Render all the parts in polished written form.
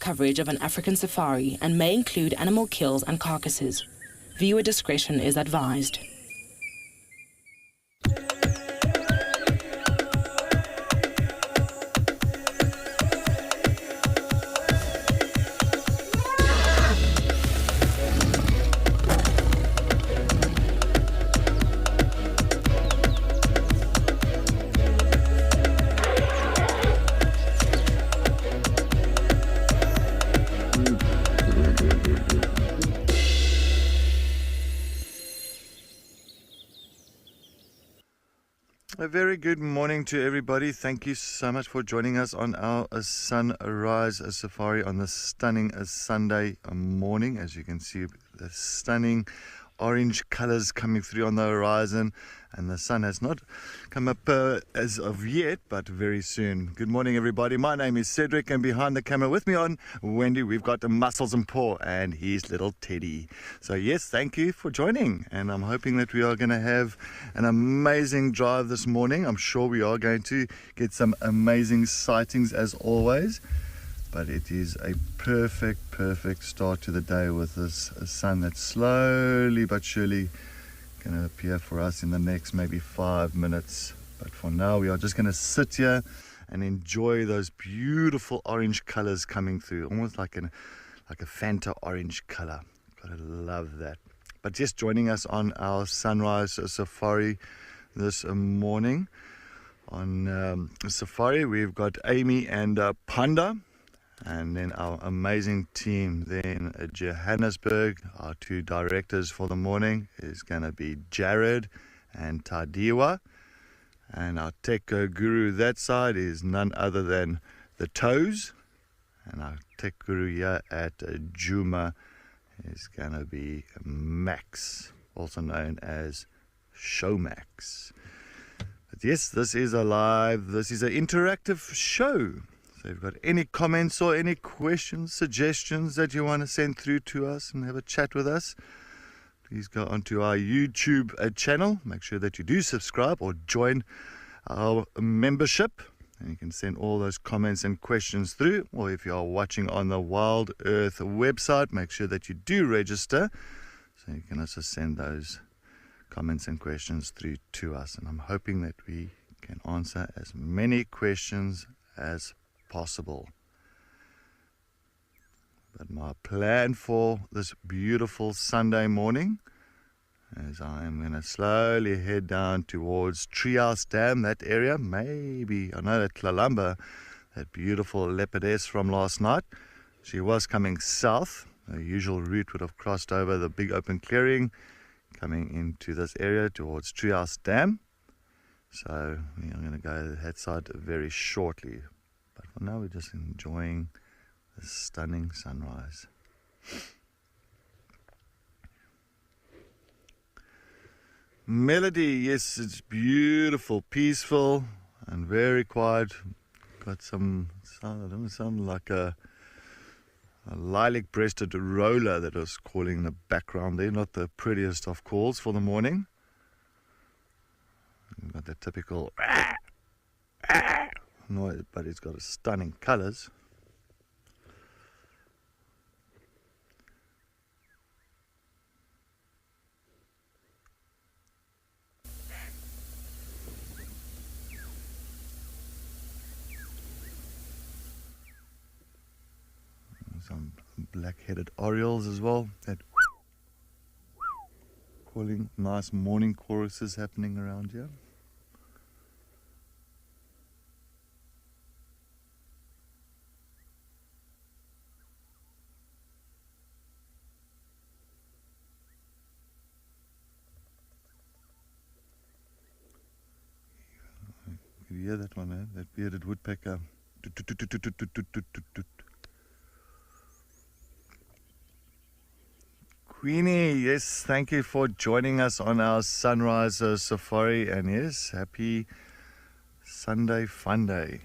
coverage of an African safari and may include animal kills and carcasses. Viewer discretion is advised. A very good morning to everybody. Thank you so much for joining us on our sunrise safari on this stunning Sunday morning. As you can see, the stunning orange colors coming through on the horizon, and the sun has not come up as of yet, but very soon. Good morning, everybody. My name is Cedric, and behind the camera with me on Wendy, we've got Muscles and Paw and his little Teddy. So yes, thank you for joining, and I'm hoping that we are going to have an amazing drive this morning. I'm sure we are going to get some amazing sightings as always. But it is a perfect start to the day with this sun that's slowly but surely going to appear for us in the next maybe 5 minutes. But for now, we are just going to sit here and enjoy those beautiful orange colors coming through, almost like a Fanta orange color. Gotta love that. But just joining us on our sunrise safari this morning. On safari, we've got Amy and Panda. And then our amazing team there in Johannesburg, our two directors for the morning is going to be Jared and Tadiwa. And our tech guru that side is none other than the Toes. And our tech guru here at Juma is going to be Max, also known as Showmax. But yes, this is an interactive show. So if you've got any comments or any questions, suggestions that you want to send through to us and have a chat with us, please go onto our YouTube channel. Make sure that you do subscribe or join our membership, and you can send all those comments and questions through. Or if you are watching on the Wild Earth website, make sure that you do register, so you can also send those comments and questions through to us. And I'm hoping that we can answer as many questions as possible. But my plan for this beautiful Sunday morning is I am going to slowly head down towards Treehouse Dam, that area. Maybe, I know that Tlalamba, that beautiful leopardess from last night, she was coming south. The usual route would have crossed over the big open clearing, coming into this area towards Treehouse Dam. So I'm going to go to that side very shortly. But for now, we're just enjoying the stunning sunrise. Melody, yes, it's beautiful, peaceful, and very quiet. Got some sound, I don't sound like a lilac-breasted roller that was calling in the background there. Not the prettiest of calls for the morning. We've got the typical noise, but it's got stunning colors. Some black-headed orioles as well, that calling. Nice morning choruses happening around here. You hear that one, eh? That bearded woodpecker. Queenie, yes, thank you for joining us on our sunrise safari, and yes, happy Sunday fun day.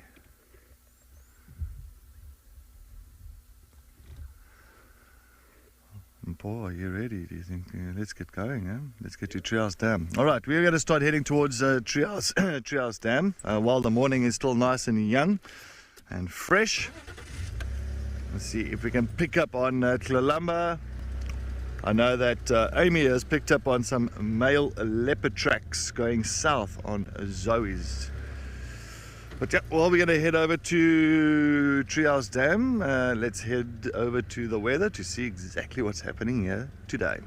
Paul, are you ready? Do you think let's get going? Eh? Let's get to Treehouse Dam. All right, we're going to start heading towards Treehouse Dam while the morning is still nice and young and fresh. Let's see if we can pick up on Tlalamba. I know that Amy has picked up on some male leopard tracks going south on Zoe's. But yeah, well, we're going to head over to Treehouse Dam. Let's head over to the weather to see exactly what's happening here today.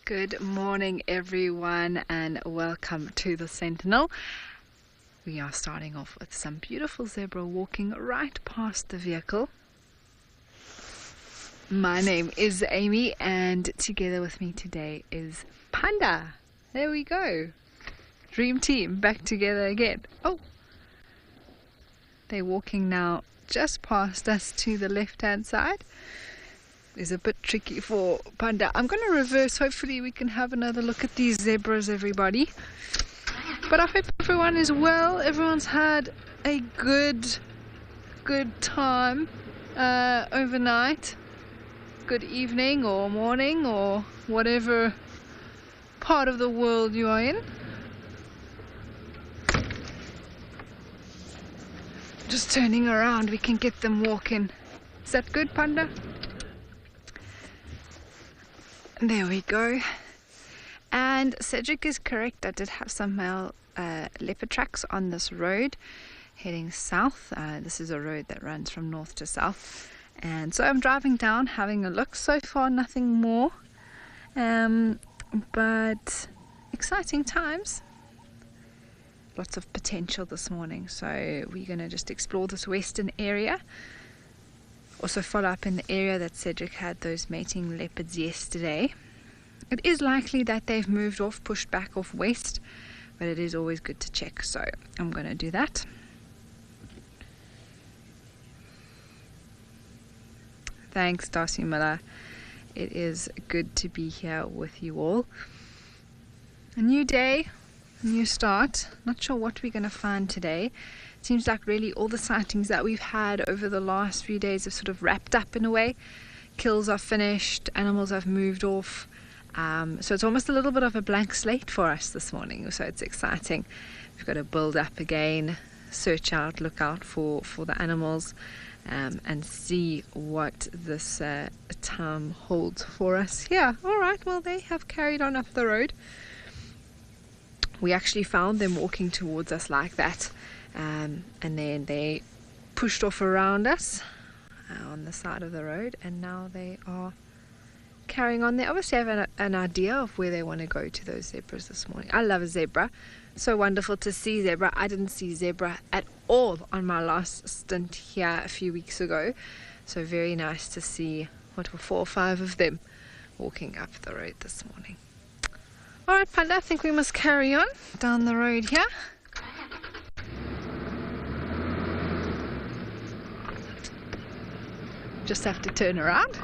Good morning everyone and welcome to the Sentinel. We are starting off with some beautiful zebra walking right past the vehicle. My name is Amy and together with me today is Panda. There we go. Dream team back together again. Oh, they're walking now just past us to the left hand side. Is a bit tricky for Panda. I'm going to reverse. Hopefully we can have another look at these zebras, everybody. But I hope everyone is well. Everyone's had a good time overnight. Good evening or morning or whatever part of the world you are in. Just turning around, we can get them walking. Is that good, Panda? There we go. And Cedric is correct. I did have some male leopard tracks on this road heading south. This is a road that runs from north to south. And so I'm driving down, having a look. So far, nothing more. But exciting times. Lots of potential this morning. So we're going to just explore this western area. Also follow up in the area that Cedric had those mating leopards yesterday. It is likely that they've moved off, pushed back off west, but it is always good to check, so I'm going to do that. Thanks, Darcy Miller. It is good to be here with you all. A new day, a new start. Not sure what we're going to find today. Seems like really all the sightings that we've had over the last few days have sort of wrapped up in a way. Kills are finished, animals have moved off. So it's almost a little bit of a blank slate for us this morning. So it's exciting. We've got to build up again, search out, look out for the animals, and see what this time holds for us. Yeah, all right. Well, they have carried on up the road. We actually found them walking towards us like that. And then they pushed off around us on the side of the road, and now they are carrying on. They obviously have an idea of where they want to go to those zebras this morning. I love a zebra. So wonderful to see zebra. I didn't see zebra at all on my last stint here a few weeks ago. So very nice to see, what were 4 or 5 of them walking up the road this morning. All right, Panda, I think we must carry on down the road here. Just have to turn around.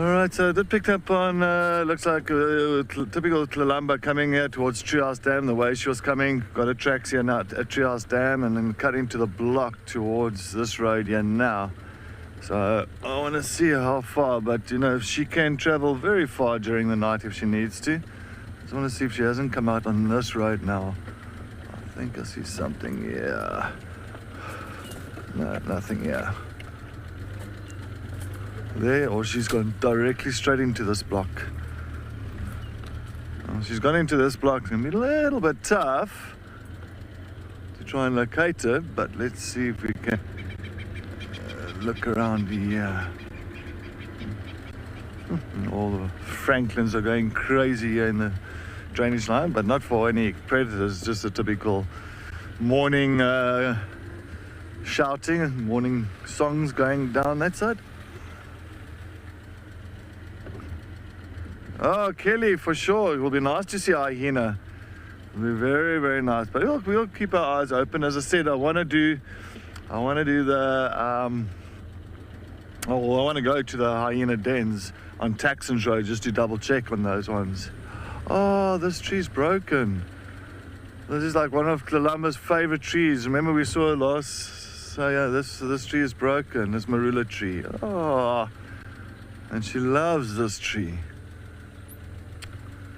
Alright, so I did pick up on, looks like typical Tlalamba coming here towards Treehouse Dam. The way she was coming, got a tracks here now at Treehouse Dam and then cutting to the block towards this road here now. So I want to see how far, but you know, she can travel very far during the night if she needs to. Just want to see if she hasn't come out on this road now. I think I see something here. No, nothing here. There, or she's gone directly straight into this block. Well, she's gone into this block. It's going to be a little bit tough to try and locate her, but let's see if we can look around here. All the Franklins are going crazy here in the drainage line, but not for any predators, just a typical morning shouting and morning songs going down that side. Oh, Kelly, for sure. It will be nice to see a hyena. It will be very, very nice. But we'll keep our eyes open. As I said, I want to do the, I want to go to the hyena dens on Taxon's Road just to double check on those ones. Oh, this tree's broken. This is like one of Tlalamba's favorite trees. Remember we saw it last, so yeah, this tree is broken, this marula tree. Oh, and she loves this tree.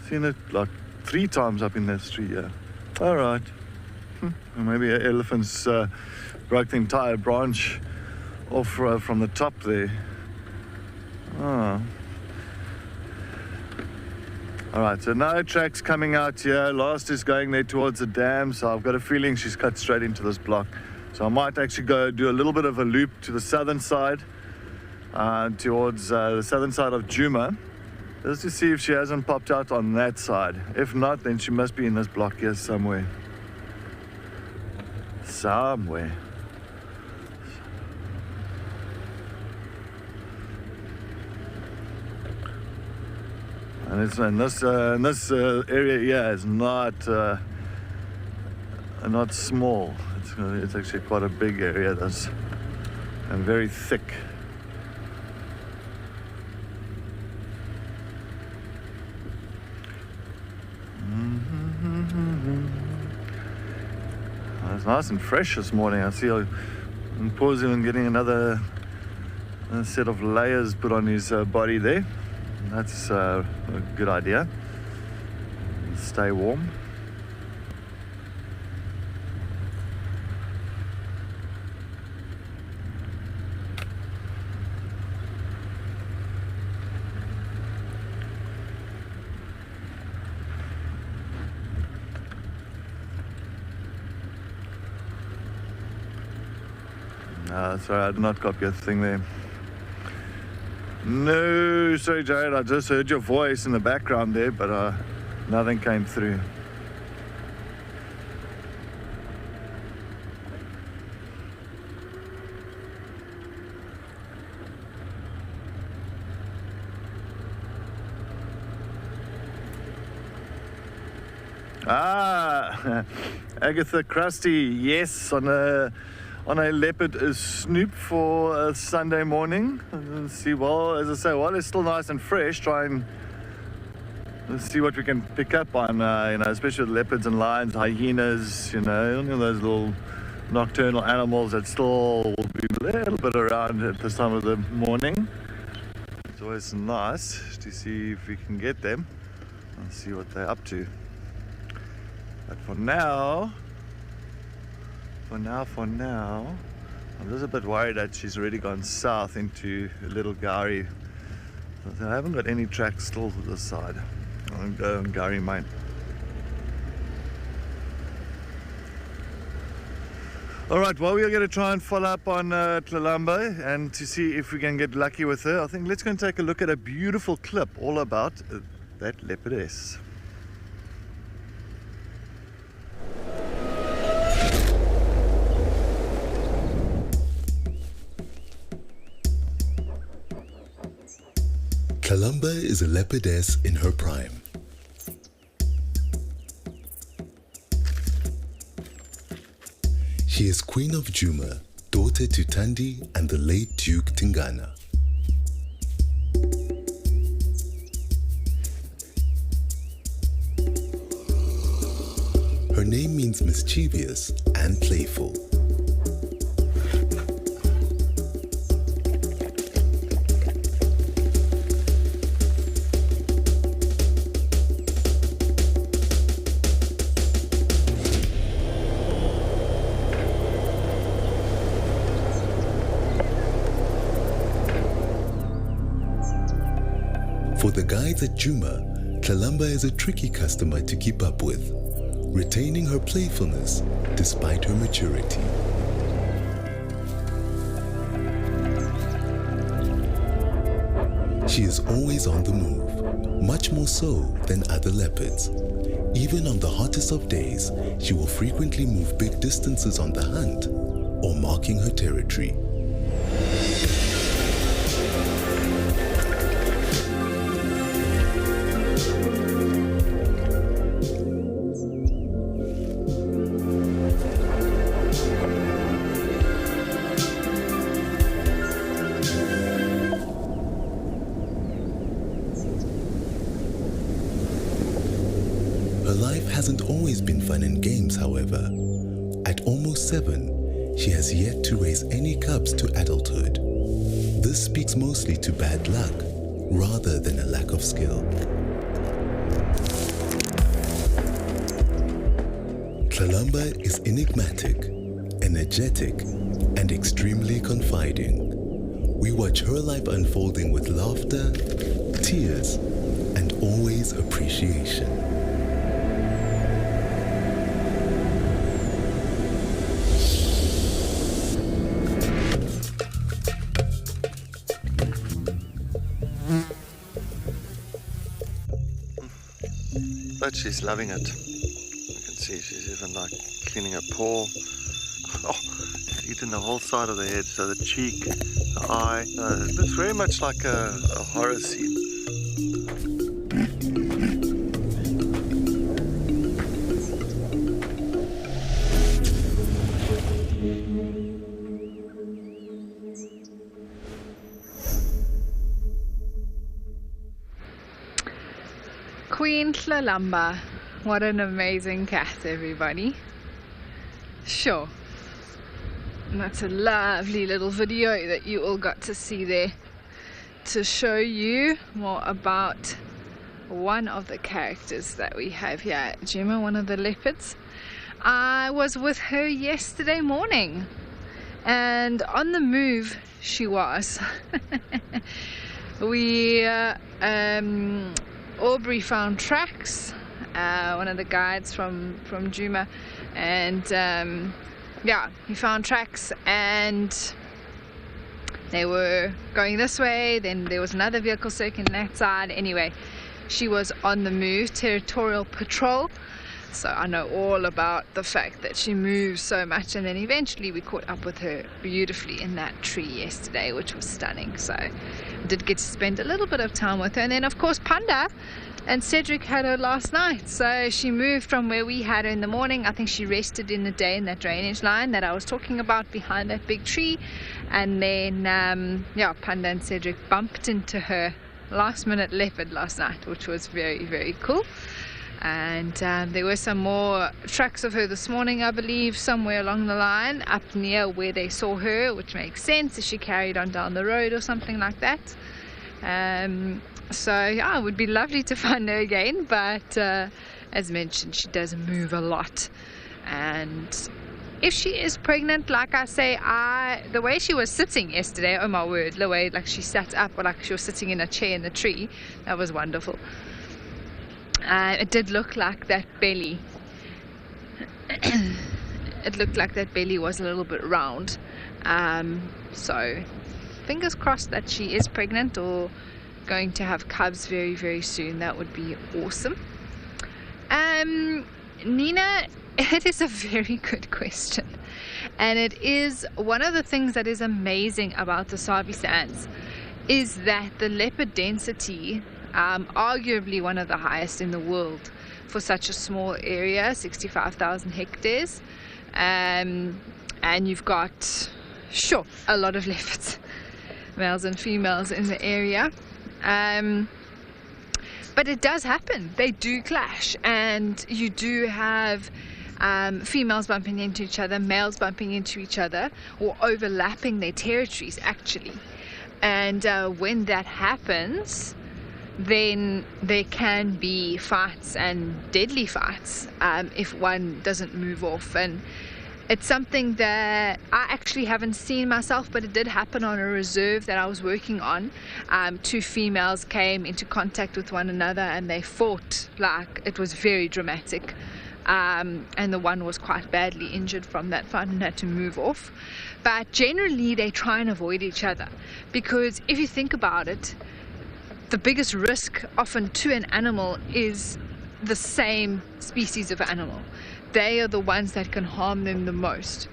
Seen it like 3 times up in this tree, yeah. All right. Maybe an elephant's broke the entire branch off from the top there. Oh. All right, so no tracks coming out here. Last is going there towards the dam, so I've got a feeling she's cut straight into this block. So I might actually go do a little bit of a loop to the southern side, towards the southern side of Djuma, just to see if she hasn't popped out on that side. If not, then she must be in this block here somewhere. Somewhere. And this area here is not small. It's actually quite a big area. That's and very thick. It's nice and fresh this morning. I see I'm pausing and getting another set of layers put on his body there. That's a good idea. Stay warm. Sorry, I did not copy a thing there. No, sorry Jared, I just heard your voice in the background there, but nothing came through. Agatha Krusty, yes, on a leopard snoop for Sunday morning. See, well, as I say, while it's still nice and fresh, try and see what we can pick up on, especially with leopards and lions, hyenas, those little nocturnal animals that still will be a little bit around at this time of the morning. It's always nice to see if we can get them and see what they're up to. But for now, I'm just a bit worried that she's already gone south into Little Gari. I haven't got any tracks still to this side. I'll go on Gari Main. Alright, well, we are going to try and follow up on Tlalamba and to see if we can get lucky with her. I think let's go and take a look at a beautiful clip all about that leopardess. Tlalamba is a leopardess in her prime. She is Queen of Djuma, daughter to Thandi and the late Duke Tingana. Her name means mischievous and playful. For the guides at Juma, Tlalamba is a tricky customer to keep up with, retaining her playfulness despite her maturity. She is always on the move, much more so than other leopards. Even on the hottest of days, she will frequently move big distances on the hunt or marking her territory. Her life hasn't always been fun and games, however. At almost 7, she has yet to raise any cubs to adulthood. This speaks mostly to bad luck, rather than a lack of skill. Tlalamba is enigmatic, energetic, and extremely confiding. We watch her life unfolding with laughter, tears, and always appreciation. But she's loving it. You can see she's even like cleaning her paw. Oh, she's eaten the whole side of the head, so the cheek, the eye. It's very much like a horror scene. Queen Tlalamba. What an amazing cat, everybody. Sure. And that's a lovely little video that you all got to see there to show you more about one of the characters that we have here at Juma, one of the leopards. I was with her yesterday morning, and on the move she was. Aubrey found tracks, one of the guides from Juma, and yeah, he found tracks and they were going this way, then there was another vehicle circling that side. Anyway, she was on the move, territorial patrol, so I know all about the fact that she moves so much. And then eventually we caught up with her beautifully in that tree yesterday, which was stunning. So I did get to spend a little bit of time with her. And then of course Panda and Cedric had her last night, so she moved from where we had her in the morning. I think she rested in the day in that drainage line that I was talking about behind that big tree. And then yeah, Panda and Cedric bumped into her last minute leopard last night, which was very, very cool. And there were some more tracks of her this morning, I believe, somewhere along the line up near where they saw her, which makes sense if she carried on down the road or something like that. So yeah, it would be lovely to find her again, but as mentioned, she does move a lot. And if she is pregnant, like I say, the way she was sitting yesterday, oh my word, the way like she sat up, or like she was sitting in a chair in the tree, that was wonderful. It did look like that belly it looked like that belly was a little bit round, so fingers crossed that she is pregnant or going to have cubs very, very soon. That would be awesome. Nina, it is a very good question, and it is one of the things that is amazing about the Sabi Sands is that the leopard density, arguably one of the highest in the world for such a small area, 65,000 hectares, and you've got, sure, a lot of leopards, males and females in the area, but it does happen. They do clash, and you do have females bumping into each other, males bumping into each other, or overlapping their territories actually. And when that happens, then there can be fights, and deadly fights, if one doesn't move off. And it's something that I actually haven't seen myself, but it did happen on a reserve that I was working on. Two females came into contact with one another and they fought. Like, it was very dramatic, and the one was quite badly injured from that fight and had to move off. But generally they try and avoid each other, because if you think about it, the biggest risk often to an animal is the same species of animal. They are the ones that can harm them the most.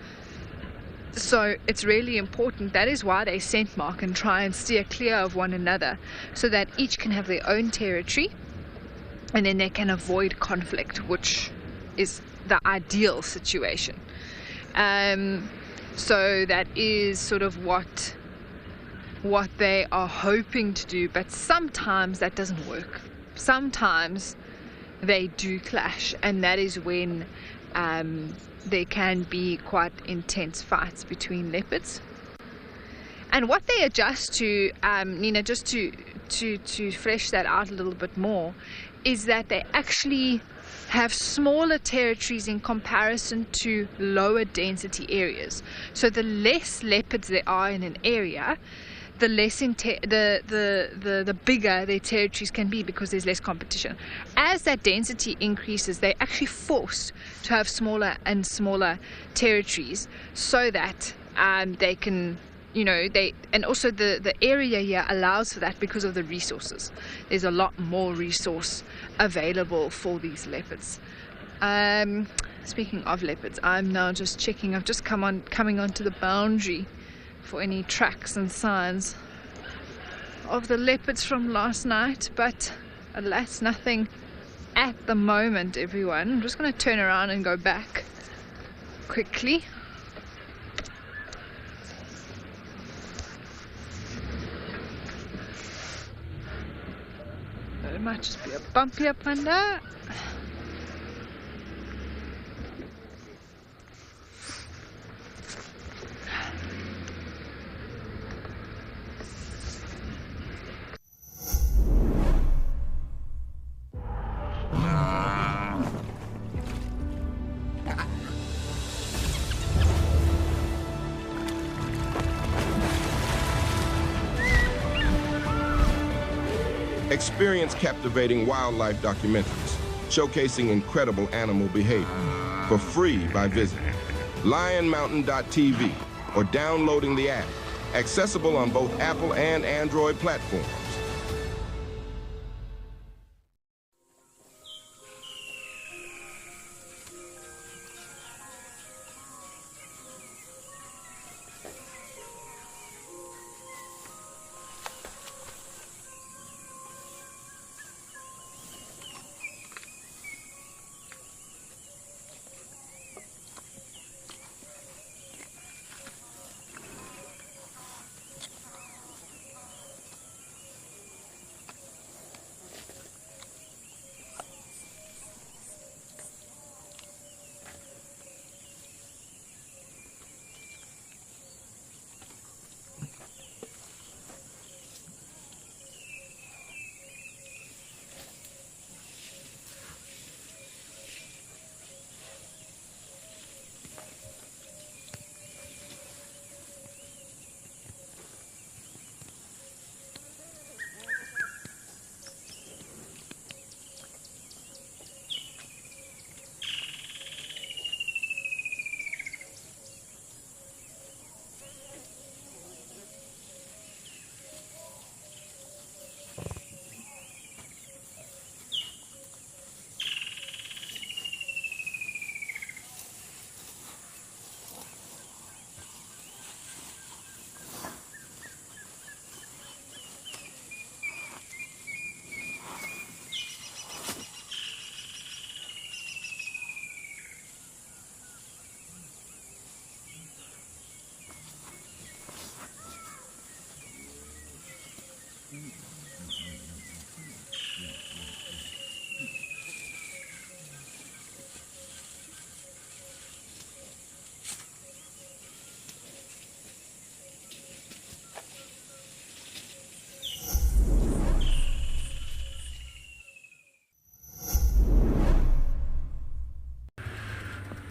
So it's really important. That is why they scent mark and try and steer clear of one another, so that each can have their own territory, and then they can avoid conflict, which is the ideal situation. So that is sort of what they are hoping to do, but sometimes that doesn't work. Sometimes they do clash, and that is when there can be quite intense fights between leopards. And what they adjust to, Nina, just to flesh that out a little bit more, is that they actually have smaller territories in comparison to lower density areas. So the less leopards there are in an area, the less the bigger their territories can be, because there's less competition. As that density increases, they're actually forced to have smaller and smaller territories, so that they can, and also the area here allows for that because of the resources. There's a lot more resource available for these leopards. Speaking of leopards, I'm now just checking. I've just coming onto the boundary for any tracks and signs of the leopards from last night, but alas, nothing at the moment, everyone. I'm just going to turn around and go back quickly. It might just be a bumpy up under. Experience captivating wildlife documentaries showcasing incredible animal behavior for free by visiting lionmountain.tv or downloading the app, accessible on both Apple and Android platforms.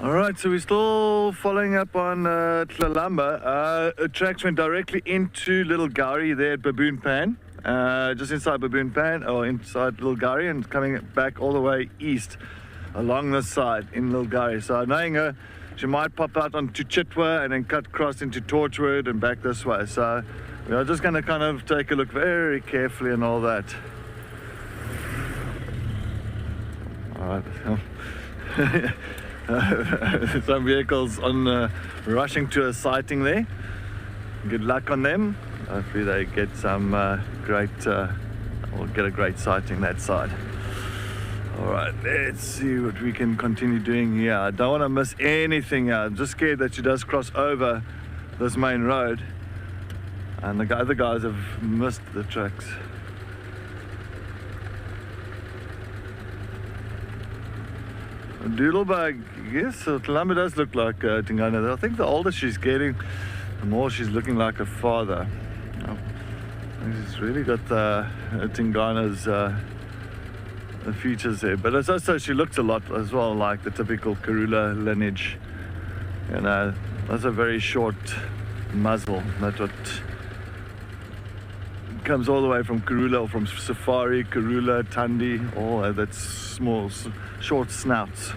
Alright, so we're still following up on Tlalamba. Tracks went directly into Little Gowrie there at Baboon Pan. Just inside Baboon Pan, or inside Little Gowrie, and coming back all the way east along this side in Little Gowrie. So knowing her, she might pop out onto Chitwa and then cut across into Torchwood and back this way. So we are just going to kind of take a look very carefully and all that. Alright. Some vehicles on rushing to a sighting there. Good luck on them. Hopefully they get some or get a great sighting that side. Alright, let's see what we can continue doing here. I don't want to miss anything here. I'm just scared that she does cross over this main road and the other guys have missed the tracks. Doodlebug, yes, so Tlalamba does look like Tingana. I think the older she's getting, the more she's looking like her father. She's really got Tingana's features there, but it's also she looks a lot as well like the typical Karula lineage. You know, that's a very short muzzle. That's what comes all the way from Karula, or from Safari, Karula, Tandi, all that small, short snouts.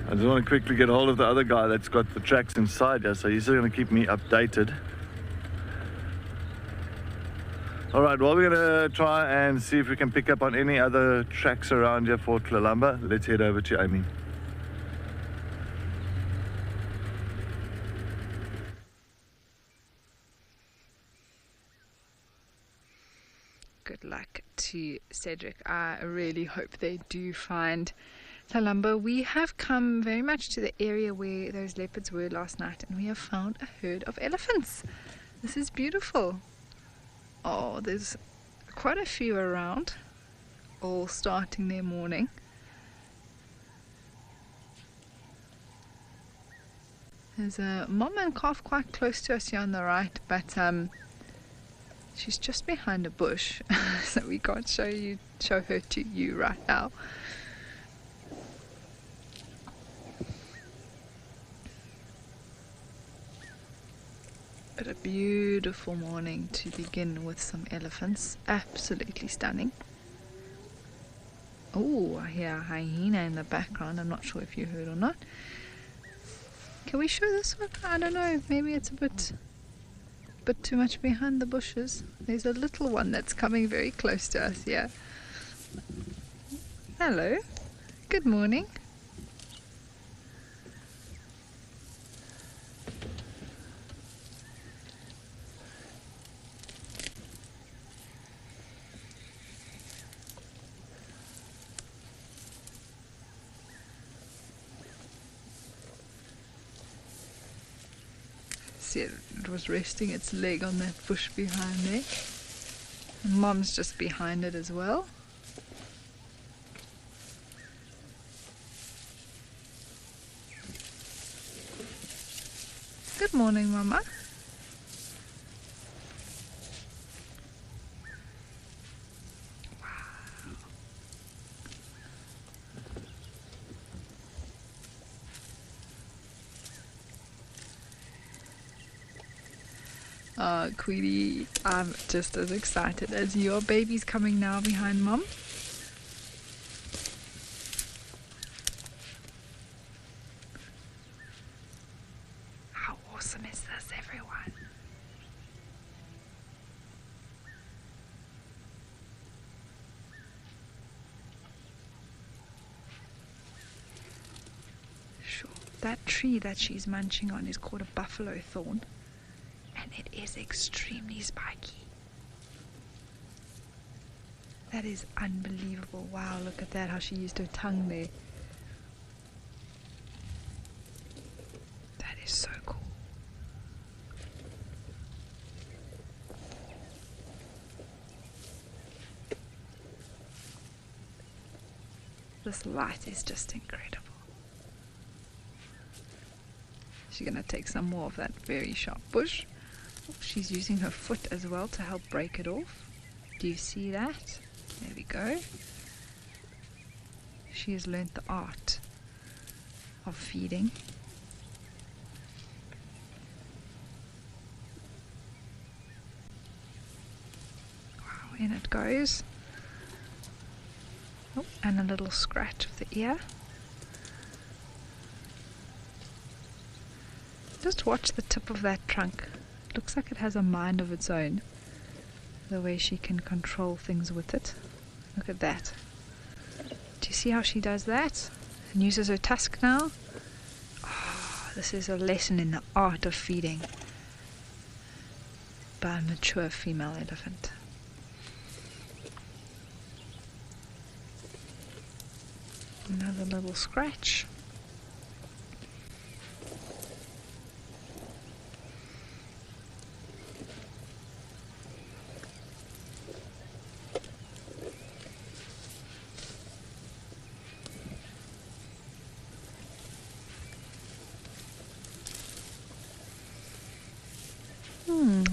I just want to quickly get hold of the other guy that's got the tracks inside here, so he's going to keep me updated. Alright, well, we're going to try and see if we can pick up on any other tracks around here for Tlalamba. Let's head over to Amy. Good luck to Cedric. I really hope they do find Tlalamba. We have come very much to the area where those leopards were last night, and we have found a herd of elephants. This is beautiful. Oh, there's quite a few around, all starting their morning. There's a mom and calf quite close to us here on the right, but she's just behind a bush, so we can't show her to you right now. But a beautiful morning to begin with some elephants. Absolutely stunning. Oh, I hear a hyena in the background. I'm not sure if you heard or not. Can we show this one? I don't know. Maybe it's a bit too much behind the bushes. There's a little one that's coming very close to us here. Hello. Good morning. It was resting its leg on that bush behind there. And Mom's just behind it as well. Good morning, Mama. Queenie, I'm just as excited as your baby's coming now behind Mom. How awesome is this, everyone? Sure, that tree that she's munching on is called a buffalo thorn. And it is extremely spiky. That is unbelievable. Wow, look at that, how she used her tongue there. That is so cool. This light is just incredible. She's going to take some more of that very sharp bush. She's using her foot as well to help break it off. Do you see that? There we go. she has learnt the art of feeding. Wow, in it goes. Oh, and a little scratch of the ear. Just watch the tip of that trunk. It looks like it has a mind of its own. The way she can control things with it. Look at that. Do you see how she does that? And uses her tusk now? Oh, this is a lesson in the art of feeding by a mature female elephant. Another little scratch.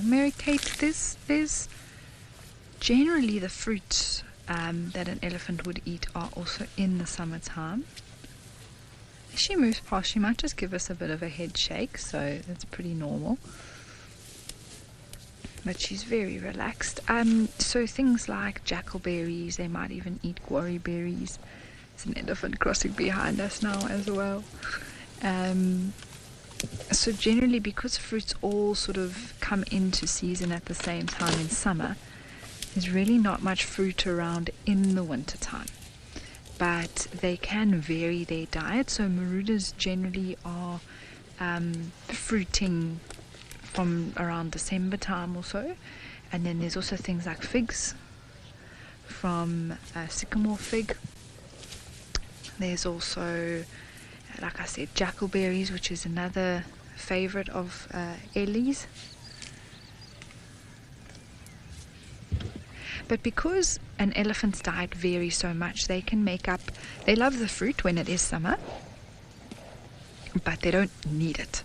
Mary Kate, there's generally the fruits that an elephant would eat are also in the summertime. As she moves past, she might just give us a bit of a head shake, so that's pretty normal. But she's very relaxed. So things like jackalberries, they might even eat guarri berries. There's an elephant crossing behind us now as well. So generally, because fruits all sort of come into season at the same time in summer, there's really not much fruit around in the winter time. But they can vary their diet. So Marudas generally are fruiting from around December time or so. And then there's also things like figs from sycamore fig. There's also, like I said, jackalberries, which is another favorite of Ellie's. But because an elephant's diet varies so much, they can make up, they love the fruit when it is summer, but they don't need it.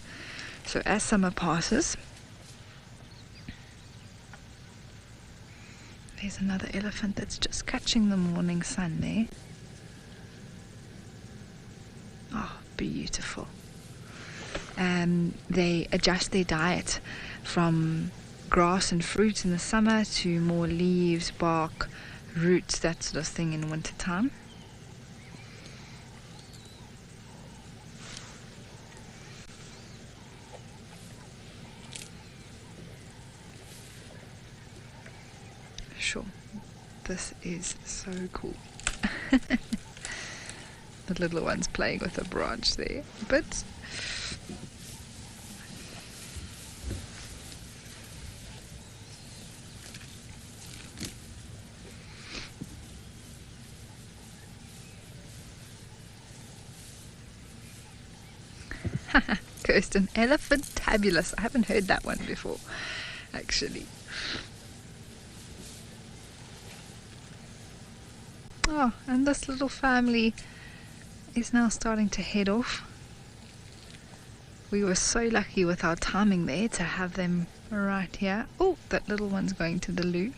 So as summer passes, there's another elephant that's just catching the morning sun there. Oh, beautiful. They adjust their diet from grass and fruit in the summer to more leaves, bark, roots, that sort of thing in winter time. Sure, this is so cool. The little one's playing with a branch there, but Kirsten, elephantabulous. I haven't heard that one before, actually. Oh, and this little family is now starting to head off. We were so lucky with our timing there to have them right here. Oh, that little one's going to the loo.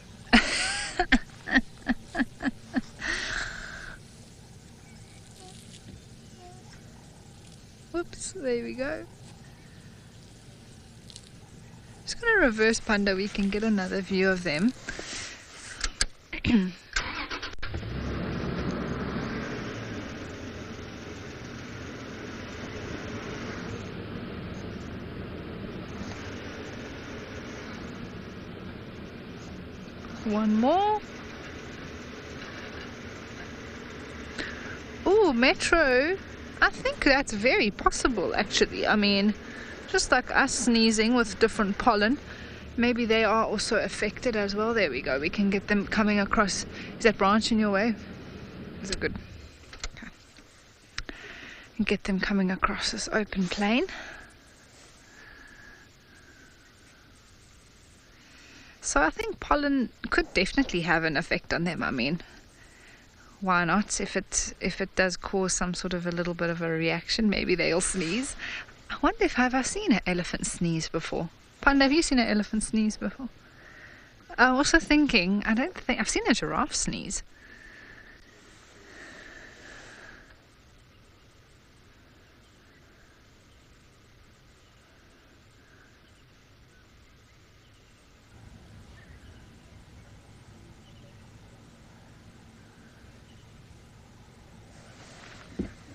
Whoops, there we go. Just going to reverse Panda, we can get another view of them. One more. Oh, Metro. I think that's very possible, actually. I mean, just like us sneezing with different pollen, maybe they are also affected as well. There we go. We can get them coming across. Is that branch in your way? Is it good? Okay. And get them coming across this open plain. So I think pollen could definitely have an effect on them. I mean, why not? If it does cause some sort of a little bit of a reaction, maybe they'll sneeze. I wonder if I've seen an elephant sneeze before. Panda, have you seen an elephant sneeze before? I'm also thinking, I don't think I've seen a giraffe sneeze.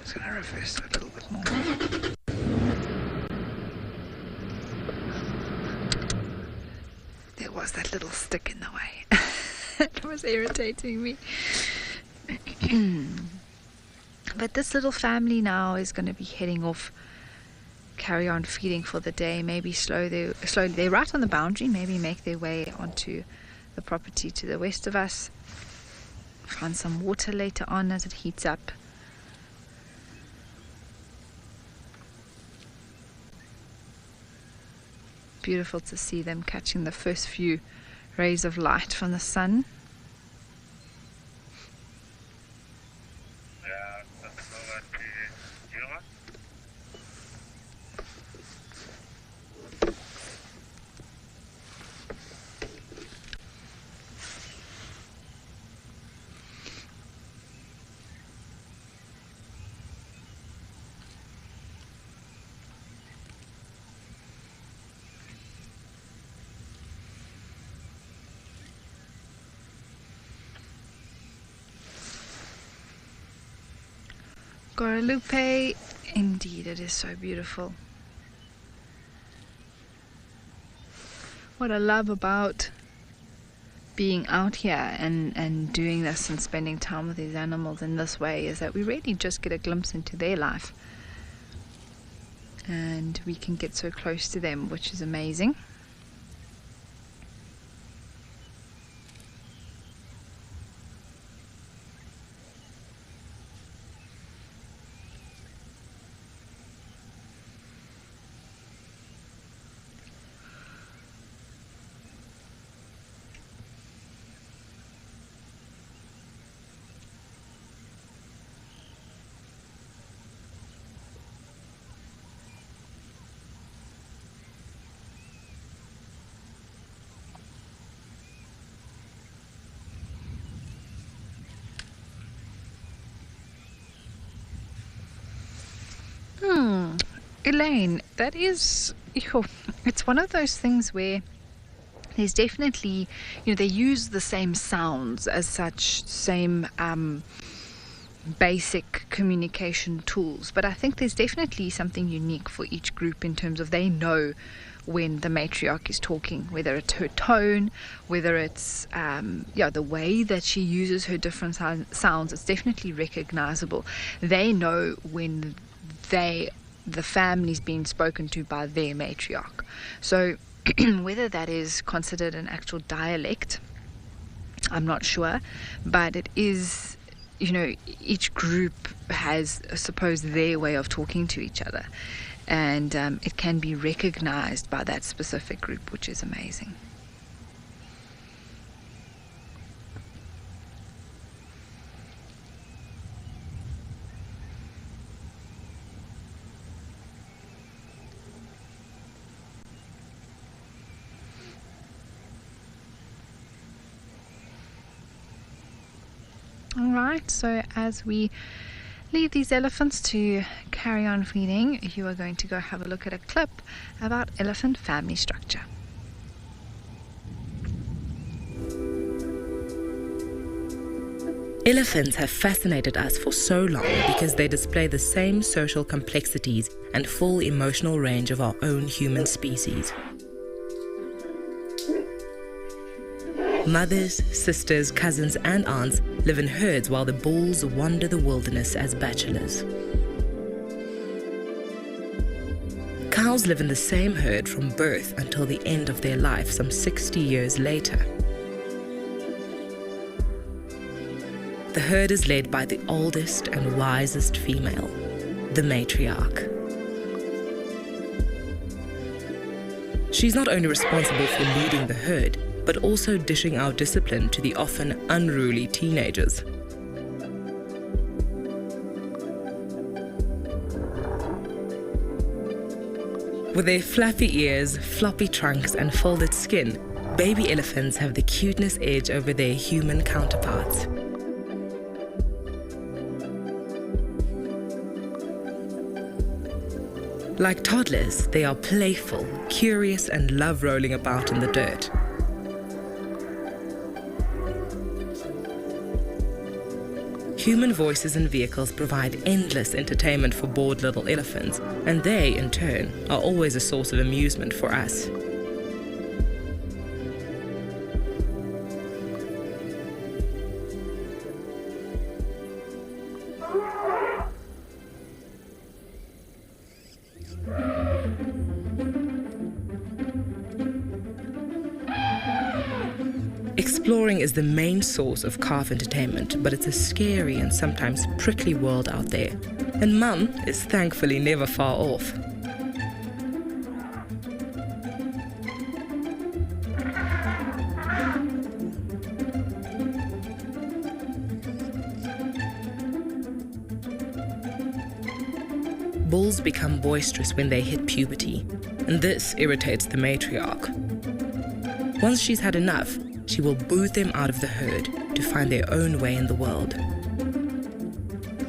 just going to reverse a little bit more. There was that little stick in the way. It was irritating me. But this little family now is going to be heading off, carry on feeding for the day, maybe slowly. They're right on the boundary, maybe make their way onto the property to the west of us, find some water later on as it heats up. Beautiful to see them catching the first few rays of light from the sun. Guadalupe, indeed, it is so beautiful. What I love about being out here and doing this and spending time with these animals in this way is that we really just get a glimpse into their life, and we can get so close to them, which is amazing. Elaine, that is, it's one of those things where there's definitely, they use the same sounds as such, same basic communication tools, but I think there's definitely something unique for each group in terms of they know when the matriarch is talking, whether it's her tone, whether it's the way that she uses her different sounds. It's definitely recognizable. They know when the family's being spoken to by their matriarch. So whether that is considered an actual dialect, I'm not sure, but it is, each group has, I suppose, their way of talking to each other, and it can be recognized by that specific group, which is amazing. Alright, so as we leave these elephants to carry on feeding, you are going to go have a look at a clip about elephant family structure. Elephants have fascinated us for so long because they display the same social complexities and full emotional range of our own human species. Mothers, sisters, cousins, and aunts live in herds while the bulls wander the wilderness as bachelors. Cows live in the same herd from birth until the end of their life, some 60 years later. The herd is led by the oldest and wisest female, the matriarch. She's not only responsible for leading the herd, but also dishing out discipline to the often unruly teenagers. With their flappy ears, floppy trunks, and folded skin, baby elephants have the cuteness edge over their human counterparts. Like toddlers, they are playful, curious, and love rolling about in the dirt. Human voices and vehicles provide endless entertainment for bored little elephants, and they, in turn, are always a source of amusement for us. Exploring is the main source of calf entertainment, but it's a scary and sometimes prickly world out there. And Mum is thankfully never far off. Bulls become boisterous when they hit puberty, and this irritates the matriarch. Once she's had enough, she will boot them out of the herd to find their own way in the world.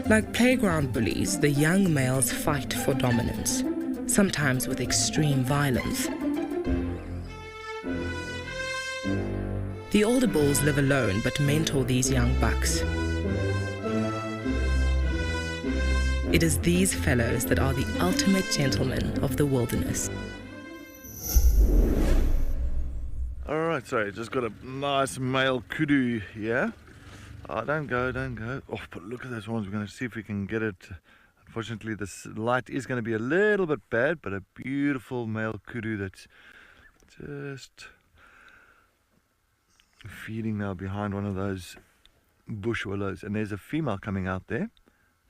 Like playground bullies, the young males fight for dominance, sometimes with extreme violence. The older bulls live alone but mentor these young bucks. It is these fellows that are the ultimate gentlemen of the wilderness. Alright, sorry, just got a nice male kudu here. Oh, don't go. Oh, but look at those horns. We're going to see if we can get it. Unfortunately, this light is going to be a little bit bad, but a beautiful male kudu that's just feeding now behind one of those bush willows. And there's a female coming out there.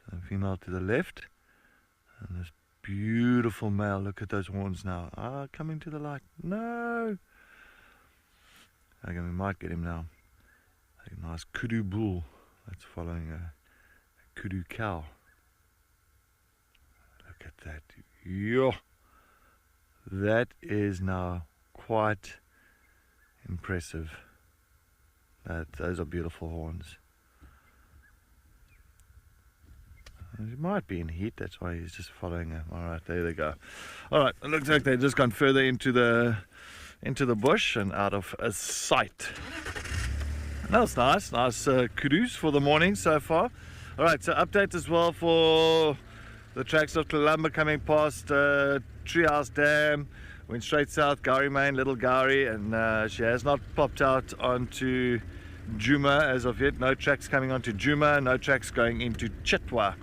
A female to the left. And this beautiful male. Look at those horns now. Ah, coming to the light. No! Okay, we might get him now. A nice kudu bull that's following a kudu cow. Look at that. Yo! That is now quite impressive. Those are beautiful horns. He might be in heat, that's why he's just following her. Alright, there they go. Alright, it looks like they've just gone further into the bush and out of sight. That's nice kudus for the morning so far. Alright, so update as well for the tracks of Tlelamba coming past Treehouse Dam. Went straight south, Gowrie Main, Little Gowrie, and she has not popped out onto Djuma as of yet. No tracks coming onto Djuma, no tracks going into Chitwa.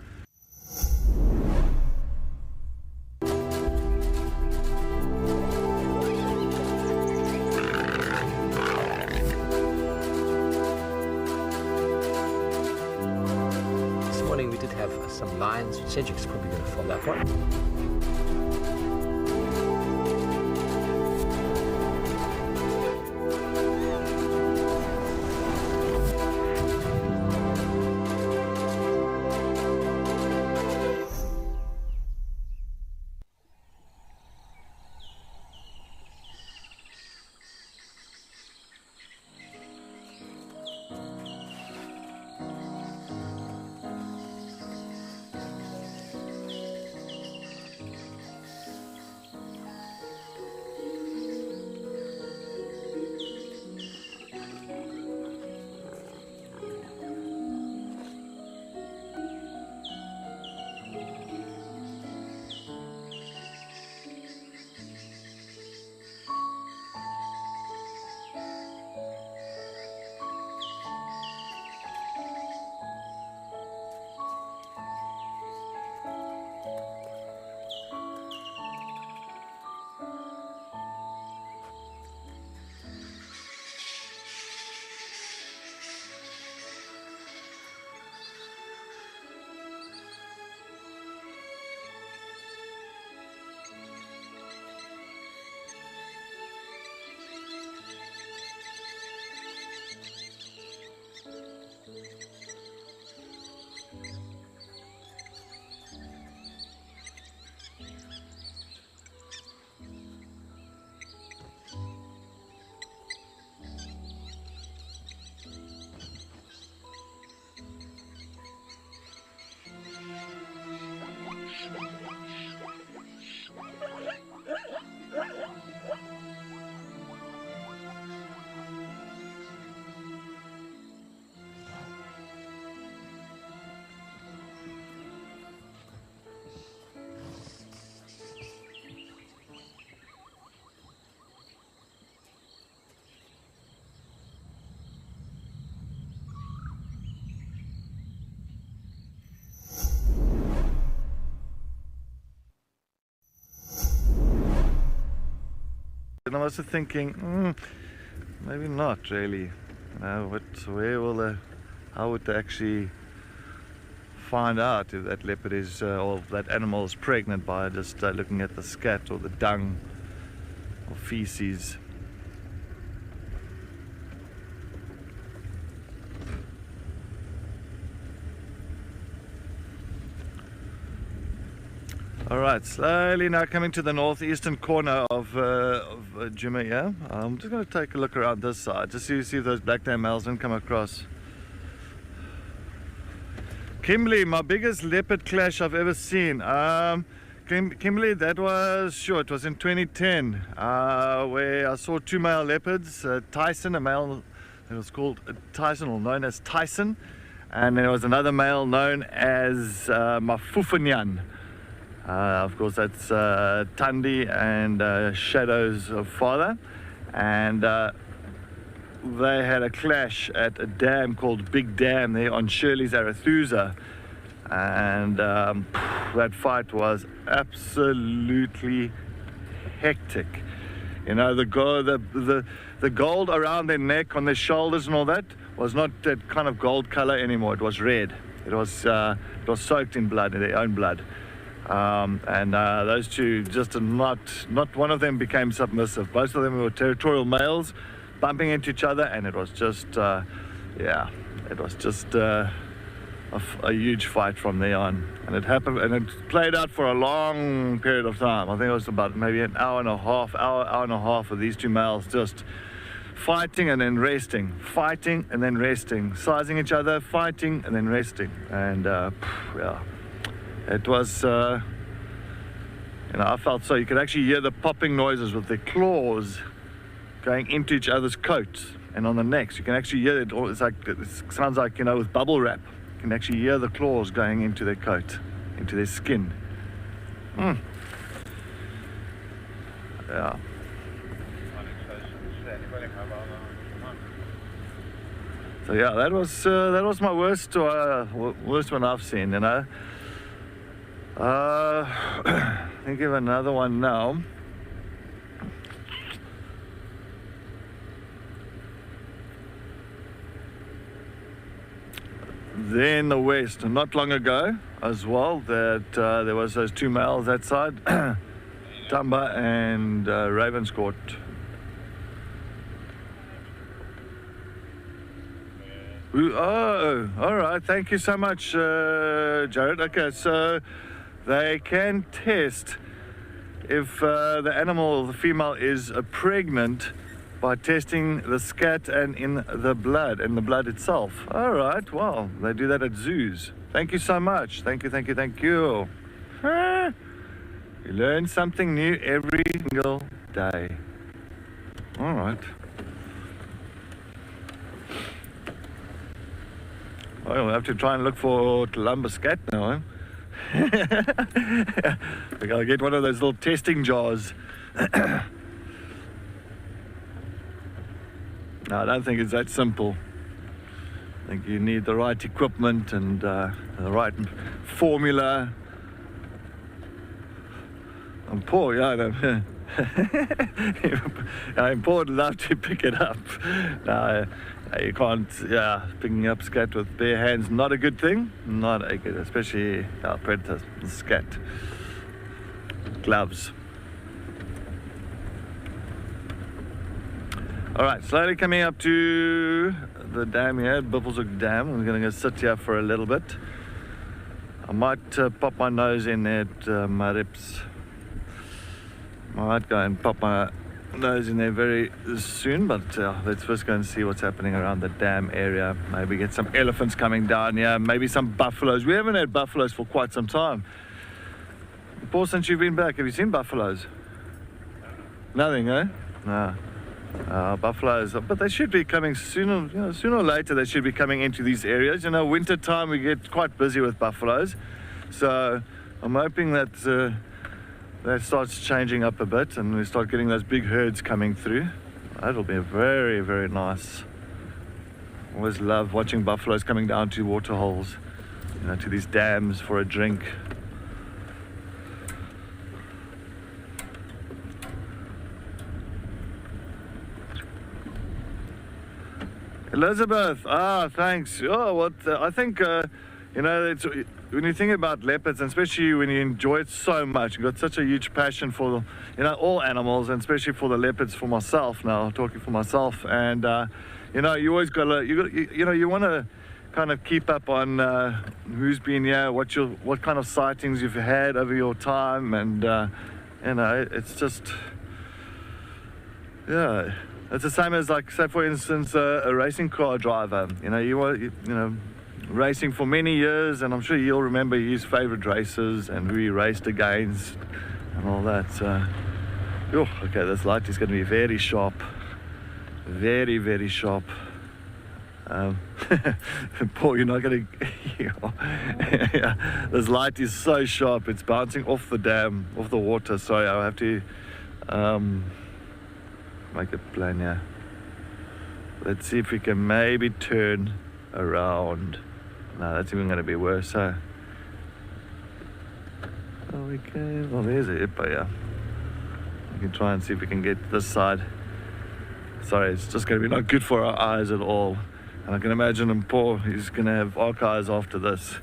We did have some lions. Cedric's probably going to fall that one. I'm also thinking, maybe not really. How would they actually find out if that leopard is, or that animal is pregnant by just looking at the scat or the dung or feces? Alright, slowly now coming to the northeastern corner of Jimmy here. I'm just going to take a look around this side, just to see if those black dam males didn't come across. Kimberley, my biggest leopard clash I've ever seen. Kimberley, it was in 2010, where I saw two male leopards, Tyson, a male, it was called Tyson, or known as Tyson, and there was another male known as Mafufanyan. Of course, that's Tundi and Shadow's father, and they had a clash at a dam called Big Dam there on Shirley's Arethusa, and that fight was absolutely hectic. You know, the gold around their neck, on their shoulders and all that was not that kind of gold color anymore. It was red. It was soaked in blood, in their own blood. And those two just not one of them became submissive. Both of them were territorial males bumping into each other, and it was just a huge fight from there on. And it happened, and it played out for a long period of time. I think it was about maybe an hour and a half of these two males just fighting and then resting, fighting and then resting, sizing each other, fighting and then resting. And it was, I felt so. You could actually hear the popping noises with their claws going into each other's coats and on the necks. You can actually hear it. It sounds like, with bubble wrap. You can actually hear the claws going into their coat, into their skin. Yeah. So yeah, that was my worst one I've seen. Think of another one now. There in the west, not long ago as well, that there was those two males that side, Tamba and Ravenscourt. Oh, all right. Thank you so much, Jared. Okay, so they can test if the animal, the female, is pregnant by testing the scat and in the blood itself. All right, well, they do that at zoos. Thank you so much. Thank you. You learn something new every single day. All right. Well, we'll have to try and look for Tulamba scat now, We gotta get one of those little testing jars. No, I don't think it's that simple. I think you need the right equipment and the right formula. And Paul, important enough to pick it up. No, you can't, picking up scat with bare hands, not a good thing. Not a good, especially predator scat. Gloves. All right, slowly coming up to the dam here, Buffelshoek Dam. I'm going to go sit here for a little bit. I might pop my nose in at my ribs. I might go and pop my nose in there very soon, but let's first go and see what's happening around the dam area. Maybe get some elephants coming down here, maybe some buffaloes. We haven't had buffaloes for quite some time. Paul, since you've been back, have you seen buffaloes? Nothing, eh? No. Buffaloes, but they should be coming sooner or later. They should be coming into these areas. Winter time we get quite busy with buffaloes, so I'm hoping that that starts changing up a bit and we start getting those big herds coming through. That'll be very, very nice. Always love watching buffaloes coming down to water holes, to these dams for a drink. Elizabeth, thanks. Oh, what I think, it's, when you think about leopards, and especially when you enjoy it so much, you've got such a huge passion for, all animals, and especially for the leopards. For myself now, talking for myself, and you always you want to kind of keep up on who's been here, what kind of sightings you've had over your time, and it's just, yeah. It's the same as, like, say for instance, a racing car driver. Racing for many years, and I'm sure you'll remember his favorite races and who he raced against and all that. Okay, this light is going to be very sharp, very, very sharp. Paul, you're not going to. Yeah, this light is so sharp; it's bouncing off the dam, off the water. Sorry, I'll have to make a plan here. Let's see if we can maybe turn around. No, that's even going to be worse. So, we can. Well, there's a hippo. Yeah, we can try and see if we can get this side. Sorry, it's just going to be not good for our eyes at all. And I can imagine him, Paul, he's going to have arc eyes after this.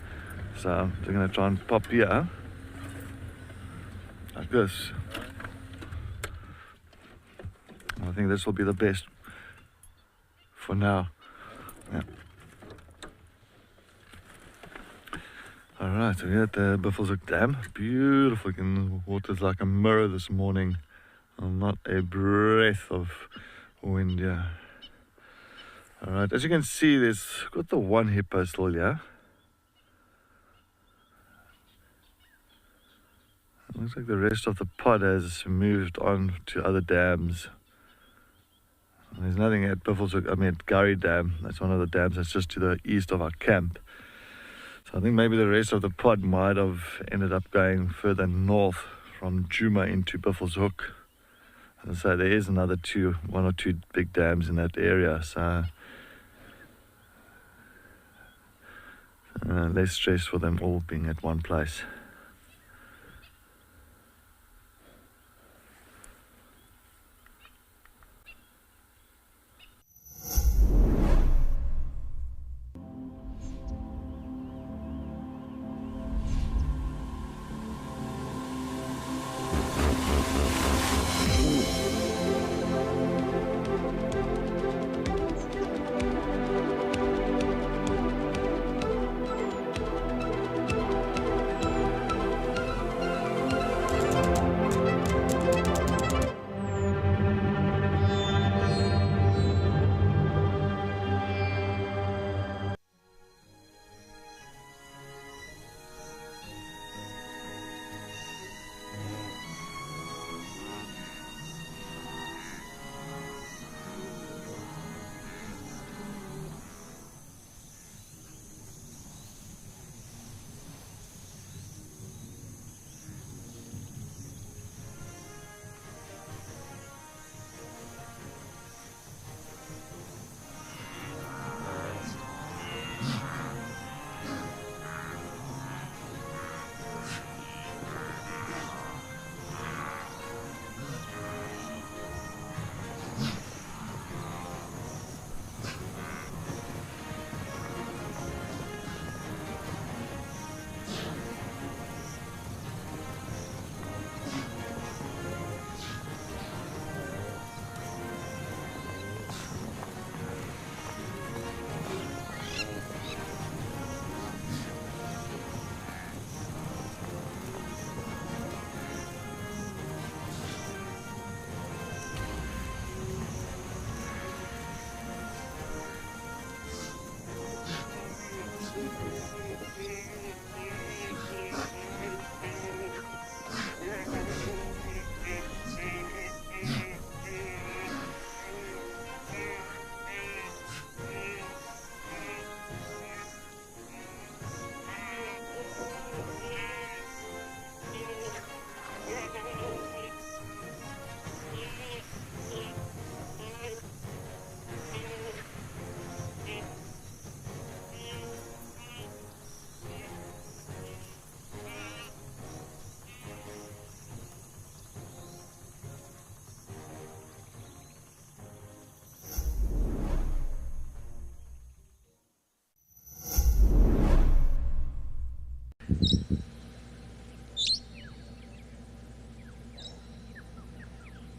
So I'm going to try and pop here, like this. I think this will be the best for now. Yeah. Alright, so we're at the Buffelshoek Dam. Beautiful, the water's like a mirror this morning. Not a breath of wind here. Alright, as you can see, there's got the one hippo still here. It looks like the rest of the pod has moved on to other dams. There's nothing at at Gary Dam. That's one of the dams that's just to the east of our camp. So I think maybe the rest of the pod might have ended up going further north from Djuma into Buffelshoek. And so there is one or two big dams in that area. So less stress for them all being at one place.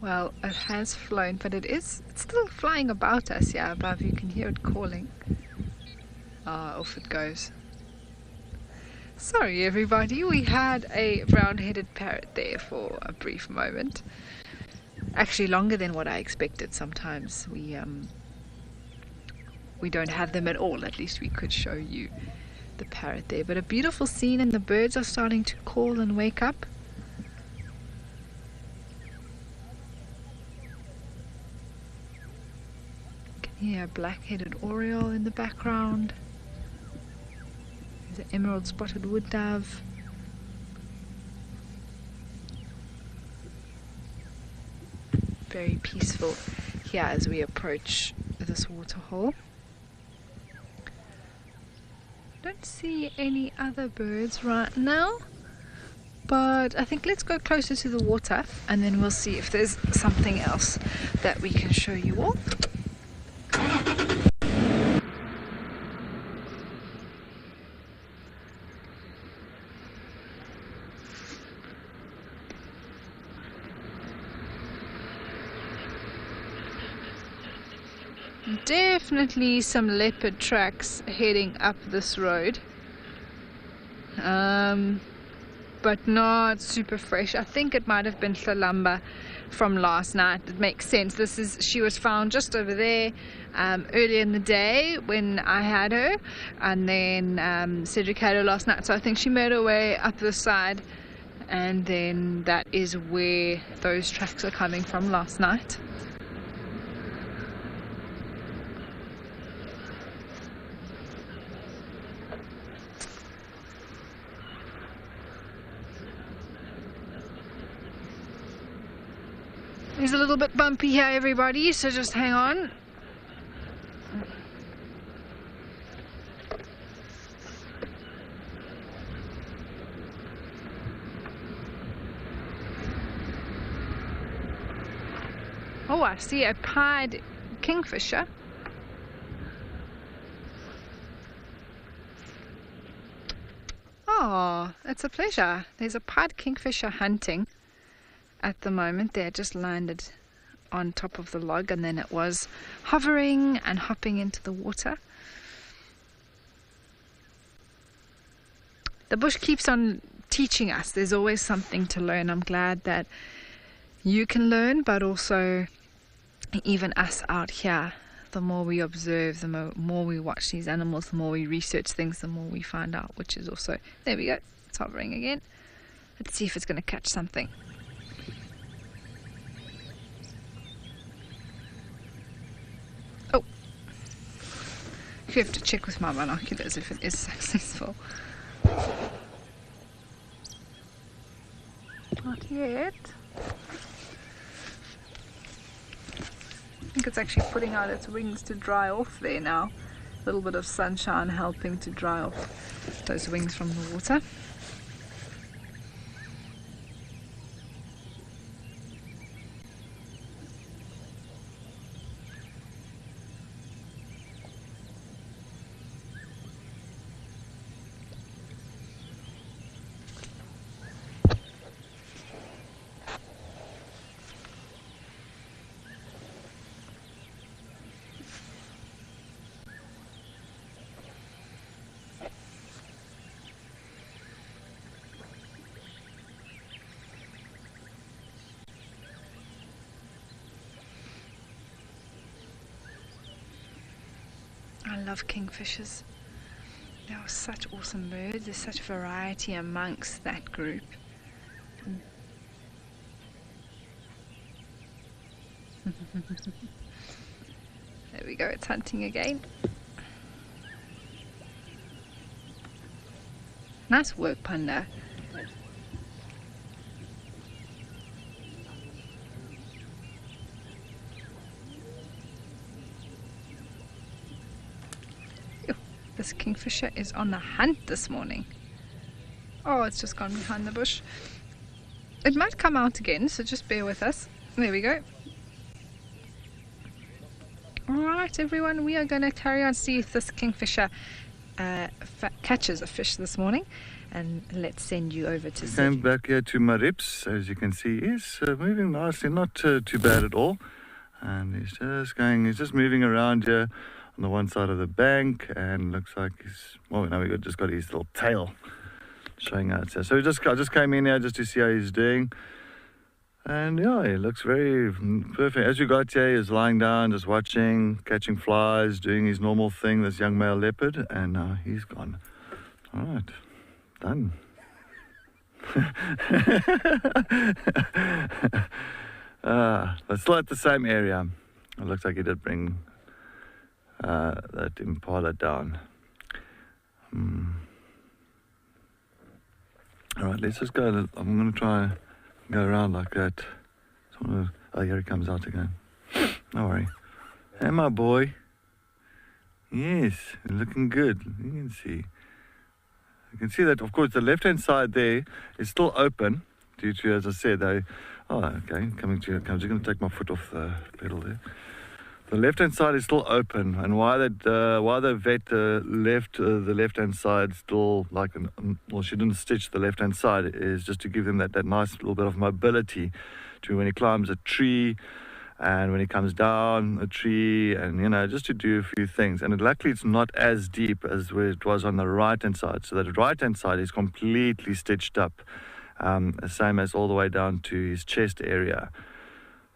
Well, it has flown, but it's still flying about us. Yeah, above you can hear it calling. Ah, off it goes. Sorry everybody, we had a brown-headed parrot there for a brief moment. Actually longer than what I expected. Sometimes we don't have them at all. At least we could show you the parrot there. But a beautiful scene, and the birds are starting to call and wake up. You can hear a black-headed oriole in the background. There's an emerald spotted wood dove. Very peaceful here as we approach this waterhole. Don't see any other birds right now, but I think let's go closer to the water and then we'll see if there's something else that we can show you all. Definitely some leopard tracks heading up this road, but not super fresh. I think it might have been Thalamba from last night. It makes sense. She was found just over there earlier in the day when I had her, and then Cedric had her last night, so I think she made her way up the side, and then that is where those tracks are coming from last night. It's a little bit bumpy here everybody, so just hang on. Oh, I see a pied kingfisher. Oh, it's a pleasure. There's a pied kingfisher hunting. At the moment, they just landed on top of the log, and then it was hovering and hopping into the water. The bush keeps on teaching us. There's always something to learn. I'm glad that you can learn, but also even us out here, the more we observe, the more we watch these animals, the more we research things, the more we find out, which is also, there we go, it's hovering again. Let's see if it's going to catch something. You have to check with my binoculars if it is successful. Not yet. I think it's actually putting out its wings to dry off there now. A little bit of sunshine helping to dry off those wings from the water. I love kingfishers. They are such awesome birds. There's such variety amongst that group. There we go, it's hunting again. Nice work, Panda. This kingfisher is on the hunt this morning. Oh, it's just gone behind the bush. It might come out again, so just bear with us. There we go. Alright everyone, we are going to carry on, see if this kingfisher catches a fish this morning. and let's send you over to Came Cedric. back here to my ribs, as you can see. He's moving nicely, not too bad at all. And he's just moving around here on the one side of the bank, and looks like we just got his little tail showing out here. So I just came in here just to see how he's doing. And yeah, he looks very perfect. As we got here, he was lying down, just watching, catching flies, doing his normal thing, this young male leopard, and now he's gone. All right, done. But still at the same area. It looks like he did bring that impala down. All right, let's just go. I'm going to try and go around like that. Oh, here he comes out again. No worry. Hey, my boy. Yes, you're looking good. You can see. You can see that, of course, the left-hand side there is still open due to, as I said, I'm just going to take my foot off the pedal there. The left-hand side is still open, and why the vet left the left-hand side still she didn't stitch the left-hand side is just to give them that nice little bit of mobility to when he climbs a tree and when he comes down a tree, and just to do a few things. And luckily it's not as deep as where it was on the right-hand side, so that the right-hand side is completely stitched up, same as all the way down to his chest area.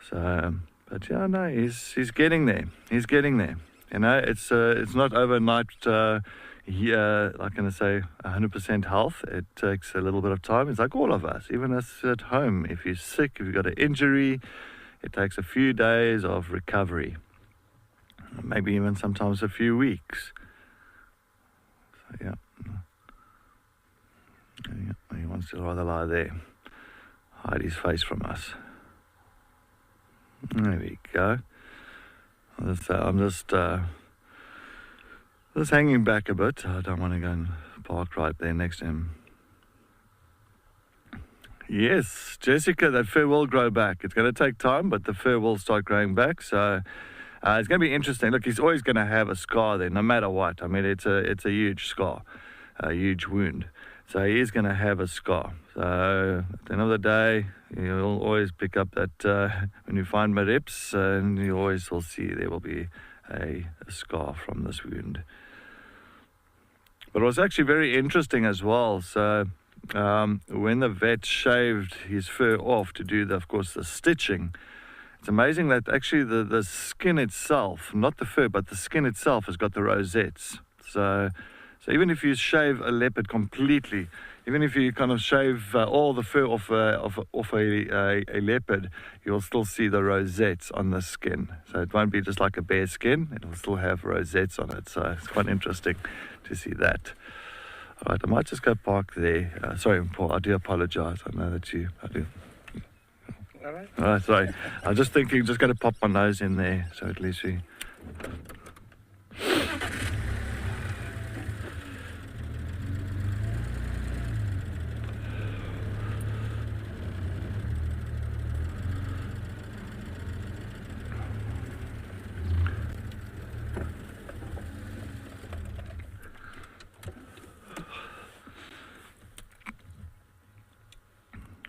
So but yeah, no, he's getting there. He's getting there. It's not overnight. Like I say, 100% health. It takes a little bit of time. It's like all of us, even us at home. If you're sick, if you've got an injury, it takes a few days of recovery, maybe even sometimes a few weeks. So yeah, he wants to rather lie there, hide his face from us. There we go. I'm just hanging back a bit. I don't want to go and park right there next to him. Yes, Jessica, that fur will grow back. It's going to take time, but the fur will start growing back. So it's going to be interesting. Look, he's always going to have a scar there, no matter what. I mean, it's a huge scar, a huge wound. So he is going to have a scar. So at the end of the day, you'll always pick up that when you find my ribs, and you always will see there will be a scar from this wound. But it was actually very interesting as well. So when the vet shaved his fur off to do, of course, the stitching, it's amazing that actually the skin itself, not the fur, but the skin itself has got the rosettes. So even if you shave a leopard completely, even if you kind of shave all the fur off a leopard, you'll still see the rosettes on the skin. So it won't be just like a bare skin, it will still have rosettes on it. So it's quite interesting to see that. All right, I might just go park there. Sorry, Paul, I do apologize. I know that I do. All right. All right, sorry. I'm just thinking, just going to pop my nose in there, so at least we...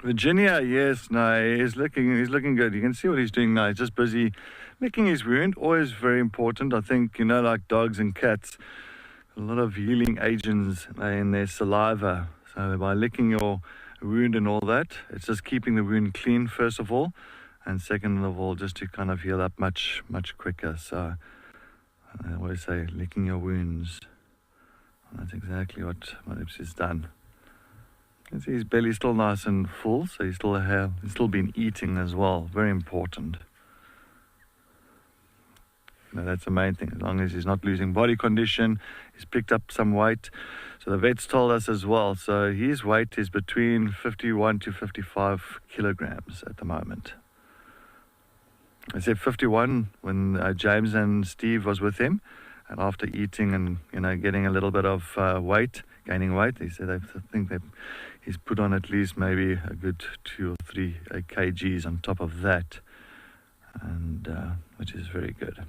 Virginia, yes, no, he's looking good. You can see what he's doing now. He's just busy licking his wound. Always very important. I think, like dogs and cats, a lot of healing agents in their saliva. So by licking your wound and all that, it's just keeping the wound clean, first of all, and second of all, just to kind of heal up much, much quicker. So I always say licking your wounds. And that's exactly what Lips has done. You can see his belly's still nice and full, so he's still been eating as well. Very important. That's the main thing. As long as he's not losing body condition, he's picked up some weight. So the vets told us as well. So his weight is between 51 to 55 kilograms at the moment. I said 51 when James and Steve was with him, and after eating and getting a little bit of gaining weight, he said I think that he's put on at least maybe a good 2 or 3 kgs on top of that, and which is very good.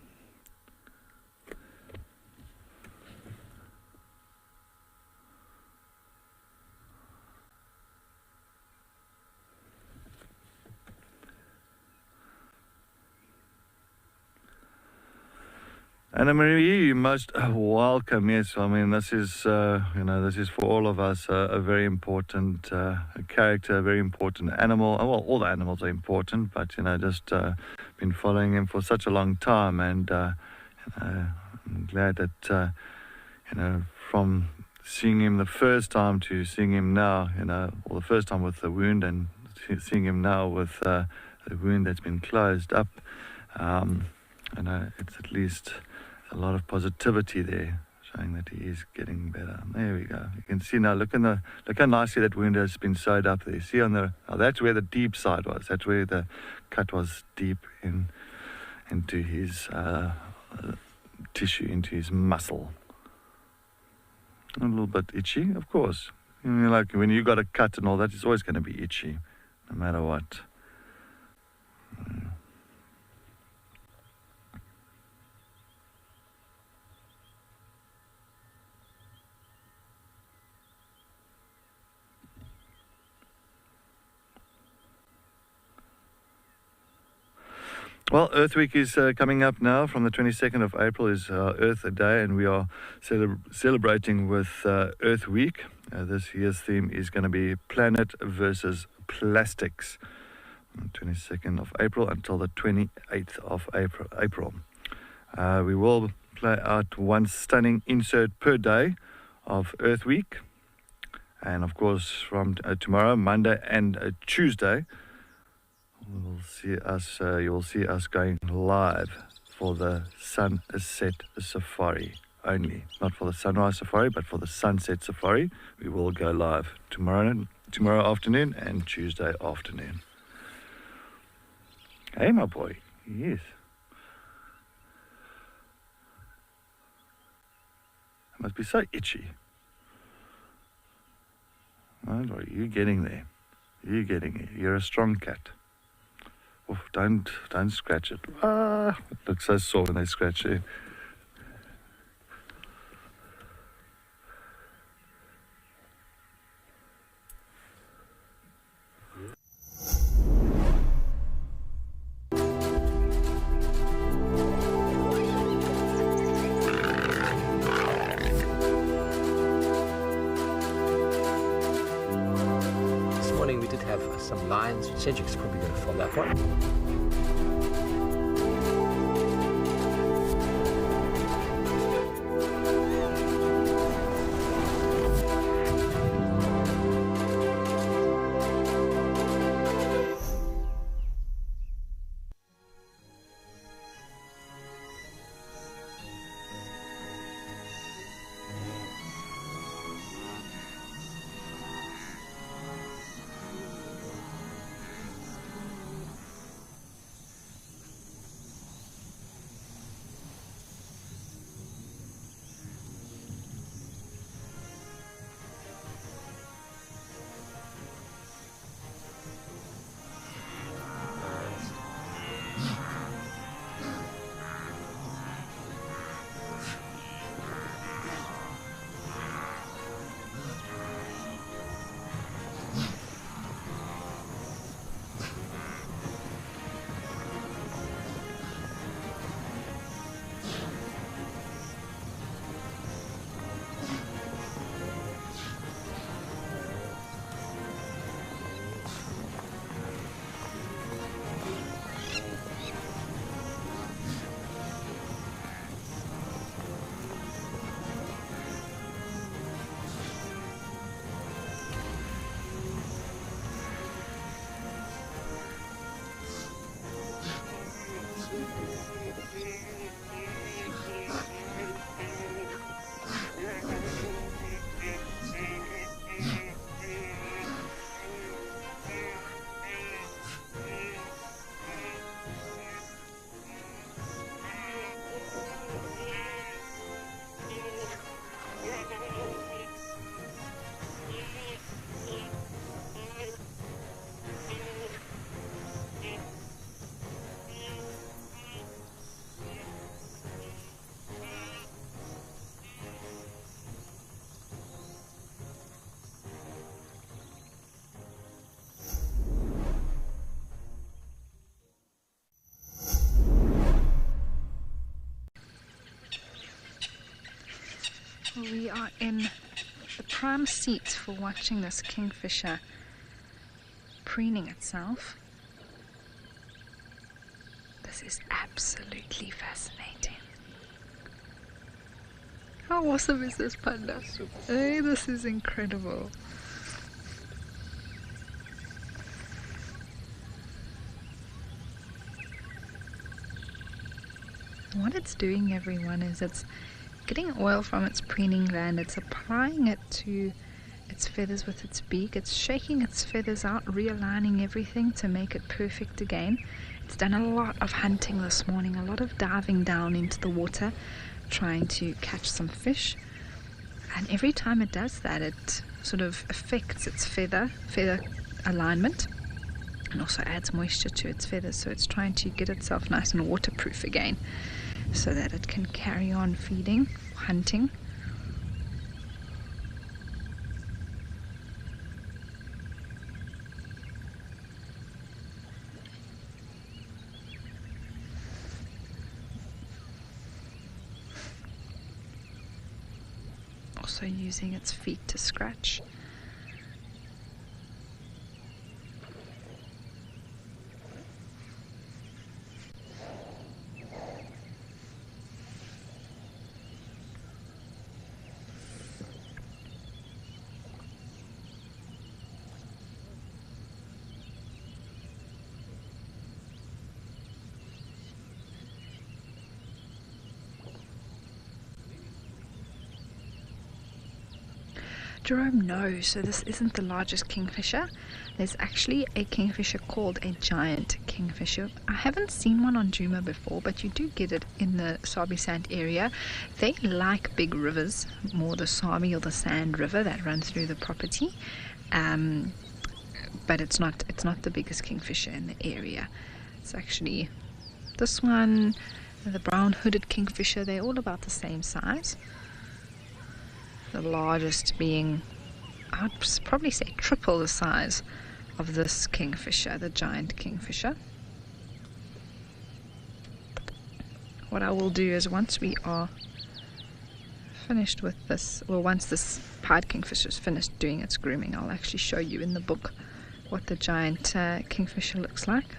Anna Marie, you're most welcome. Yes, I mean this is this is for all of us a very important character, a very important animal. Well, all the animals are important, but just been following him for such a long time, and I'm glad that from seeing him the first time to seeing him now, or the first time with the wound and seeing him now with the wound that's been closed up, it's at least a lot of positivity there, showing that he is getting better. There we go. You can see now. Look how nicely that wound has been sewed up there. You see that's where the deep side was. That's where the cut was deep into his tissue, into his muscle. A little bit itchy, of course. Like when you got a cut and all that, it's always going to be itchy, no matter what. Well, Earth Week is coming up now. From the 22nd of April is Earth Day, and we are celebrating with Earth Week. This year's theme is going to be Planet versus Plastics, from the 22nd of April until the 28th of April. We will play out one stunning insert per day of Earth Week, and of course from tomorrow, Monday and Tuesday, you will see us going live for the sunset safari only. Not for the sunrise safari, but for the sunset safari. We will go live tomorrow afternoon and Tuesday afternoon. Hey, my boy. Yes. It must be so itchy. Don't worry, you're getting there. You're getting it. You're a strong cat. Oh, don't scratch it. It looks so sore when they scratch it. This morning we did have some lions. Cedric's probably going to fall that one. We are in the prime seat for watching this kingfisher preening itself. This is absolutely fascinating. How awesome is this panda? Hey, this is incredible. What it's doing, everyone, is it's getting oil from its preening gland. It's applying it to its feathers with its beak. It's shaking its feathers out, realigning everything to make it perfect again. It's done a lot of hunting this morning, a lot of diving down into the water, trying to catch some fish. And every time it does that, it sort of affects its feather alignment, and also adds moisture to its feathers. So it's trying to get itself nice and waterproof again, so that it can carry on feeding, hunting. Also using its feet to scratch. Jerome, no, so this isn't the largest kingfisher. There's actually a kingfisher called a giant kingfisher. I haven't seen one on Djuma before, but you do get it in the Sabi Sand area. They like big rivers, more the Sabi or the Sand River that runs through the property. But it's not the biggest kingfisher in the area. It's actually this one, the brown hooded kingfisher. They're all about the same size. The largest being, I'd probably say, triple the size of this kingfisher, the giant kingfisher. What I will do is, once we are finished with this, well, once this pied kingfisher is finished doing its grooming, I'll actually show you in the book what the giant kingfisher looks like.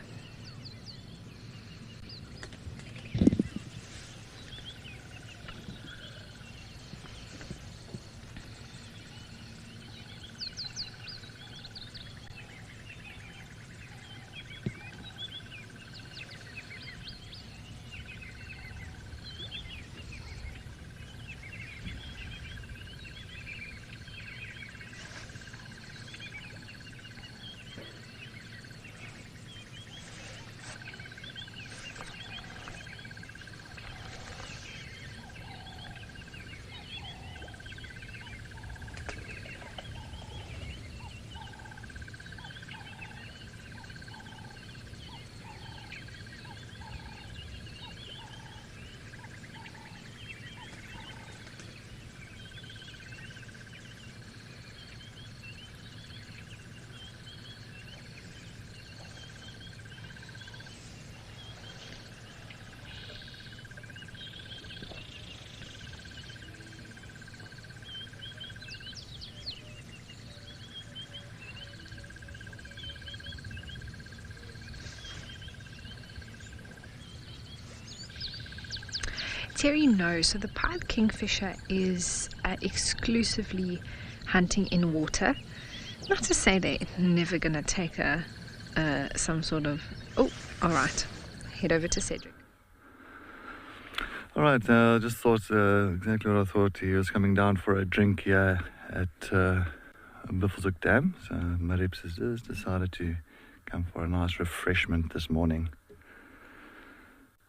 Terry, no. So the pied kingfisher is exclusively hunting in water. Not to say they're never going to take some sort of... Oh, all right. Head over to Cedric. All right, I just thought exactly what I thought. He was coming down for a drink here at Buffelshoek Dam. So Marips has decided to come for a nice refreshment this morning.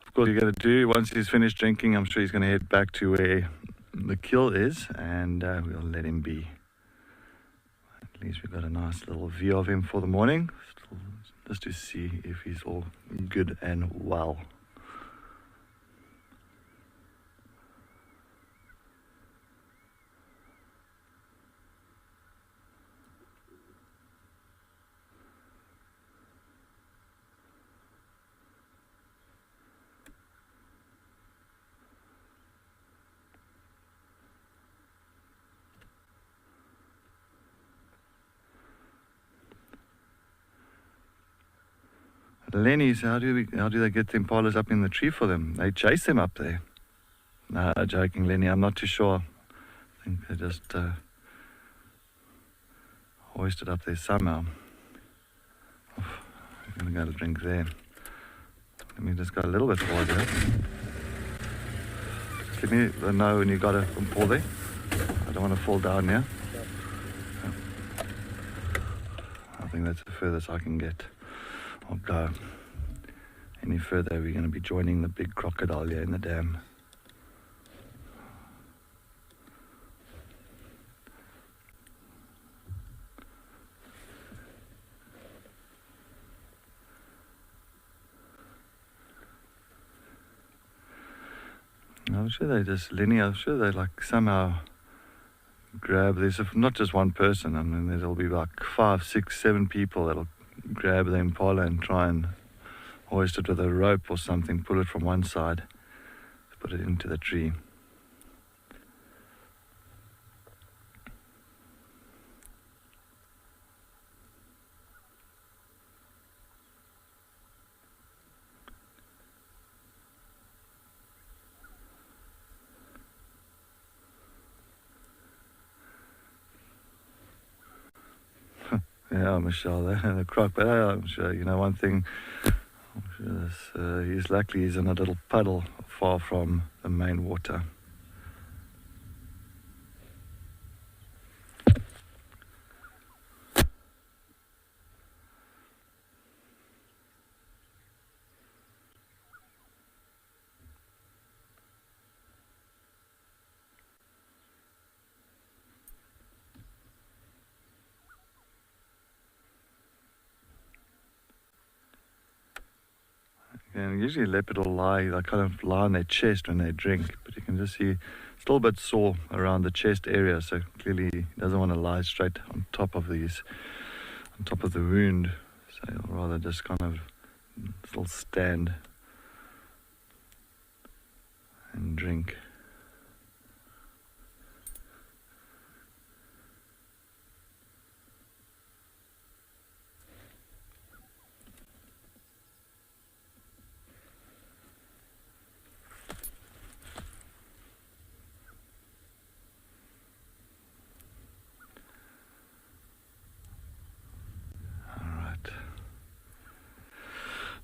Of course, you're going to do, once he's finished drinking, I'm sure he's going to head back to where the kill is, and we'll let him be. At least we've got a nice little view of him for the morning, just to see if he's all good and well. Lenny, so how do they get the impalas up in the tree for them? They chase them up there. No, joking, Lenny. I'm not too sure. I think they just hoisted up there somehow. I'm going to go to drink there. Let me just go a little bit forward there. Just let me know when you've got a pull there. I don't want to fall down here. I think that's the furthest I can get. I'll go. Any further, we're going to be joining the big crocodile here in the dam. I'm sure they just linear. I'm sure they like somehow grab. There's not just one person. I mean, there'll be like 5, 6, 7 people that'll grab the impala and try and hoist it with a rope or something. Pull it from one side, put it into the tree. Yeah, Michelle, the croc. But I'm sure, one thing, he's lucky he's in a little puddle far from the main water. And usually leopard will they kind of lie on their chest when they drink, but you can just see still a bit sore around the chest area, so clearly he doesn't want to lie straight on top of the wound, so he'll rather just kind of still stand and drink.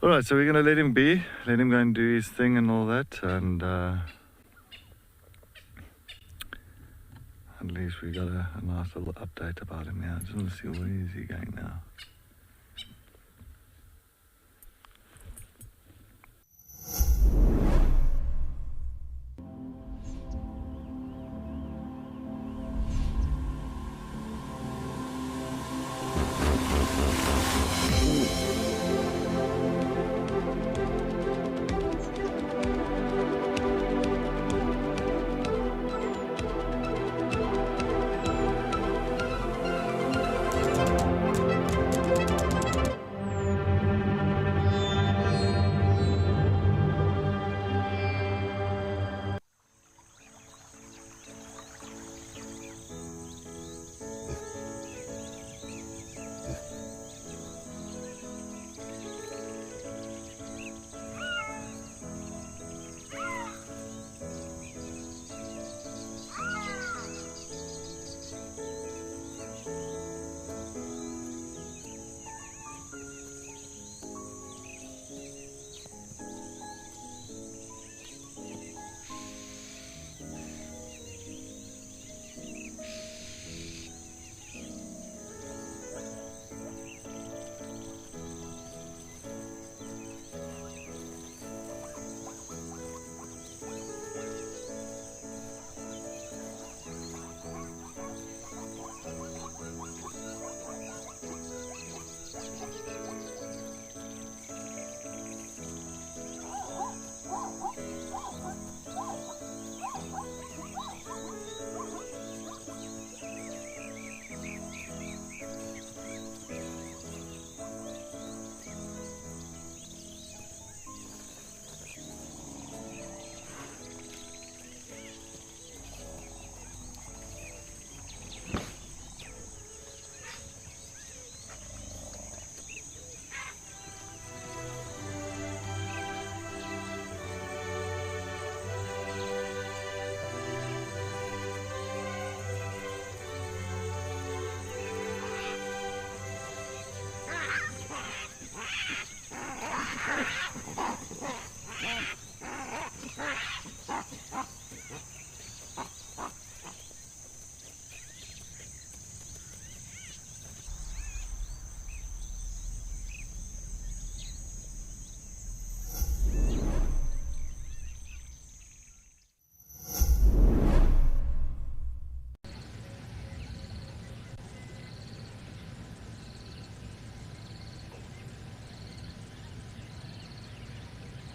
All right, so we're going to let him go and do his thing and all that, and at least we got a nice little update about him now. I just want to see where is he going now.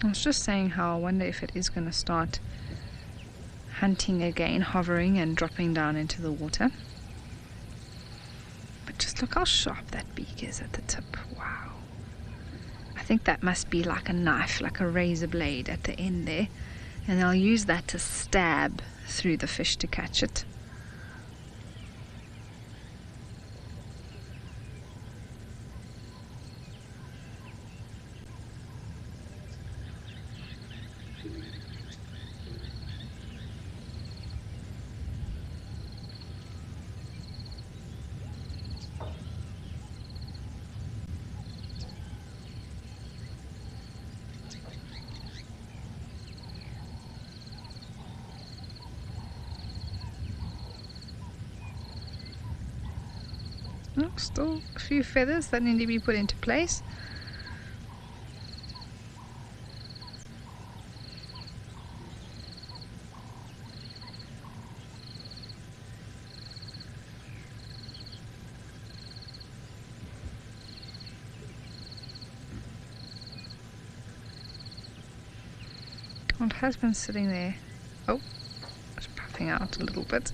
I was just saying how I wonder if it is going to start hunting again, hovering and dropping down into the water. But just look how sharp that beak is at the tip. Wow. I think that must be like a knife, like a razor blade at the end there. And I'll use that to stab through the fish to catch it. Oh, still a few feathers that need to be put into place. Oh, it has been sitting there. Oh, it's puffing out a little bit.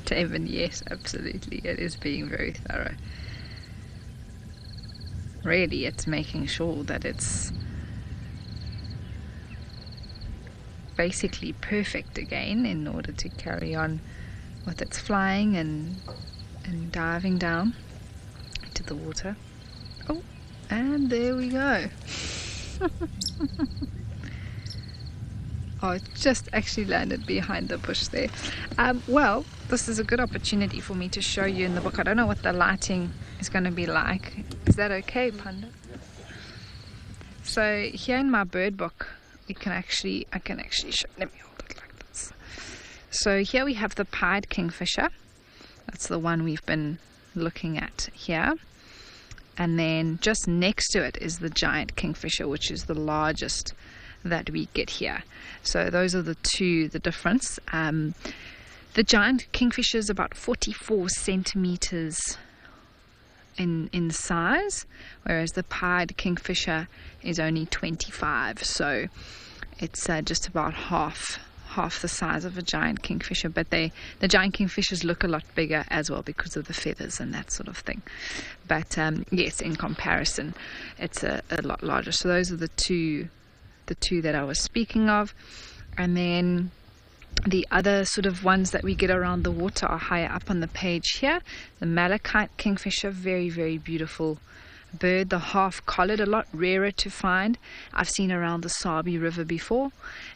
David, yes, absolutely. It is being very thorough. Really, it's making sure that it's basically perfect again in order to carry on with its flying and diving down into the water. Oh, and there we go. Oh, it just actually landed behind the bush there. Well, this is a good opportunity for me to show you in the book. I don't know what the lighting is going to be like. Is that okay, Panda? So here in my bird book, I can actually show. Let me hold it like this. So here we have the pied kingfisher. That's the one we've been looking at here. And then just next to it is the giant kingfisher, which is the largest that we get here. So those are the difference. The giant kingfisher is about 44 centimeters in size, whereas the pied kingfisher is only 25. So it's just about half the size of a giant kingfisher. But the giant kingfishers look a lot bigger as well because of the feathers and that sort of thing. But yes, in comparison, it's a lot larger. So those are the two that I was speaking of. And then the other sort of ones that we get around the water are higher up on the page here. The malachite kingfisher, very, very beautiful bird. The half-collared, a lot rarer to find. I've seen around the Sabi River before.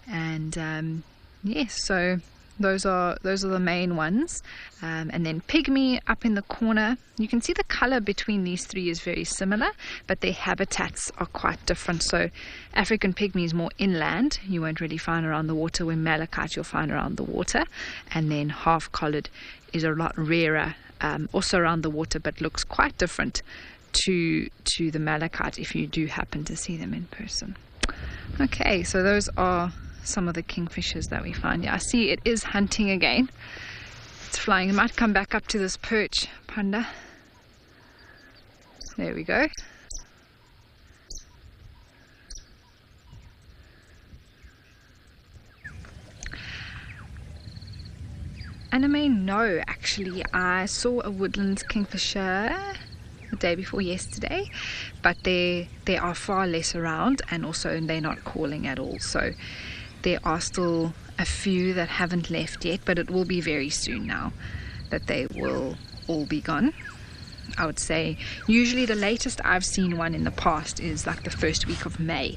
And yes, so those are the main ones. And then pygmy up in the corner. You can see the color between these three is very similar, but their habitats are quite different. So African pygmy is more inland. You won't really find around the water, where malachite you'll find around the water. And then half-collared is a lot rarer, also around the water, but looks quite different to the malachite if you do happen to see them in person. Okay, so those are some of the kingfishers that we find. Yeah, I see it is hunting again. It's flying. It might come back up to this perch, Panda. There we go. Anime, no, actually. I saw a woodland kingfisher the day before yesterday, but they are far less around, and also they're not calling at all. So there are still a few that haven't left yet, but it will be very soon now that they will all be gone. I would say usually the latest I've seen one in the past is like the first week of May,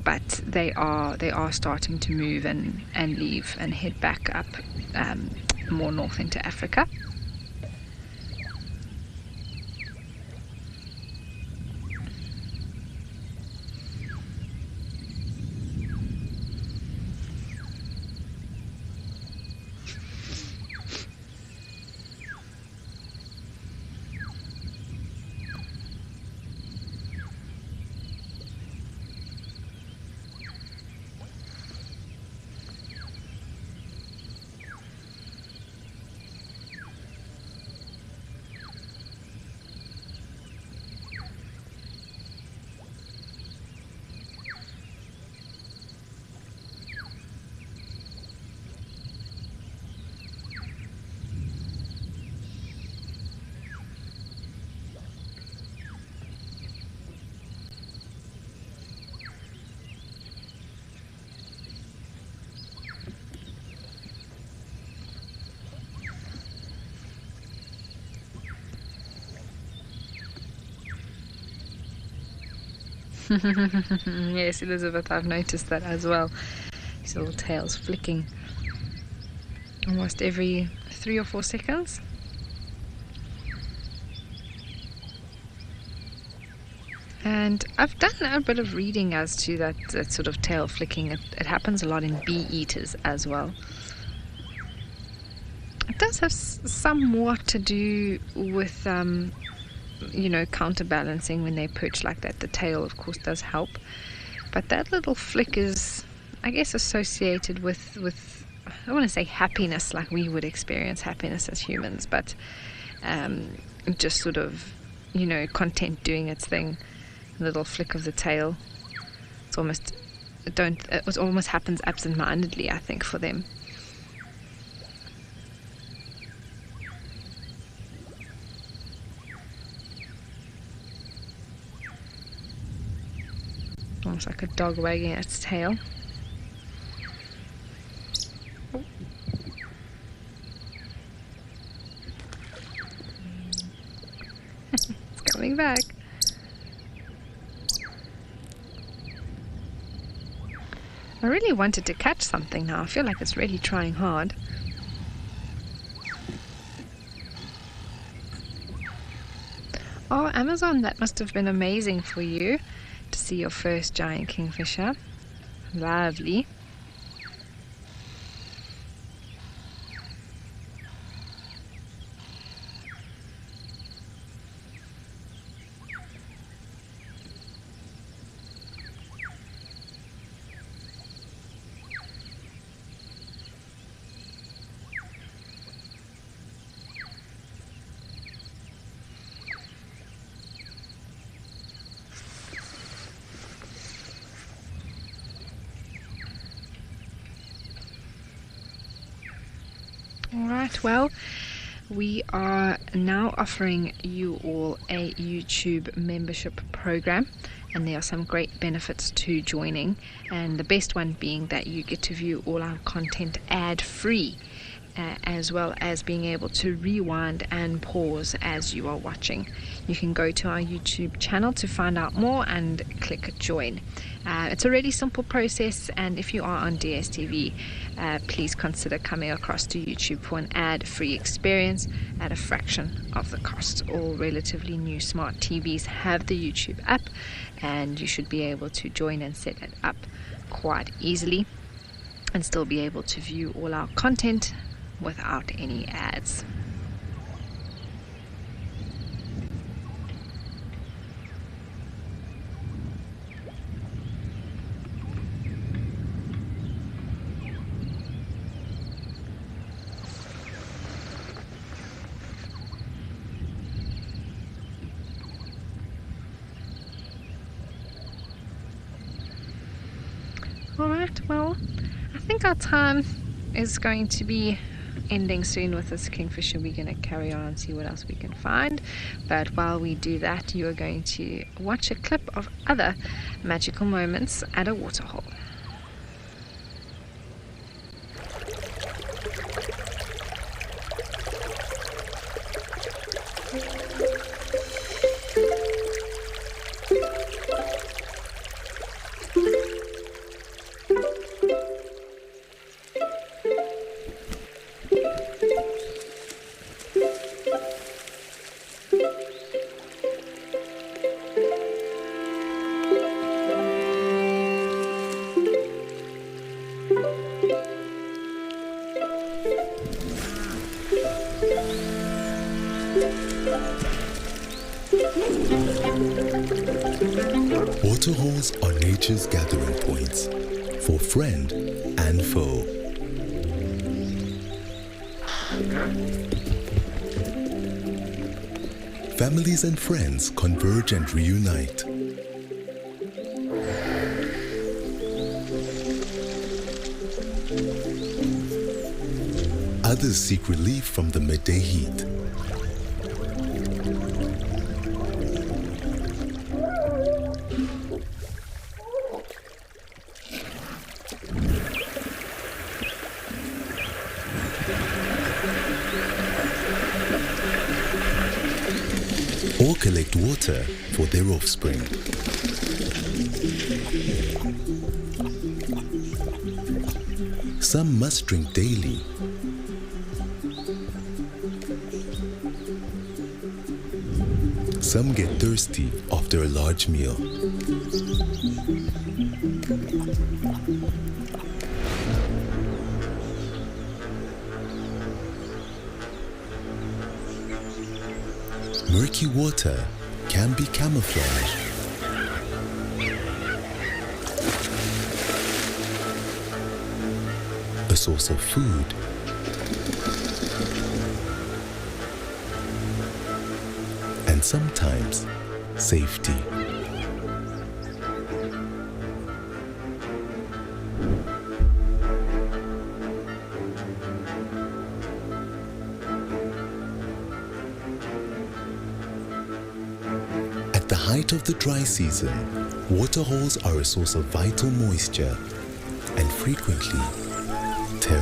but they are starting to move and leave and head back up more north into Africa. Yes, Elizabeth, I've noticed that as well. His little tail's flicking almost every 3 or 4 seconds. And I've done a bit of reading as to that sort of tail flicking. It happens a lot in bee eaters as well. It does have somewhat to do with, counterbalancing when they perch like that. The tail, of course, does help. But that little flick is, I guess, associated with I don't want to say happiness like we would experience happiness as humans, but just sort of, content doing its thing. A little flick of the tail. It almost happens absent-mindedly, I think, for them. Almost like a dog wagging its tail. It's coming back. I really wanted to catch something now. I feel like it's really trying hard. Oh, Amazon, that must have been amazing for you to see your first giant kingfisher. Lovely. Alright, well, we are now offering you all a YouTube membership program, and there are some great benefits to joining, and the best one being that you get to view all our content ad-free, as well as being able to rewind and pause as you are watching. You can go to our YouTube channel to find out more and click join. It's a really simple process, and if you are on DSTV, please consider coming across to YouTube for an ad-free experience at a fraction of the cost. All relatively new smart TVs have the YouTube app, and you should be able to join and set it up quite easily and still be able to view all our content without any ads. Alright, well, I think our time is going to be ending soon with this kingfisher. We're going to carry on and see what else we can find, but while we do that, you are going to watch a clip of other magical moments at a waterhole. Waterholes are nature's gathering points for friend and foe. Families and friends converge and reunite. Others seek relief from the midday heat. Or collect water for their offspring. Some must drink daily. Some get thirsty after a large meal. Murky water can be camouflaged. A source of food. And sometimes safety. At the height of the dry season, waterholes are a source of vital moisture and frequently terror.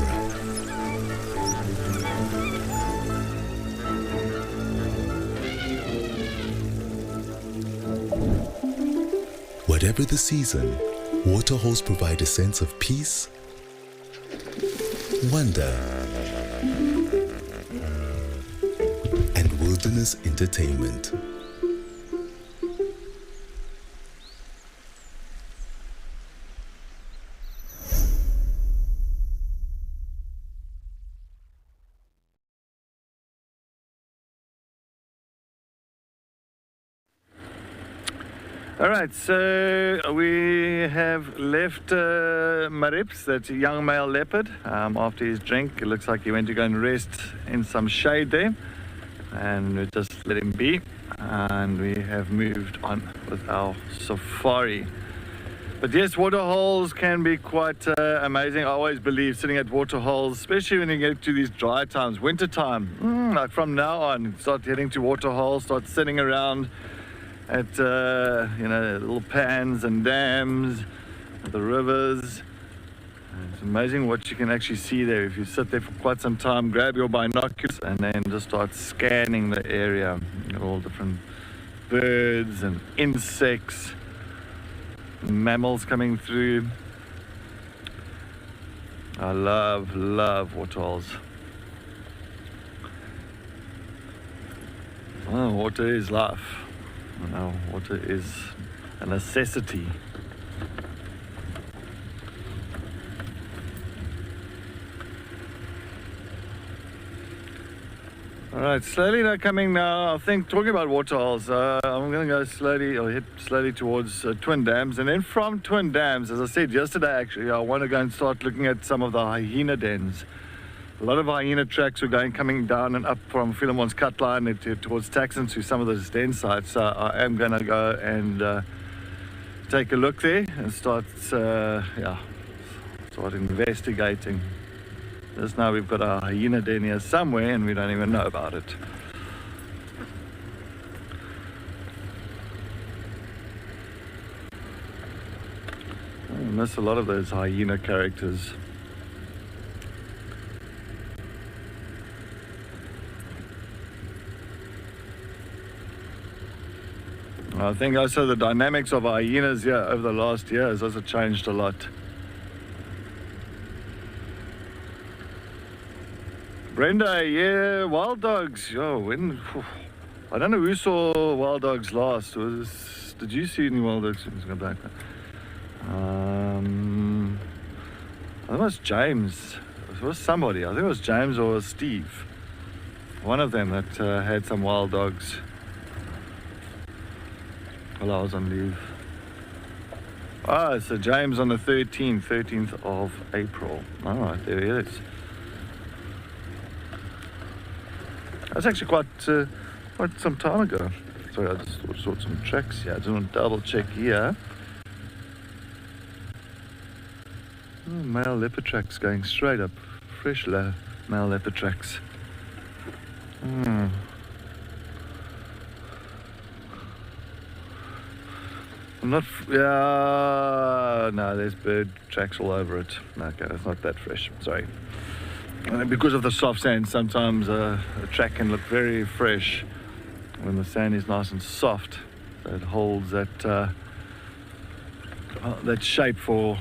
Whatever the season, waterholes provide a sense of peace, wonder, and wilderness entertainment. All right, so we have left Marips, that young male leopard, after his drink. It looks like he went to go and rest in some shade there, and we just let him be. And we have moved on with our safari. But yes, waterholes can be quite amazing. I always believe sitting at waterholes, especially when you get to these dry times, winter time, like from now on, start heading to waterholes, start sitting around at little pans and dams, the rivers. It's amazing what you can actually see there if you sit there for quite some time, grab your binoculars and then just start scanning the area. You know, all different birds and insects, mammals coming through. I love waterholes. Oh, water is life. You know, water is a necessity. All right, slowly they're coming now. I think, talking about waterholes, I'm going to go slowly, or head slowly towards Twin Dams. And then from Twin Dams, as I said yesterday, actually, I want to go and start looking at some of the hyena dens. A lot of hyena tracks were coming down and up from Philemon's cut line towards Taxon to some of those den sites. So I am going to go and take a look there and start investigating. Just now we've got a hyena den here somewhere and we don't even know about it. I miss a lot of those hyena characters. I think also the dynamics of hyenas here over the last years has changed a lot. Brenda, yeah, wild dogs. Yo, I don't know who saw wild dogs last. Did you see any wild dogs? Let's go back. I think it was James. It was somebody. I think it was James or Steve. One of them that had some wild dogs. Well, I was on leave. So James on the 13th of April. All right, there he is. That's actually quite some time ago. Sorry, I just saw some tracks here. I just want to double check here. Oh, male leopard tracks going straight up. Fresh male leopard tracks. No, there's bird tracks all over it. Okay, it's not that fresh, sorry. Because of the soft sand, sometimes a track can look very fresh when the sand is nice and soft. So it holds that shape for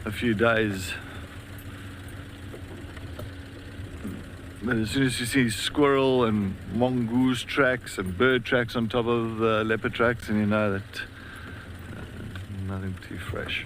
a few days. But as soon as you see squirrel and mongoose tracks and bird tracks on top of the leopard tracks, and you know that nothing too fresh.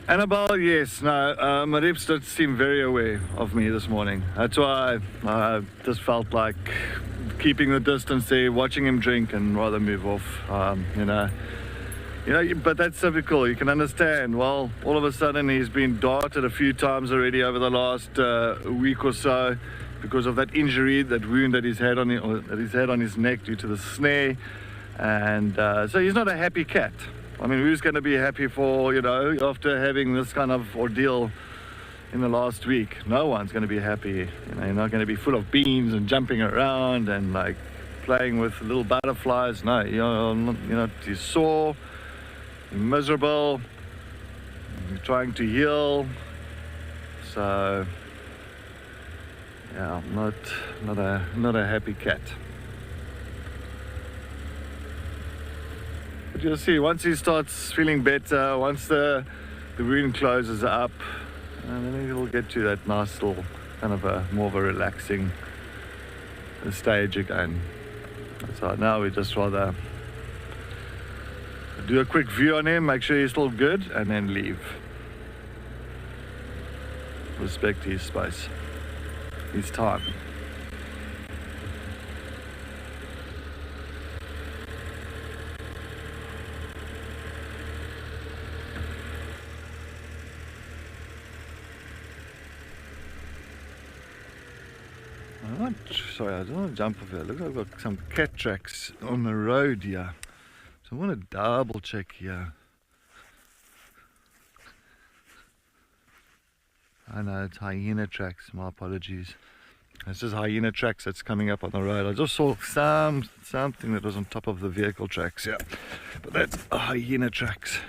Annabelle, yes, no, my reps did seem very aware of me this morning. That's why I just felt like keeping the distance there, watching him drink, and rather move off. You know, but that's typical. You can understand. Well, all of a sudden he's been darted a few times already over the last week or so because of that injury, that wound that he's had on his neck due to the snare, and so he's not a happy cat. I mean, who's going to be happy for, you know, after having this kind of ordeal in the last week? No one's going to be happy. You know, you're not going to be full of beans and jumping around and like playing with little butterflies. No, you're sore, you're miserable, you're trying to heal. So, yeah, not a happy cat. But you'll see, once he starts feeling better, once the wound closes up, and then he'll get to that nice little kind of more of a relaxing stage again. So now we just rather do a quick view on him, make sure he's still good, and then leave. Respect his space, his time. Sorry, I don't want to jump off here. Look, I've got some cat tracks on the road here. So I want to double check here. I know it's hyena tracks, my apologies. It's just hyena tracks that's coming up on the road. I just saw something that was on top of the vehicle tracks, yeah. But that's hyena tracks.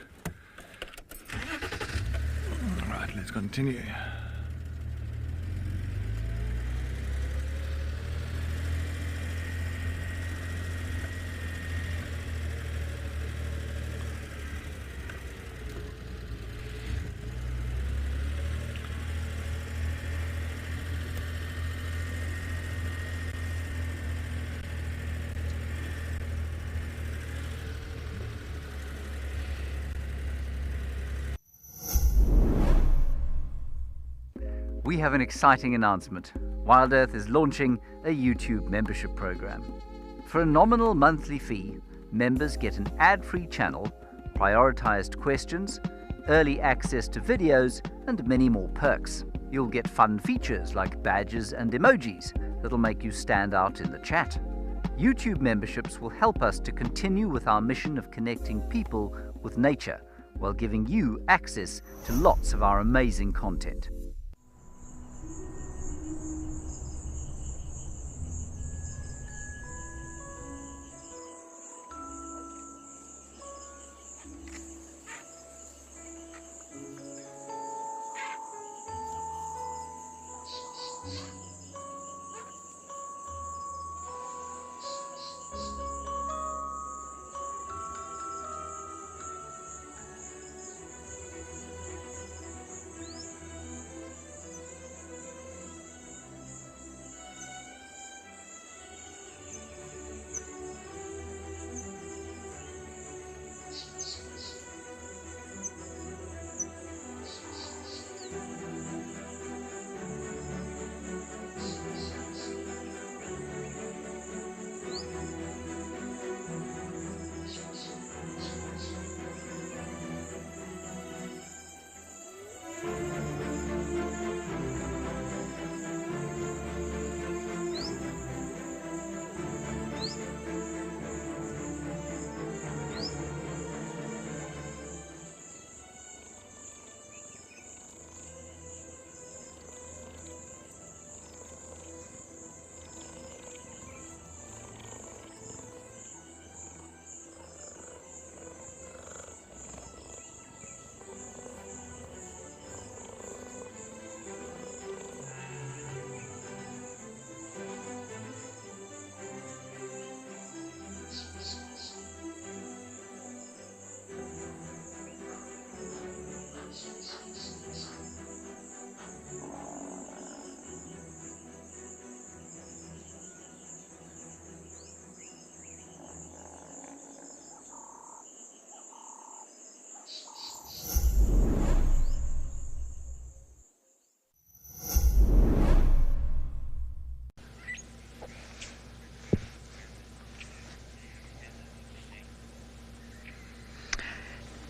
Alright, let's continue. We have an exciting announcement. Wild Earth is launching a YouTube membership program. For a nominal monthly fee, members get an ad-free channel, prioritized questions, early access to videos, and many more perks. You'll get fun features like badges and emojis that'll make you stand out in the chat. YouTube memberships will help us to continue with our mission of connecting people with nature while giving you access to lots of our amazing content.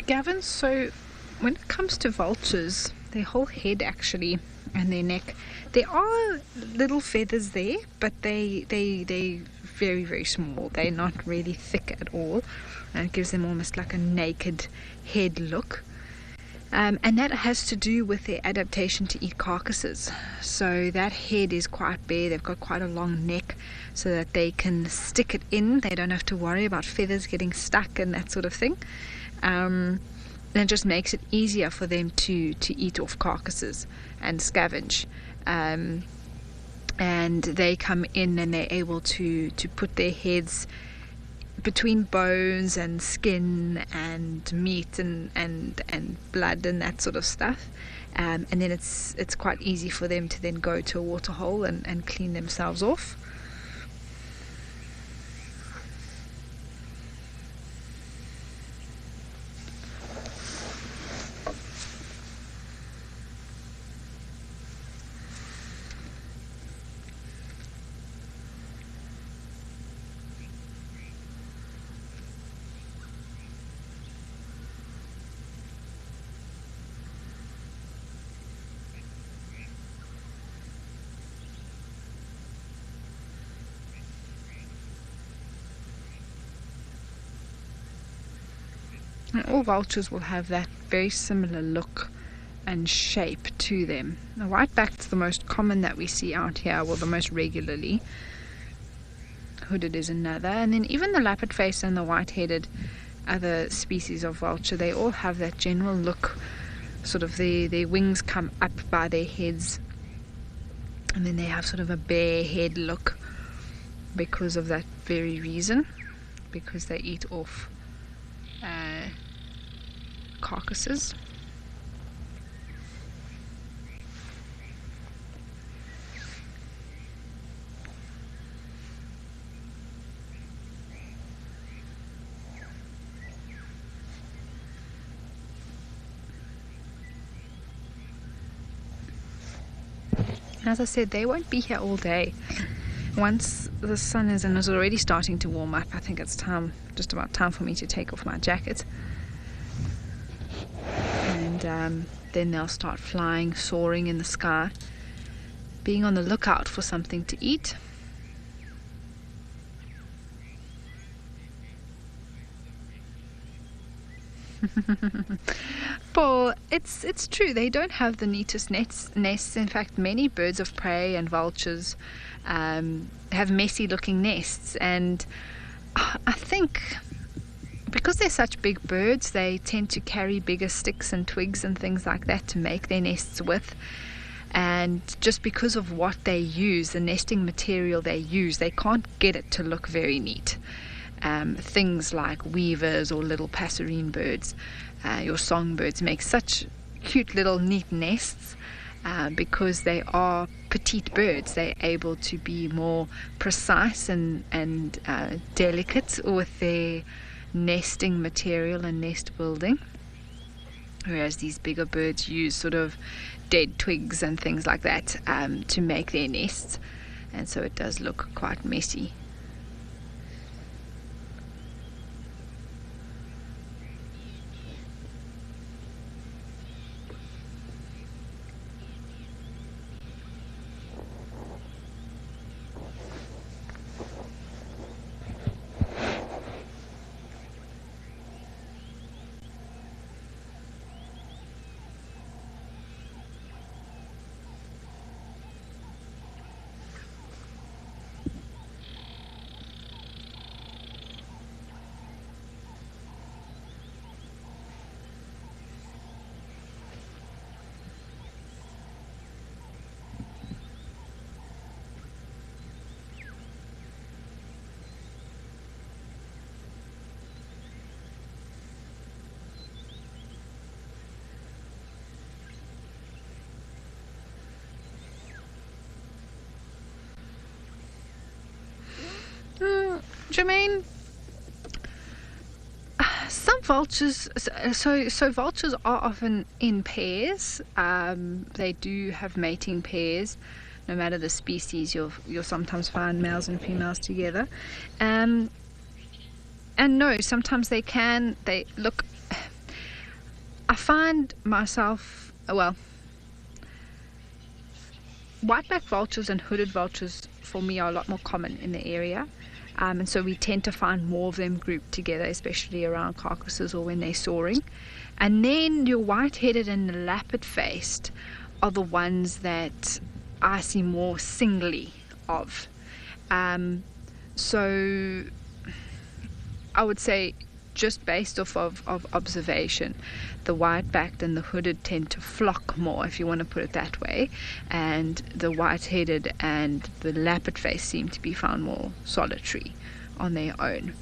Gavin, so when it comes to vultures, their whole head actually and their neck, there are little feathers there, but they very, very small. They're not really thick at all, and it gives them almost like a naked head look. And that has to do with their adaptation to eat carcasses. So that head is quite bare. They've got quite a long neck so that they can stick it in. They don't have to worry about feathers getting stuck and that sort of thing. And it just makes it easier for them to eat off carcasses and scavenge. And they come in and they're able to put their heads between bones and skin and meat and blood and that sort of stuff, and then it's quite easy for them to then go to a water hole and clean themselves off. And all vultures will have that very similar look and shape to them. The whiteback's the most common that we see out here, well, the most regularly. Hooded is another, and then even the lappet face and the white-headed other species of vulture, they all have that general look, sort of their wings come up by their heads, and then they have sort of a bare head look because of that very reason, because they eat off carcasses. As I said, they won't be here all day. Once the sun is already starting to warm up, I think it's just about time for me to take off my jacket. And then they'll start flying, soaring in the sky, being on the lookout for something to eat. Paul, it's true, they don't have the neatest nests. In fact, many birds of prey and vultures have messy looking nests, and I think because they're such big birds, they tend to carry bigger sticks and twigs and things like that to make their nests with. And just because of what they use, the nesting material they use, they can't get it to look very neat. Things like weavers or little passerine birds, your songbirds, make such cute little neat nests because they are petite birds. They're able to be more precise and delicate with their nesting material and nest building, whereas these bigger birds use sort of dead twigs and things like that to make their nests, and so it does look quite messy. Jermaine, some vultures, so vultures are often in pairs. They do have mating pairs. No matter the species, you'll sometimes find males and females together. And no, sometimes they look. I find myself, well, whiteback vultures and hooded vultures for me are a lot more common in the area, and so we tend to find more of them grouped together, especially around carcasses or when they're soaring. And then your white-headed and the lappet-faced are the ones that I see more singly of. So I would say, just based off of observation, the white-backed and the hooded tend to flock more, if you want to put it that way, and the white-headed and the lappet-faced seem to be found more solitary on their own.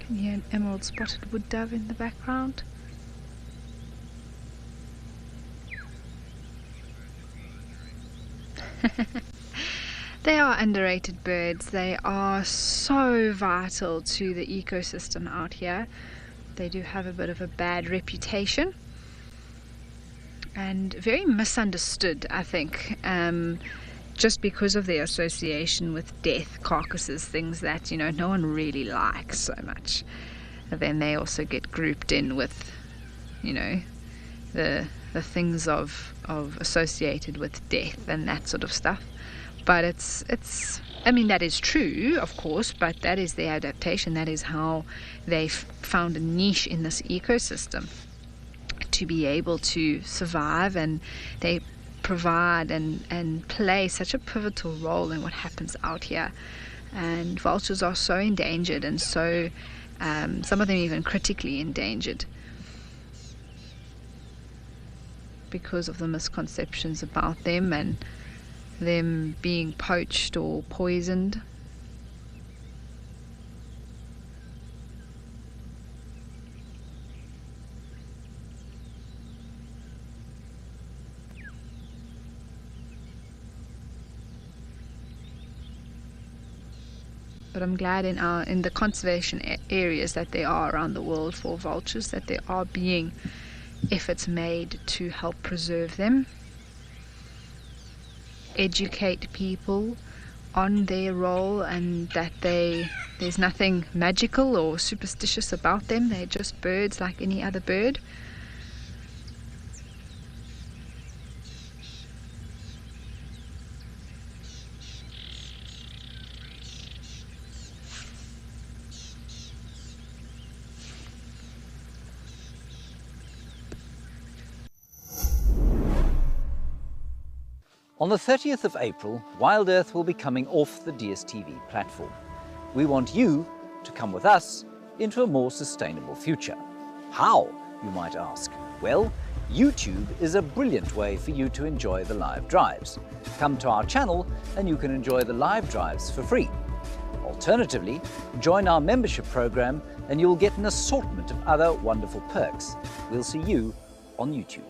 Can you hear an emerald spotted wood dove in the background? They are underrated birds. They are so vital to the ecosystem out here. They do have a bit of a bad reputation and very misunderstood, I think, just because of their association with death, carcasses, things that, you know, no one really likes so much. And then they also get grouped in with, you know, the things of associated with death and that sort of stuff. But it's I mean, that is true, of course, but that is their adaptation. That is how they've found a niche in this ecosystem to be able to survive, and they provide and play such a pivotal role in what happens out here. And vultures are so endangered, and so some of them even critically endangered because of the misconceptions about them and them being poached or poisoned. But I'm glad in the conservation areas that there are around the world for vultures, that there are being efforts made to help preserve them, educate people on their role, and that there's nothing magical or superstitious about them. They're just birds like any other bird. On the 30th of April, Wild Earth will be coming off the DSTV platform. We want you to come with us into a more sustainable future. How, you might ask? Well, YouTube is a brilliant way for you to enjoy the live drives. Come to our channel and you can enjoy the live drives for free. Alternatively, join our membership program and you'll get an assortment of other wonderful perks. We'll see you on YouTube.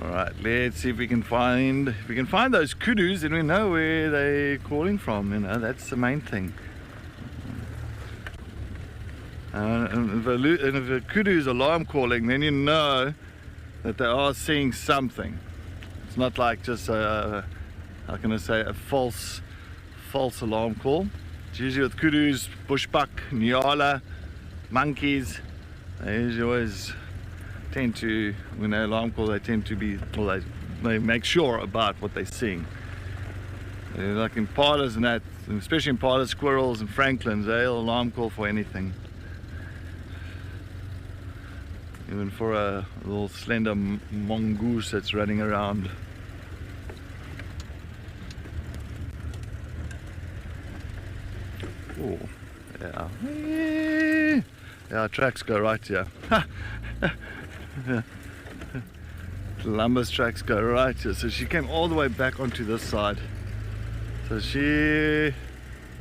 Alright, let's see if we can find those kudus, and we know where they're calling from, you know, that's the main thing. And if a kudu is alarm calling, then you know that they are seeing something. It's not like just a, how can I say, a false alarm call. It's usually with kudus, bushbuck, nyala, monkeys. They usually always tend to, when they alarm call, they tend to be, well, they make sure about what they're seeing. Like impalas and that, especially impalas, squirrels and franklins, they'll alarm call for anything. Even for a little slender mongoose that's running around. Oh, yeah. Yeah, tracks go right here. Columbus tracks go right here. So she came all the way back onto this side. So she,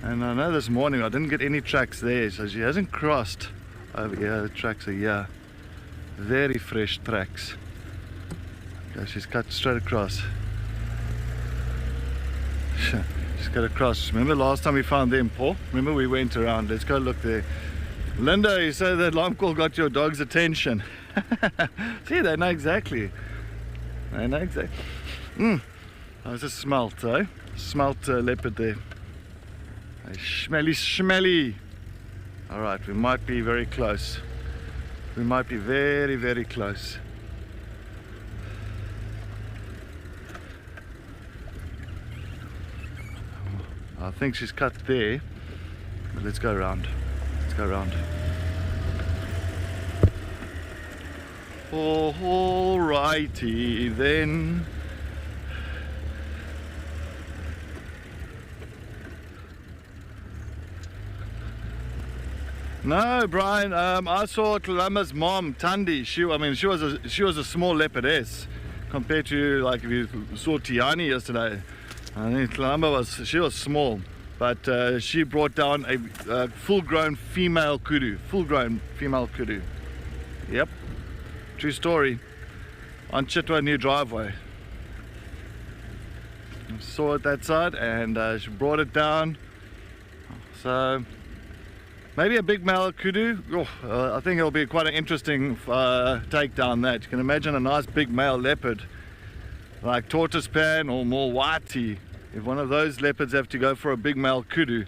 and I know this morning I didn't get any tracks there, so she hasn't crossed over here. The tracks are here. Very fresh tracks. Okay, she's cut straight across. She's cut across. Remember last time we found them, Paul? Remember we went around. Let's go look there. Linda, you say that alarm call got your dog's attention. See, they know exactly. They know exactly. That was a smelt, eh? Smelt leopard there. A smelly. Alright, we might be very close. We might be very, very close. I think she's cut there. But let's go around. Let's go around. Alrighty then. No, Brian. I saw Kalama's mom, Tandi. She was a small leopardess compared to, like, if you saw Tiani yesterday. I think Kalama was small, but she brought down a full-grown female kudu. Full-grown female kudu. Yep, true story. On Chitwa New Driveway. I saw it that side, and she brought it down. So. Maybe a big male kudu. I think it'll be quite an interesting take down that. You can imagine a nice big male leopard like tortoise pan or more whitey. If one of those leopards have to go for a big male kudu,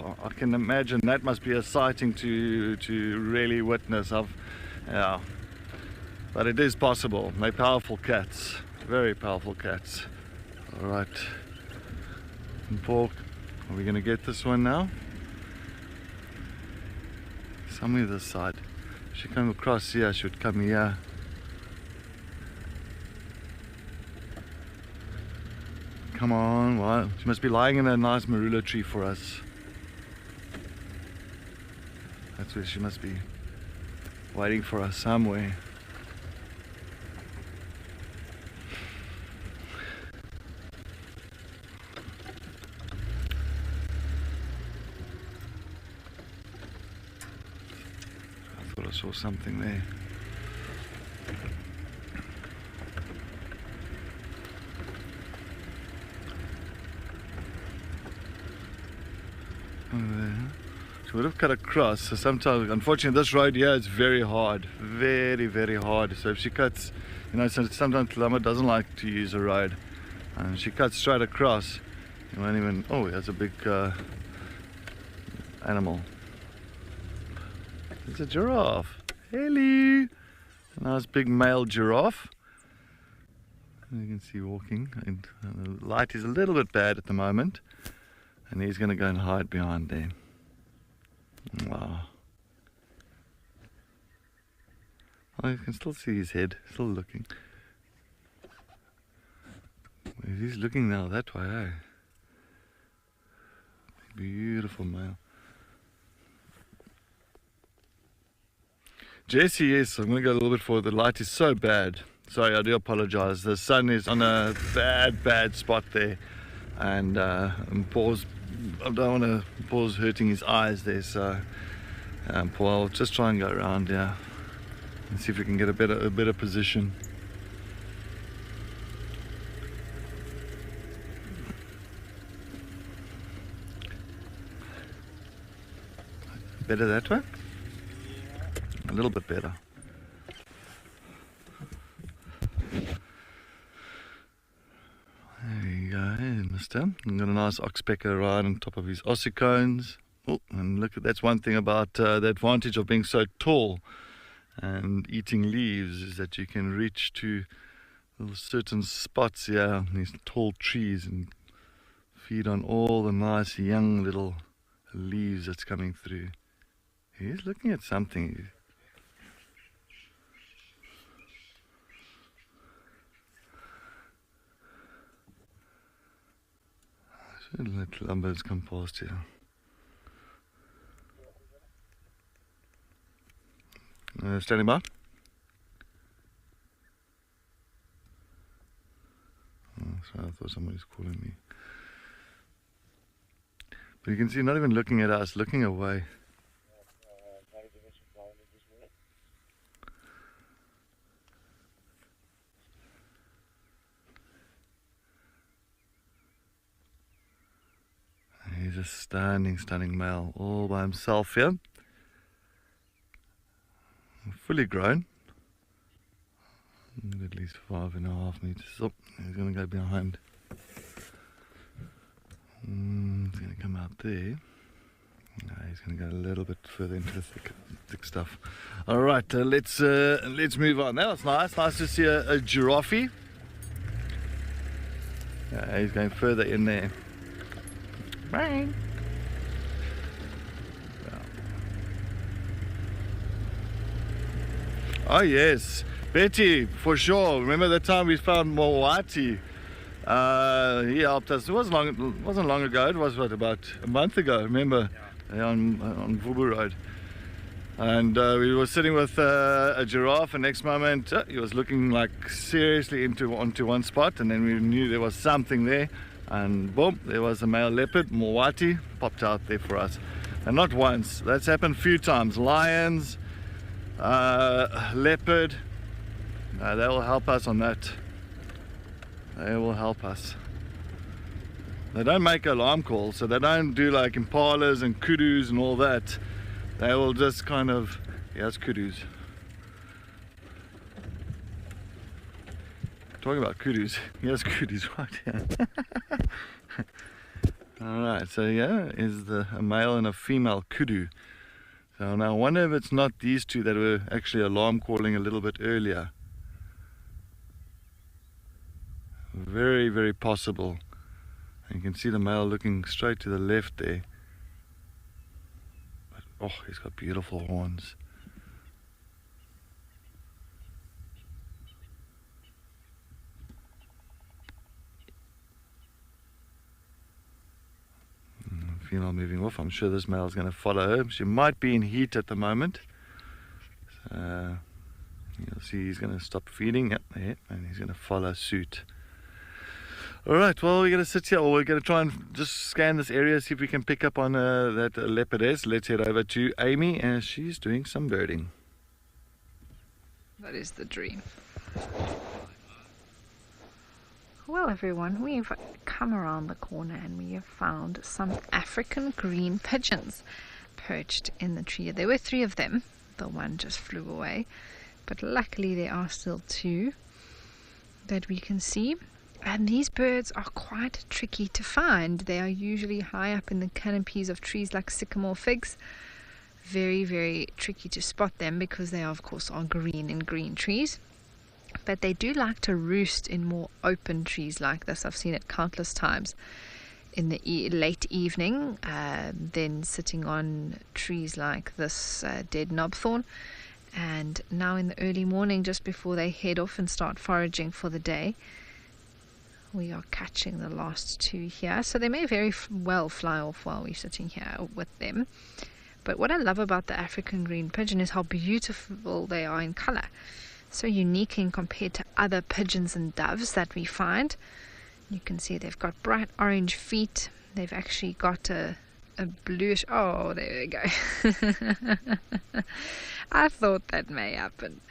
I can imagine that must be a sighting to really witness. Yeah. But it is possible. They're powerful cats, very powerful cats. All right, and Paul, are we going to get this one now? Somewhere this side. If she come across here, she would come here. Come on, well, she must be lying in a nice marula tree for us. That's where she must be, waiting for us somewhere. I saw something there. She would have cut across. So sometimes, unfortunately, this road here is very hard, very, very hard. So if she cuts, you know, sometimes Lama doesn't like to use a road, and she cuts straight across. You won't even. Oh, that's a big animal. It's a giraffe. Hello! A nice big male giraffe. You can see walking. And the light is a little bit bad at the moment. And he's going to go and hide behind there. Wow. Oh, you can still see his head. Still looking. He's looking now that way, eh? Beautiful male. Jesse, yes, I'm going to go a little bit forward. The light is so bad. Sorry, I do apologize. The sun is on a bad spot there. And Paul's, I don't want to, Paul's hurting his eyes there. So, Paul, I'll just try and go around here and see if we can get a better position. Better that way? A little bit better. There you go, mister. Got a nice oxpecker right on top of his ossicones. Oh, and look, that's one thing about the advantage of being so tall and eating leaves is that you can reach to little certain spots here, these tall trees, and feed on all the nice young little leaves that's coming through. He's looking at something. Let lumber's come past here. Standing by. Oh, sorry, I thought somebody was calling me. But you can see, not even looking at us, looking away. He's a stunning male, all by himself here. Fully grown. At least 5.5 meters. Oh, he's going to go behind. He's going to come out there. No, he's going to go a little bit further into the thick stuff. All right, let's move on. That was nice. Nice to see a giraffe. He's going further in there. Bang. Oh yes, Betty, for sure. Remember that time we found Moati? He helped us. It wasn't long ago. It was about a month ago. Remember, on Vubu Road, and we were sitting with a giraffe. And next moment, he was looking like seriously onto one spot, and then we knew there was something there. And boom, there was a male leopard, Moati, popped out there for us. And not once. That's happened a few times. Lions. Leopard, they will help us on that. They will help us. They don't make alarm calls, so they don't do like impalas and kudus and all that. They will just kind of, yes, kudus. Talking about kudus, yes, kudus, right here. Alright, so yeah, is a male and a female kudu. So now I wonder if it's not these two that were actually alarm calling a little bit earlier. Very, very possible. And you can see the male looking straight to the left there. But, oh, he's got beautiful horns. Female moving off. I'm sure this male is going to follow her. She might be in heat at the moment. So you'll see he's going to stop feeding. Yep, there, and he's going to follow suit. Alright, well, we're going to sit here, or we're going to try and just scan this area, see if we can pick up on that leopardess. Let's head over to Amy, and she's doing some birding. That is the dream. Well, everyone, we've come around the corner and we have found some African green pigeons perched in the tree. There were 3 of them. The one just flew away, but luckily there are still 2 that we can see. And these birds are quite tricky to find. They are usually high up in the canopies of trees like sycamore figs. Very, very tricky to spot them because they, of course, are green in green trees. But they do like to roost in more open trees like this. I've seen it countless times in the late evening, then sitting on trees like this dead knobthorn, and now in the early morning just before they head off and start foraging for the day. We are catching the last 2 here, so they may very well fly off while we're sitting here with them. But what I love about the African green pigeon is how beautiful they are in color. So unique in compared to other pigeons and doves that we find. You can see they've got bright orange feet. They've actually got a bluish, oh, there we go. I thought that may happen,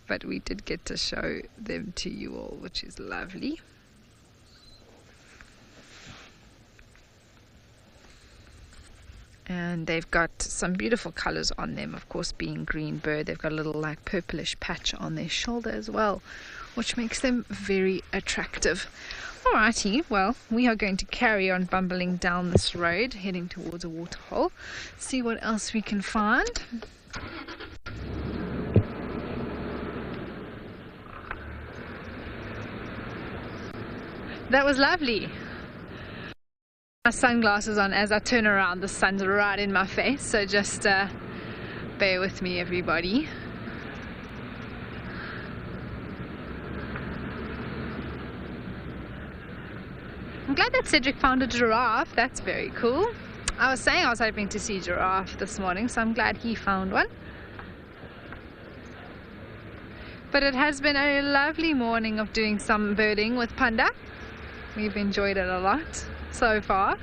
but we did get to show them to you all, which is lovely. And they've got some beautiful colors on them, of course being green bird. They've got a little like purplish patch on their shoulder as well, which makes them very attractive. Alrighty, well, we are going to carry on bumbling down this road, heading towards a waterhole, see what else we can find. That was lovely. My sunglasses on as I turn around, the sun's right in my face, so just bear with me, everybody. I'm glad that Cedric found a giraffe. That's very cool. I was saying I was hoping to see a giraffe this morning, so I'm glad he found one. But it has been a lovely morning of doing some birding with Panda. We've enjoyed it a lot so far.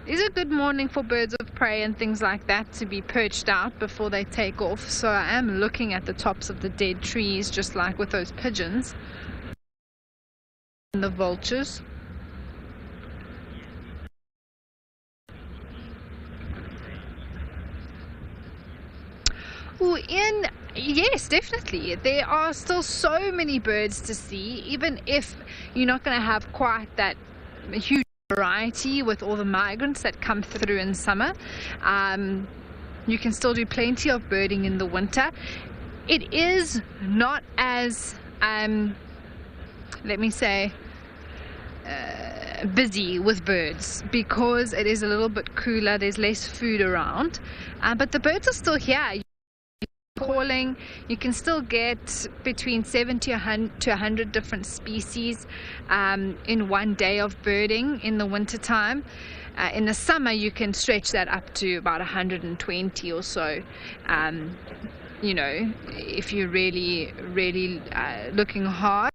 It's a good morning for birds of prey and things like that to be perched out before they take off. So I am looking at the tops of the dead trees, just like with those pigeons and the vultures. Oh, yes, definitely. There are still so many birds to see, even if you're not going to have quite that huge variety with all the migrants that come through in summer. You can still do plenty of birding in the winter. It is not as, let me say, busy with birds because it is a little bit cooler, there's less food around, but the birds are still here. Calling, you can still get between 70 to 100 different species in one day of birding in the winter time. In the summer you can stretch that up to about 120 or so, you know, if you're really looking hard.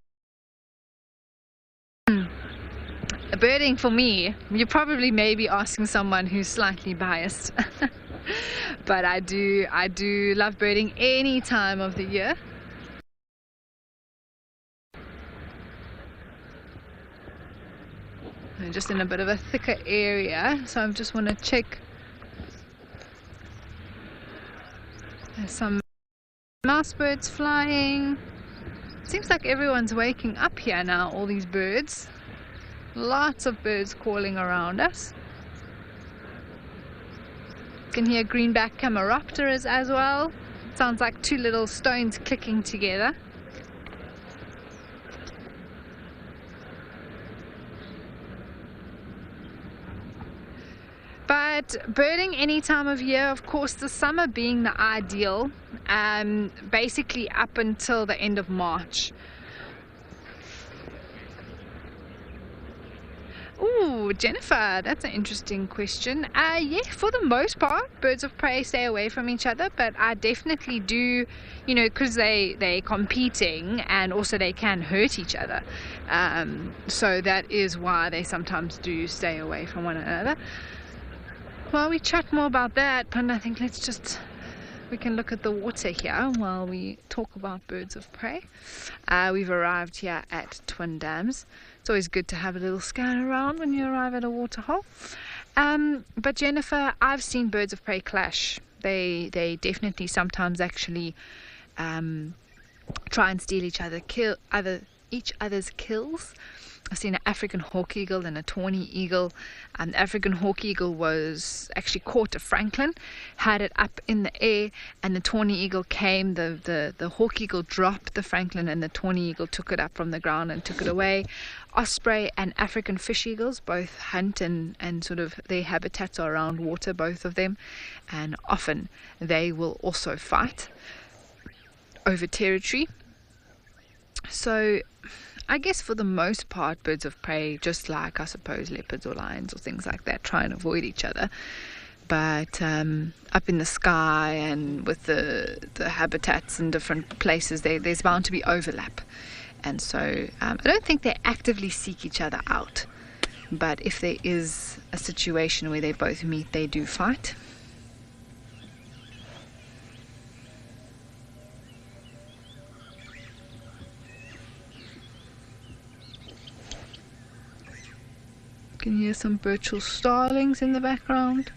Birding for me, you're probably maybe asking someone who's slightly biased. But I do love birding any time of the year. I'm just in a bit of a thicker area, so I just want to check. There's some mouse birds flying. Seems like everyone's waking up here now, all these birds. Lots of birds calling around us. You can hear greenback cameropterus as well. Sounds like two little stones clicking together. But birding any time of year, of course, the summer being the ideal, basically up until the end of March. Ooh, Jennifer, that's an interesting question. Yeah, for the most part, birds of prey stay away from each other, but I definitely do, you know, because they're competing and also they can hurt each other. So that is why they sometimes do stay away from one another. While we chat more about that, Panda, I think we can look at the water here while we talk about birds of prey. We've arrived here at Twin Dams. It's always good to have a little scan around when you arrive at a waterhole. But Jennifer, I've seen birds of prey clash. They definitely sometimes actually try and steal each other's kills. I've seen an African hawk eagle and a tawny eagle. The African hawk eagle was actually caught a francolin, had it up in the air, and the tawny eagle came. The hawk eagle dropped the francolin, and the tawny eagle took it up from the ground and took it away. Osprey and African fish eagles both hunt and sort of their habitats are around water, both of them, and often they will also fight over territory. So I guess for the most part, birds of prey, just like I suppose leopards or lions or things like that, try and avoid each other. But up in the sky and with the habitats in different places, there's bound to be overlap. And so I don't think they actively seek each other out. But if there is a situation where they both meet, they do fight. can hear some Birchall starlings in the background.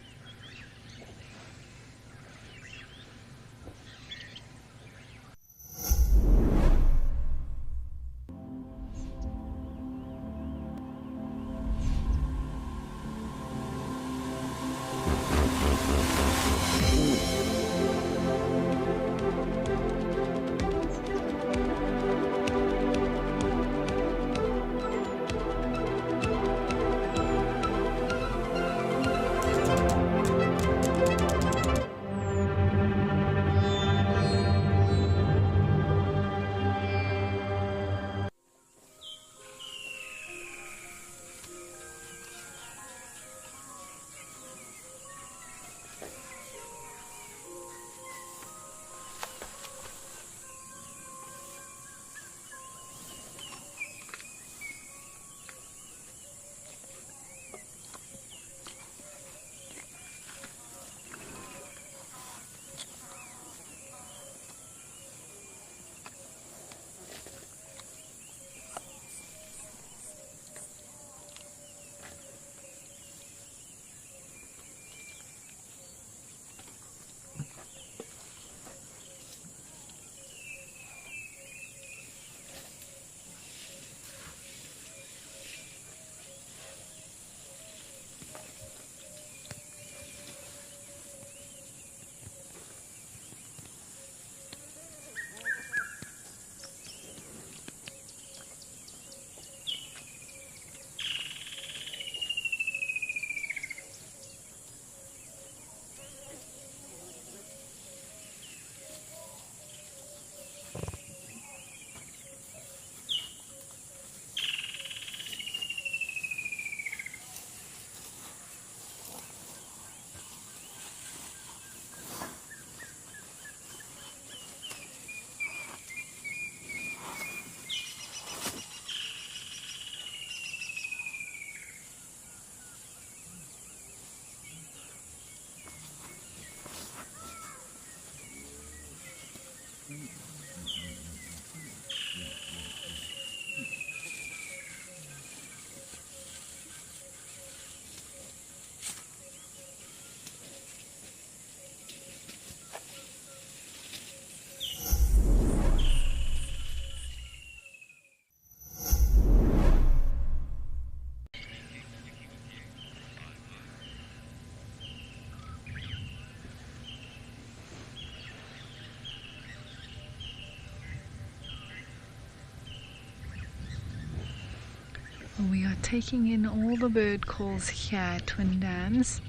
We are taking in all the bird calls here at Twin Dams,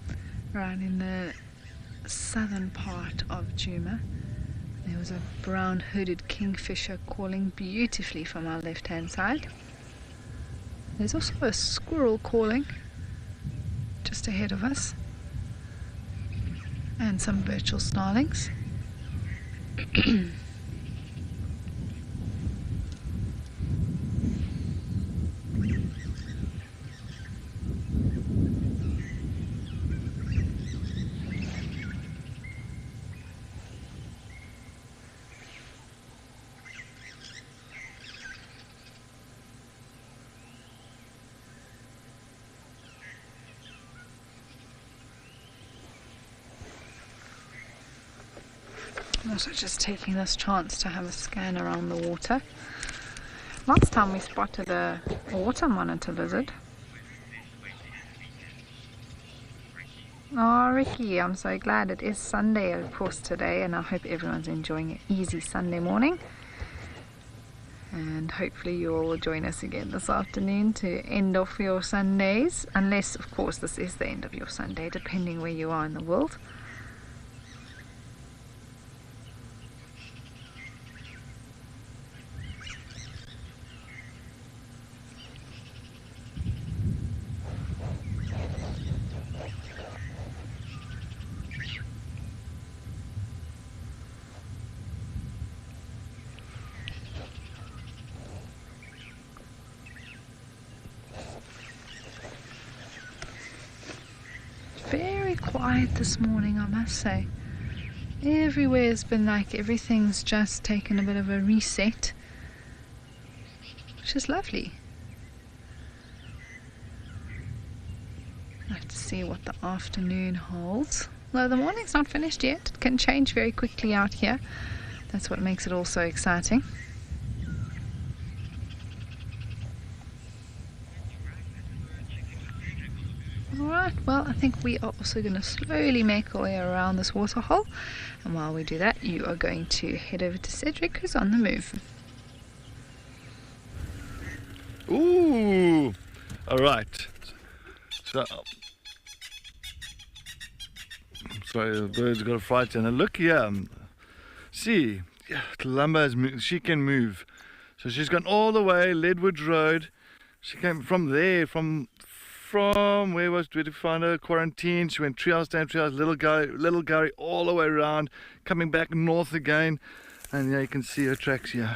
right in the southern part of Djuma. There was a brown hooded kingfisher calling beautifully from our left hand side. There's also a squirrel calling just ahead of us, and some Birchall starlings. I'm also just taking this chance to have a scan around the water. Last time we spotted a water monitor lizard. Oh, Ricky, I'm so glad it is Sunday, of course, today, and I hope everyone's enjoying an easy Sunday morning. And hopefully you all will join us again this afternoon to end off your Sundays, unless, of course, this is the end of your Sunday, depending where you are in the world. Very quiet this morning, I must say. Everywhere's been like everything's just taken a bit of a reset, which is lovely. Let's see what the afternoon holds. Although the morning's not finished yet, it can change very quickly out here. That's what makes it all so exciting. Alright, well, I think we are also going to slowly make our way around this waterhole. And while we do that, you are going to head over to Cedric, who's on the move. Ooh! Alright. So, sorry, the bird's got a fright. And look here. See, Columba, she can move. So she's gone all the way, Leadwood Road. She came from there, from where did we find her? Quarantine. She went treehouse down, treehouse, Little Gary, all the way around, coming back north again. And yeah, you can see her tracks here.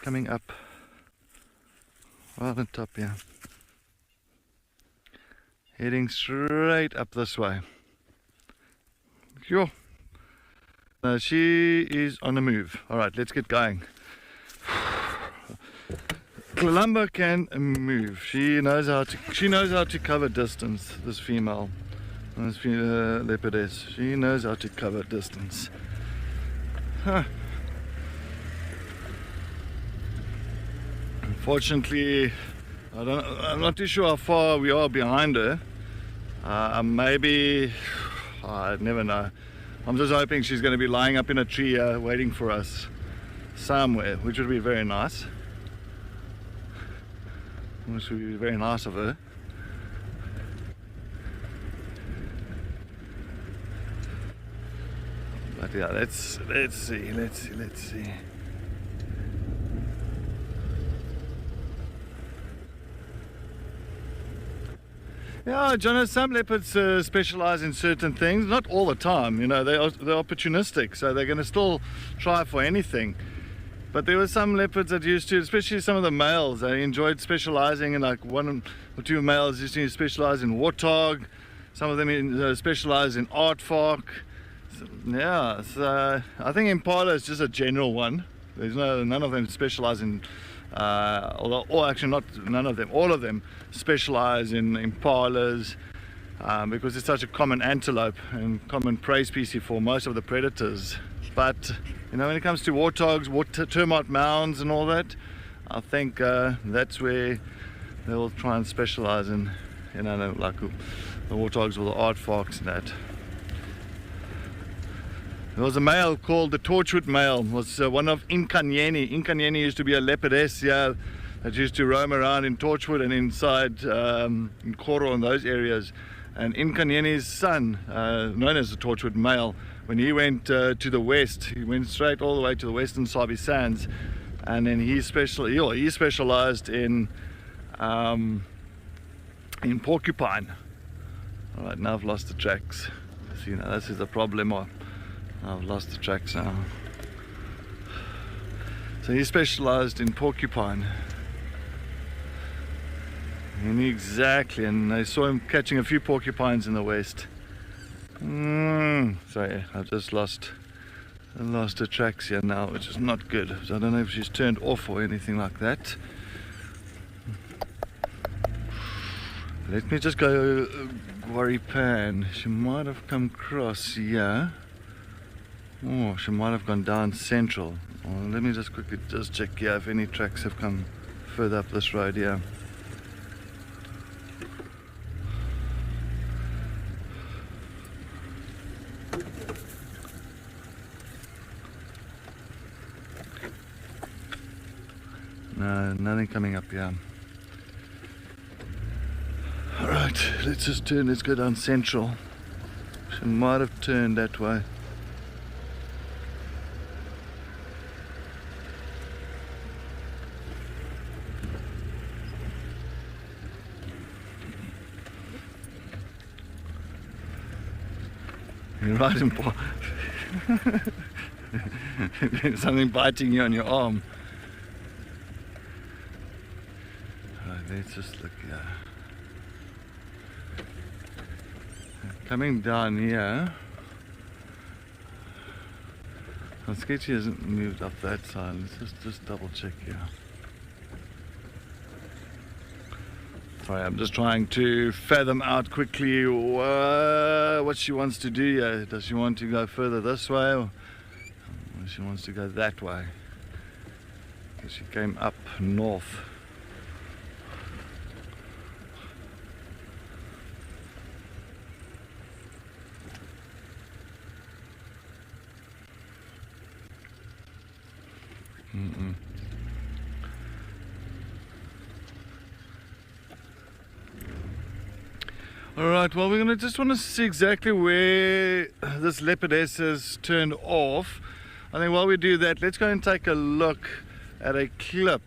Coming up. Right on top here. Heading straight up this way. Sure. Now she is on the move. Alright, let's get going. Columba can move. She knows how to cover distance, this female. This leopardess. She knows how to cover distance. Huh. Unfortunately, I'm not too sure how far we are behind her. Maybe, I never know. I'm just hoping she's going to be lying up in a tree waiting for us somewhere, which would be very nice. Which would be very nice of her. But yeah, let's see. Yeah, John, some leopards specialize in certain things, not all the time, you know, they're opportunistic, so they're going to still try for anything. But there were some leopards that used to, especially some of the males, they enjoyed specializing in, like one or two males used to specialize in warthog, some of them specialize in aardvark. So, yeah, so I think impala is just a general one. There's none of them specialize in actually not none of them, all of them specialize in impalas because it's such a common antelope and common prey species for most of the predators. But you know, when it comes to warthogs, termite mounds and all that, I think that's where they'll try and specialize in, you know, like the warthogs or the aardvarks and that. There was a male called the Torchwood male, was one of Inkanyeni. Inkanyeni used to be a leopardess, yeah, that used to roam around in Torchwood and inside in Koro and those areas. And Inkanyeni's son, known as the Torchwood male, when he went to the west, he went straight all the way to the western Sabi Sands, and then he specialized in porcupine. All right, now I've lost the tracks. See, now this is the problem. I've lost the tracks now. So he specialized in porcupine. He knew exactly, and I saw him catching a few porcupines in the west. Sorry, I've just lost the tracks here now, which is not good. So I don't know if she's turned off or anything like that. Let me just go worry pan. She might have come across here. Oh, she might have gone down central. Well, let me just quickly check here if any tracks have come further up this road here. No, nothing coming up here. Alright, let's just turn, let's go down central. She might have turned that way. You're right in something biting you on your arm. Right, let's just look here. Coming down here. I'm scared she hasn't moved up that side. Let's just double check here. Sorry, I'm just trying to fathom out quickly what she wants to do here. Does she want to go further this way, or she wants to go that way? She came up north. Alright, well, we're going to just want to see exactly where this leopardess has turned off. I think while we do that, let's go and take a look at a clip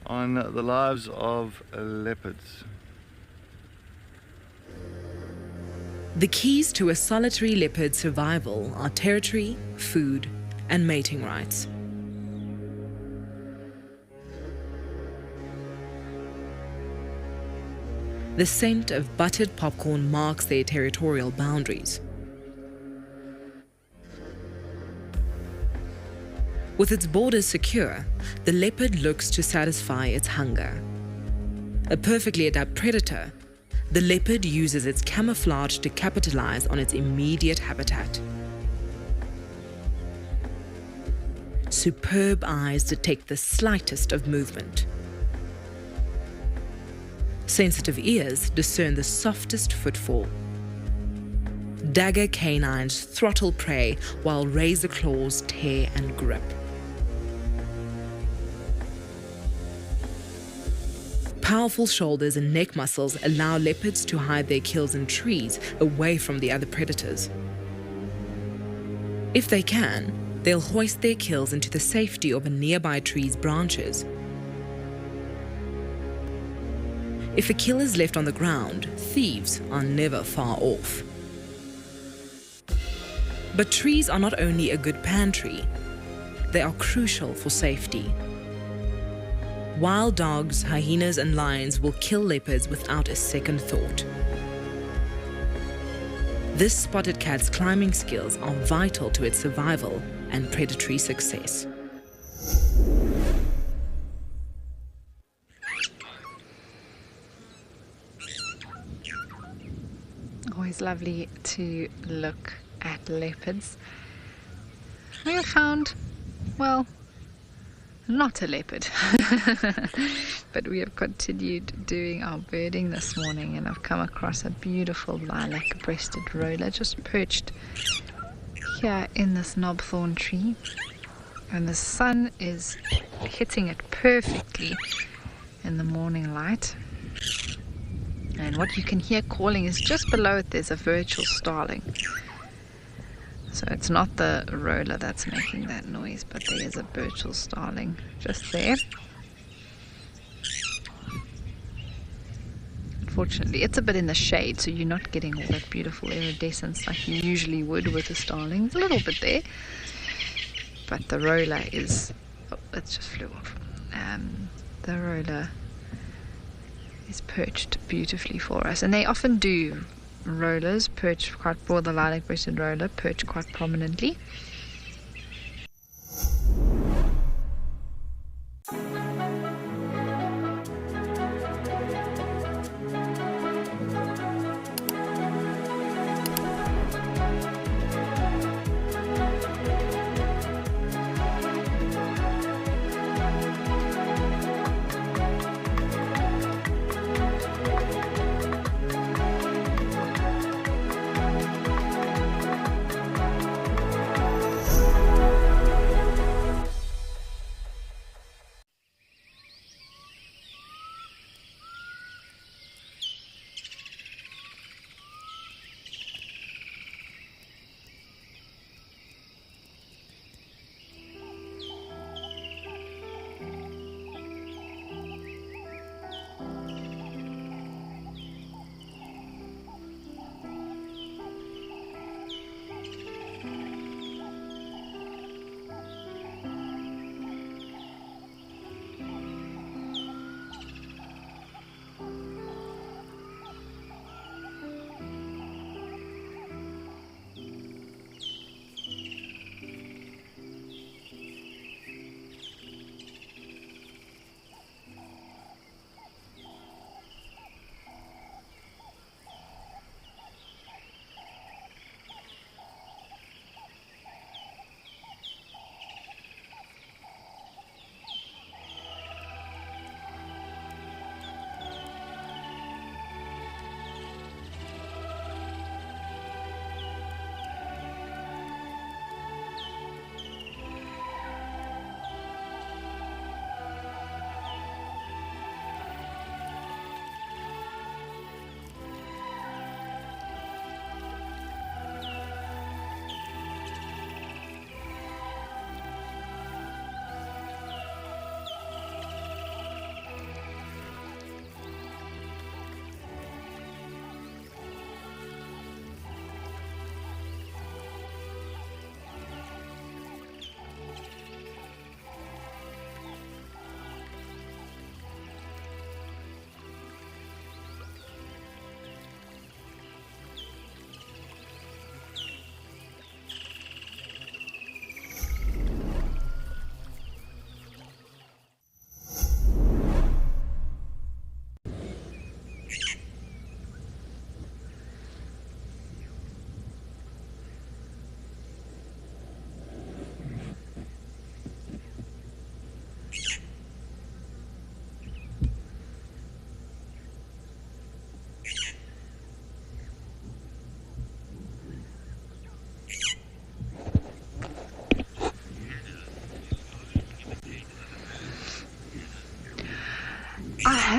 on the lives of leopards. The keys to a solitary leopard's survival are territory, food, and mating rights. The scent of buttered popcorn marks their territorial boundaries. With its borders secure, the leopard looks to satisfy its hunger. A perfectly adapted predator, the leopard uses its camouflage to capitalize on its immediate habitat. Superb eyes detect the slightest of movement. Sensitive ears discern the softest footfall. Dagger canines throttle prey while razor claws tear and grip. Powerful shoulders and neck muscles allow leopards to hide their kills in trees away from the other predators. If they can, they'll hoist their kills into the safety of a nearby tree's branches. If a kill is left on the ground, thieves are never far off. But trees are not only a good pantry, they are crucial for safety. Wild dogs, hyenas, and lions will kill leopards without a second thought. This spotted cat's climbing skills are vital to its survival and predatory success. Always lovely to look at leopards. I have found, well, not a leopard, but we have continued doing our birding this morning, and I've come across a beautiful lilac-breasted roller just perched here in this knobthorn tree, and the sun is hitting it perfectly in the morning light. And what you can hear calling is just below it there's a virtual starling. So it's not the roller that's making that noise, but there is a virtual starling just there. Unfortunately, it's a bit in the shade, so you're not getting all that beautiful iridescence like you usually would with the starlings. A little bit there, but the roller is... oh, it just flew off. The roller is perched beautifully for us, and they often do. Rollers perch quite broad, the lilac-breasted roller perch quite prominently.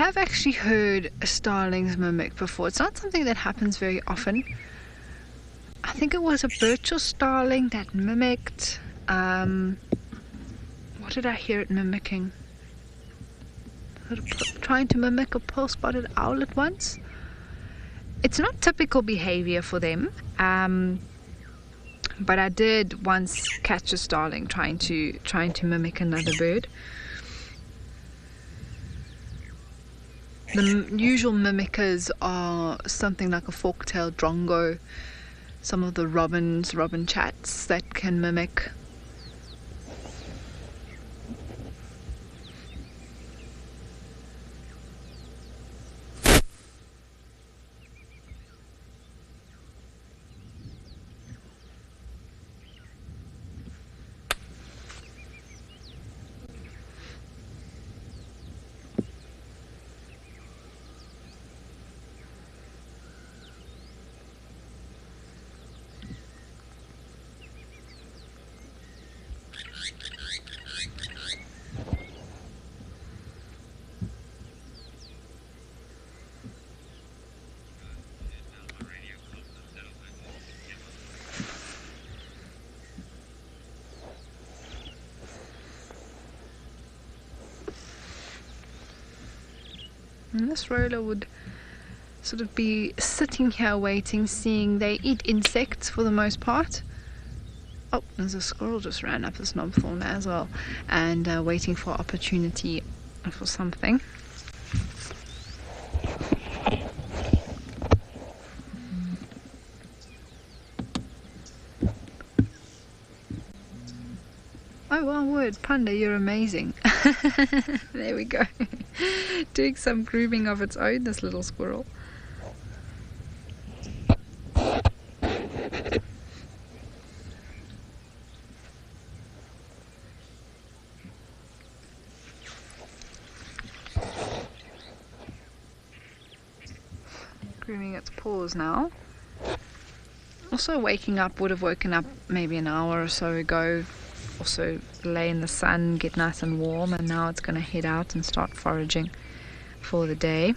have actually heard starlings mimic before. It's not something that happens very often. I think it was a birch starling that mimicked. What did I hear it mimicking? Trying to mimic a pearl-spotted owl at once. It's not typical behavior for them, but I did once catch a starling trying to mimic another bird. The usual mimickers are something like a fork-tailed drongo, some of the robin chats that can mimic. And this roller would sort of be sitting here waiting, seeing they eat insects for the most part. Oh, there's a squirrel just ran up this knob thorn as well, and waiting for opportunity for something. Oh, well, word, Panda, you're amazing. There we go. Doing some grooming of its own, this little squirrel. Grooming its paws now. Also waking up, would have woken up maybe an hour or so ago. Also lay in the sun, get nice and warm, and now it's going to head out and start foraging for the day.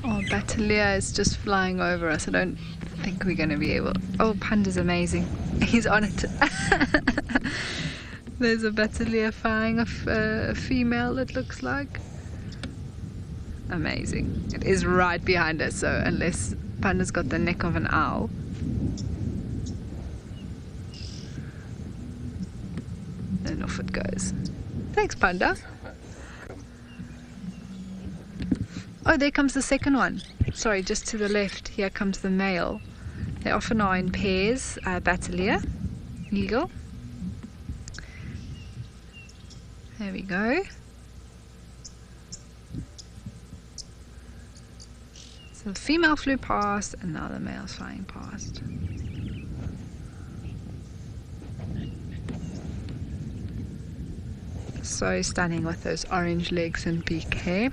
Oh, Batelia is just flying over us. I don't think we're going to be able... Oh, Panda's amazing. He's on it. There's a Batelia flying, a female, it looks like. Amazing. It is right behind us, so unless Panda's got the neck of an owl. And off it goes. Thanks, Panda. Oh, there comes the second one. Sorry, just to the left, here comes the male. They often are in pairs, Batelia, eagle. There we go. So the female flew past, and now the male's flying past. So stunning with those orange legs and beak hair.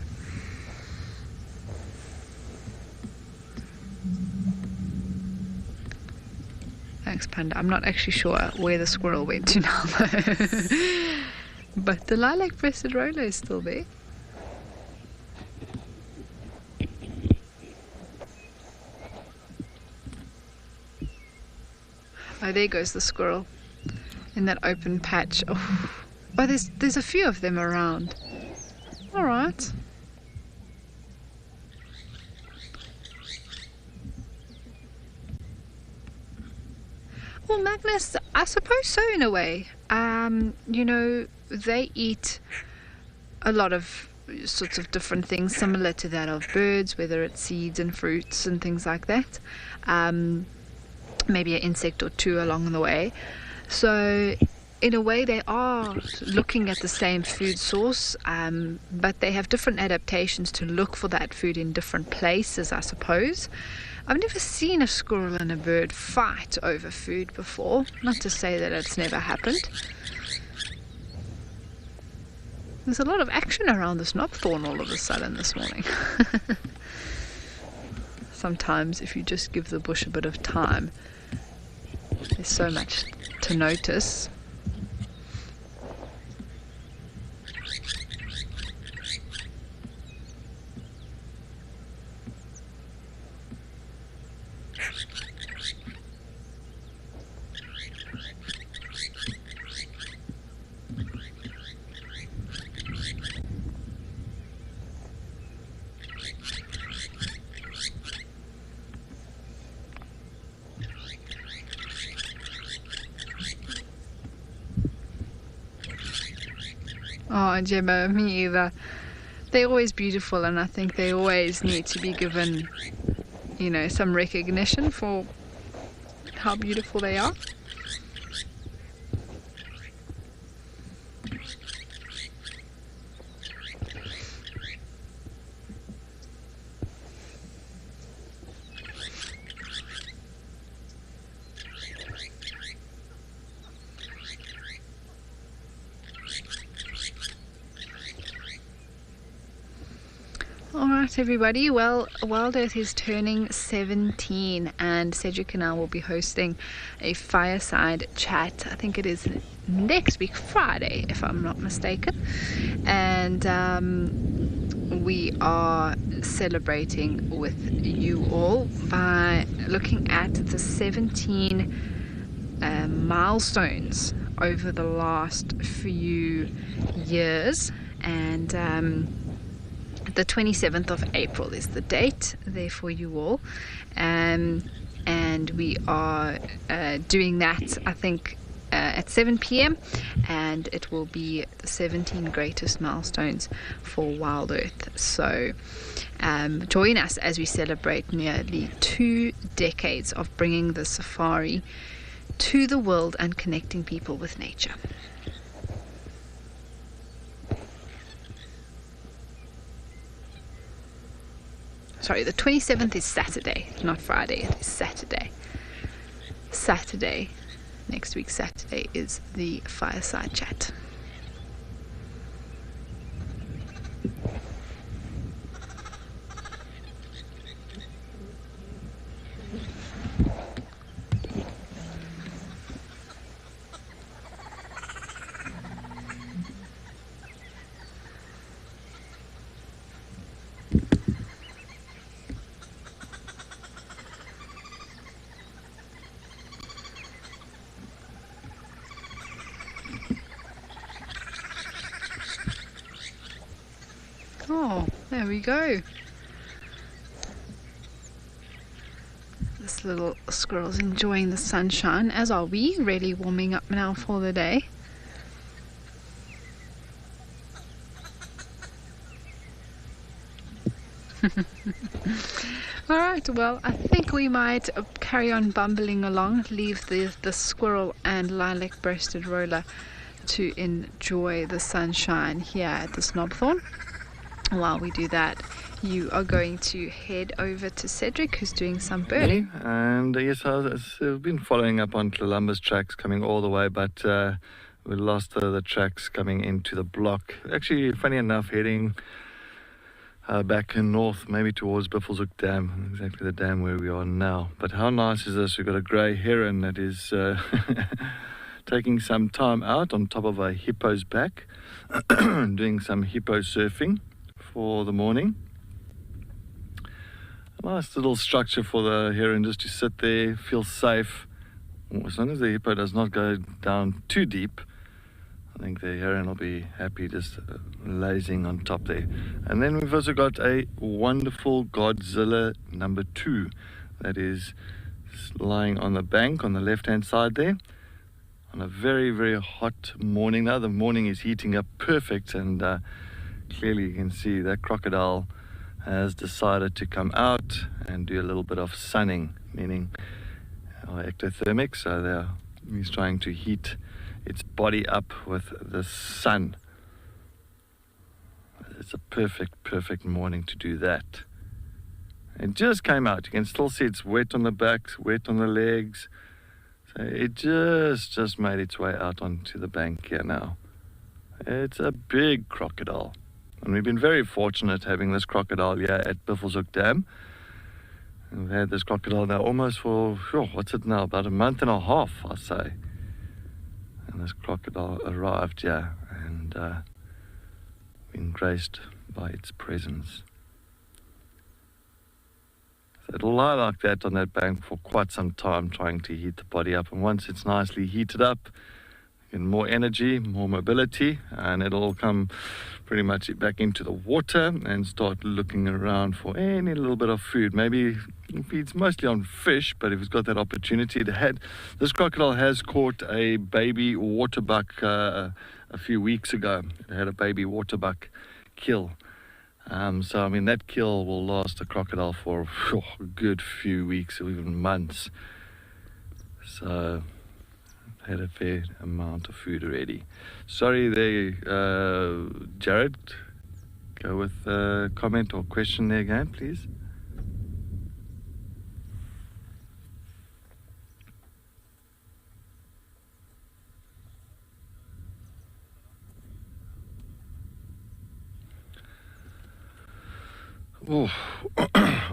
Thanks, Panda. I'm not actually sure where the squirrel went to now, though. But the lilac-breasted roller is still there. Oh, there goes the squirrel in that open patch. Oh, there's a few of them around. All right. Well, Magnus, I suppose so in a way. You know, they eat a lot of sorts of different things similar to that of birds, whether it's seeds and fruits and things like that. Maybe an insect or two along the way. So in a way they are looking at the same food source, but they have different adaptations to look for that food in different places, I suppose. I've never seen a squirrel and a bird fight over food before. Not to say that it's never happened. There's a lot of action around this knobthorn all of a sudden this morning. sometimes if you just give the bush a bit of time, there's so much to notice. Oh, Gemma, me either. They're always beautiful, and I think they always need to be given, you know, some recognition for how beautiful they are. Alright everybody, well, Wild Earth is turning 17 and Cedric and I will be hosting a fireside chat. I think it is next week, Friday, if I'm not mistaken. And we are celebrating with you all by looking at the 17 milestones over the last few years. And the 27th of April is the date there for you all, and we are doing that, I think, at 7 p.m. and it will be the 17 greatest milestones for Wild Earth. So join us as we celebrate nearly 2 decades of bringing the safari to the world and connecting people with nature. Sorry, the 27th is Saturday, not Friday, it is Saturday. Saturday, next week Saturday, is the fireside chat. Oh, there we go. This little squirrel's enjoying the sunshine, as are we, really warming up now for the day. Alright, well, I think we might carry on bumbling along, leave the squirrel and lilac-breasted roller to enjoy the sunshine here at the Snobthorn. While we do that, you are going to head over to Cedric, who's doing some birding. And yes, I've been following up on Columbus tracks coming all the way, but we lost the tracks coming into the block. Actually, funny enough, heading back in north, maybe towards Buffelshoek Dam, exactly the dam where we are now. But how nice is this? We've got a grey heron that is taking some time out on top of a hippo's back, doing some hippo surfing for the morning. A nice little structure for the heron just to sit there, feel safe. As long as the hippo does not go down too deep, I think the heron will be happy just lazing on top there. And then we've also got a wonderful Godzilla number 2 that is lying on the bank on the left hand side there on a very, very hot morning. Now the morning is heating up perfect, and clearly you can see that crocodile has decided to come out and do a little bit of sunning, meaning ectothermic, so he's trying to heat its body up with the sun. It's a perfect morning to do that. It just came out. You can still see it's wet on the backs, wet on the legs. So it just made its way out onto the bank here now. It's a big crocodile. And we've been very fortunate having this crocodile here at Buffelshoek Dam. We've had this crocodile now almost for, what's it now, about a month and a half, I say. And this crocodile arrived here and been graced by its presence. So it'll lie like that on that bank for quite some time, trying to heat the body up. And once it's nicely heated up, get more energy, more mobility, and it'll come pretty much back into the water and start looking around for any little bit of food. Maybe it feeds mostly on fish, but if it's got that opportunity, this crocodile has caught a baby waterbuck a few weeks ago. It had a baby waterbuck kill. So I mean, that kill will last the crocodile for a good few weeks or even months. So had a fair amount of food already. Sorry there, Jared. Go with a comment or question there again, please.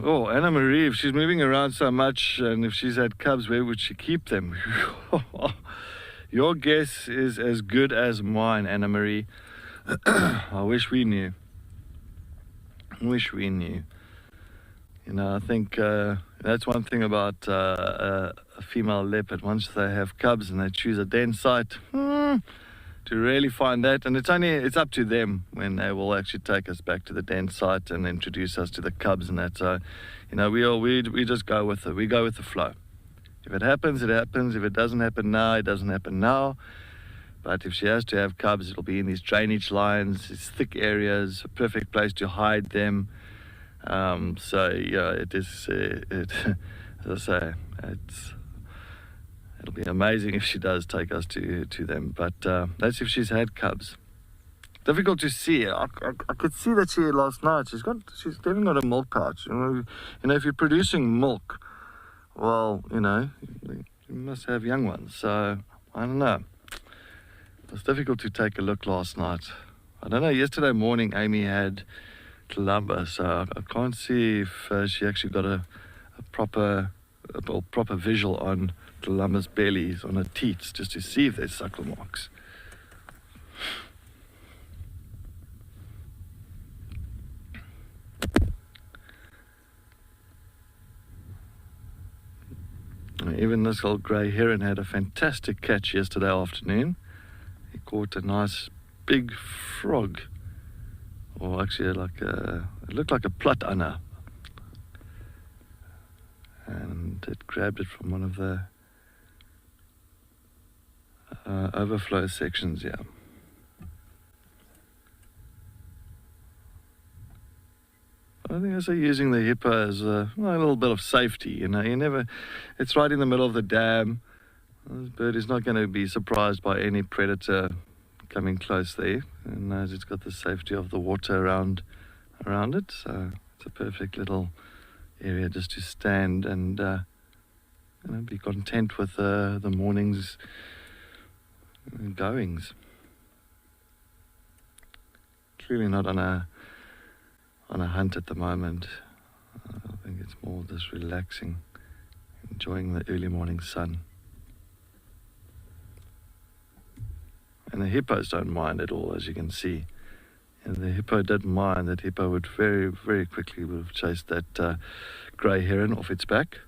Oh, Anna Marie, if she's moving around so much and if she's had cubs, where would she keep them? Your guess is as good as mine, Anna Marie. I wish we knew. You know, I think that's one thing about a female leopard. Once they have cubs and they choose a den site, to really find that, and it's up to them when they will actually take us back to the den site and introduce us to the cubs and that. So, you know, we just go with it. We go with the flow. If it happens, it happens. If it doesn't happen now, it doesn't happen now. But if she has to have cubs, it'll be in these drainage lines, these thick areas, a perfect place to hide them. So yeah, it is. As I say, it'll be amazing if she does take us to them. But that's if she's had cubs. Difficult to see. I could see that she last night. She's definitely got a milk pouch. You know, if you're producing milk, well, you know, you must have young ones. So I don't know. It was difficult to take a look last night. I don't know. Yesterday morning, Amy had Columba, so I can't see if she actually got a proper visual on Columba's bellies, on her teats, just to see if there's suckle marks. Even this old grey heron had a fantastic catch yesterday afternoon. He caught a nice big frog, or actually it looked like a platanna, and it grabbed it from one of the overflow sections. Yeah. I think also using the hippo as a little bit of safety. You know, it's right in the middle of the dam. This bird is not going to be surprised by any predator coming close there, and knows it's got the safety of the water around it. So it's a perfect little area just to stand and be content with the morning's goings. Clearly not on a hunt at the moment. I think it's more just relaxing, enjoying the early morning sun. And the hippos don't mind at all, as you can see. And the hippo didn't mind. That hippo would very, very quickly would have chased that grey heron off its back.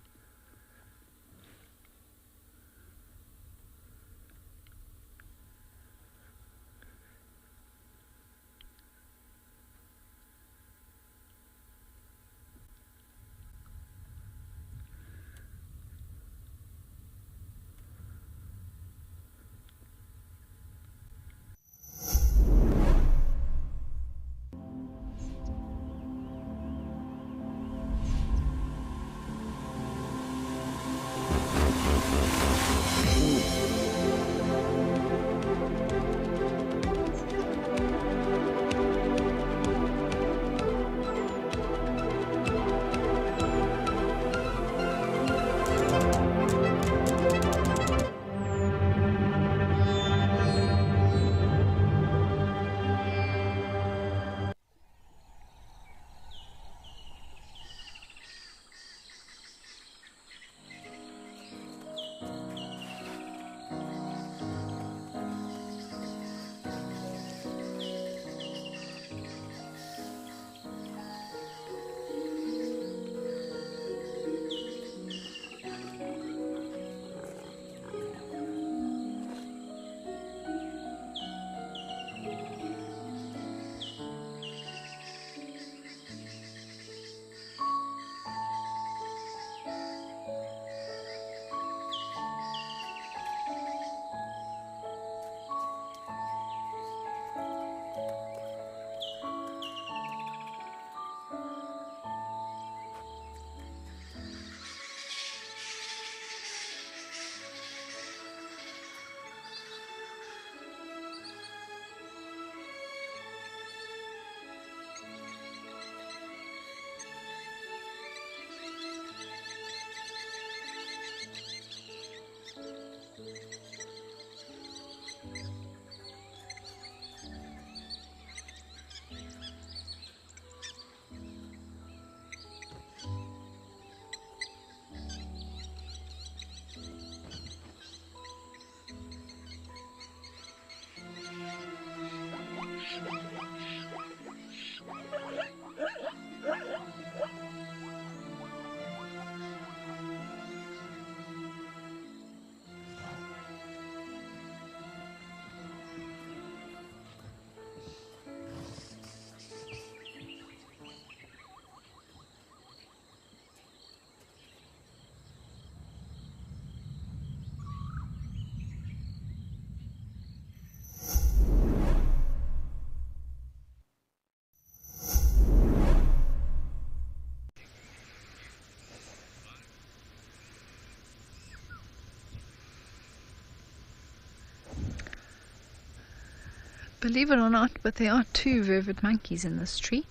Believe it or not, but there are 2 vervet monkeys in this tree.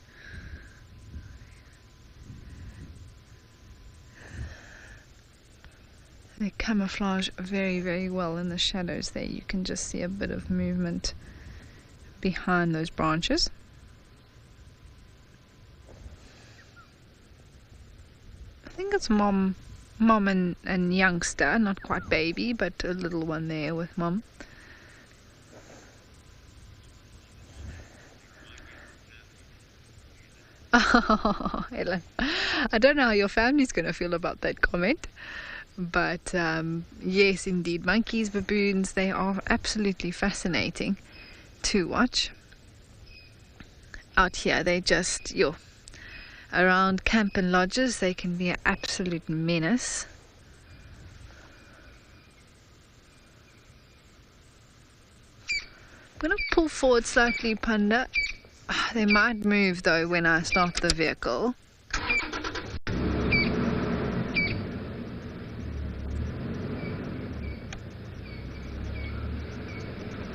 They camouflage very, very well in the shadows there. You can just see a bit of movement behind those branches. I think it's mom and youngster, not quite baby, but a little one there with mom. Oh, Ellen, I don't know how your family's going to feel about that comment, but yes, indeed, monkeys, baboons, they are absolutely fascinating to watch. Out here, they just, around camp and lodges, they can be an absolute menace. I'm going to pull forward slightly, Panda. They might move though when I start the vehicle.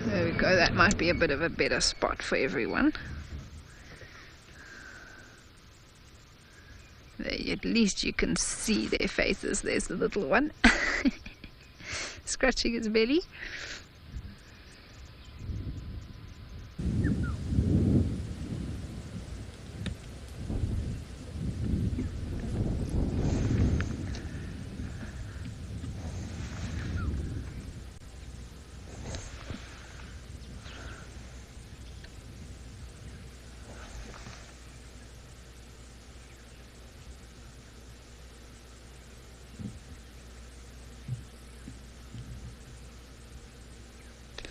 There we go, that might be a bit of a better spot for everyone. There, at least you can see their faces. There's the little one scratching his belly.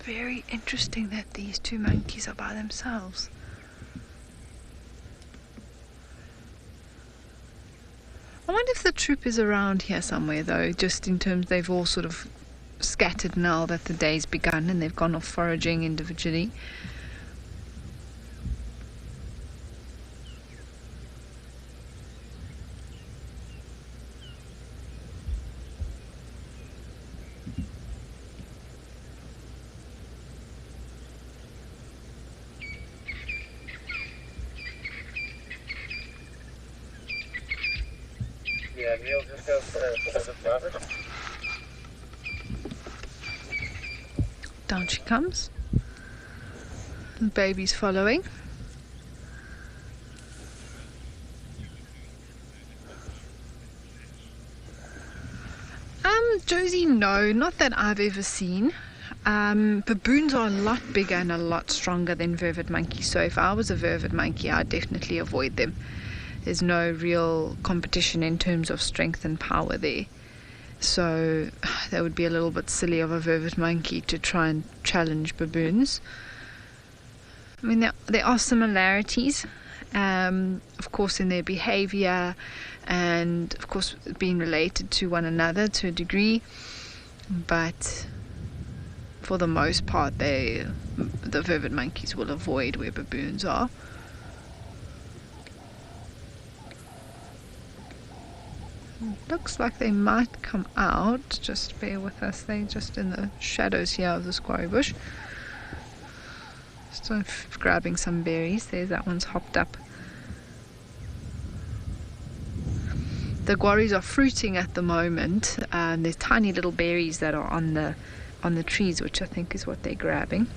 Very interesting that these 2 monkeys are by themselves. I wonder if the troop is around here somewhere though, just in terms they've all sort of scattered now that the day's begun and they've gone off foraging individually. Yeah, Neil, just go for the private. Down she comes. The baby's following. Josie, no, not that I've ever seen. Baboons are a lot bigger and a lot stronger than vervet monkeys, so if I was a vervet monkey, I'd definitely avoid them. There's no real competition in terms of strength and power there. So that would be a little bit silly of a vervet monkey to try and challenge baboons. I mean, there are similarities, of course, in their behavior and, of course, being related to one another to a degree. But for the most part, the vervet monkeys will avoid where baboons are. Looks like they might come out. Just bear with us. They're just in the shadows here of the squarry bush. So grabbing some berries. There's that one's hopped up. The guaris are fruiting at the moment. There's tiny little berries that are on the trees, which I think is what they're grabbing.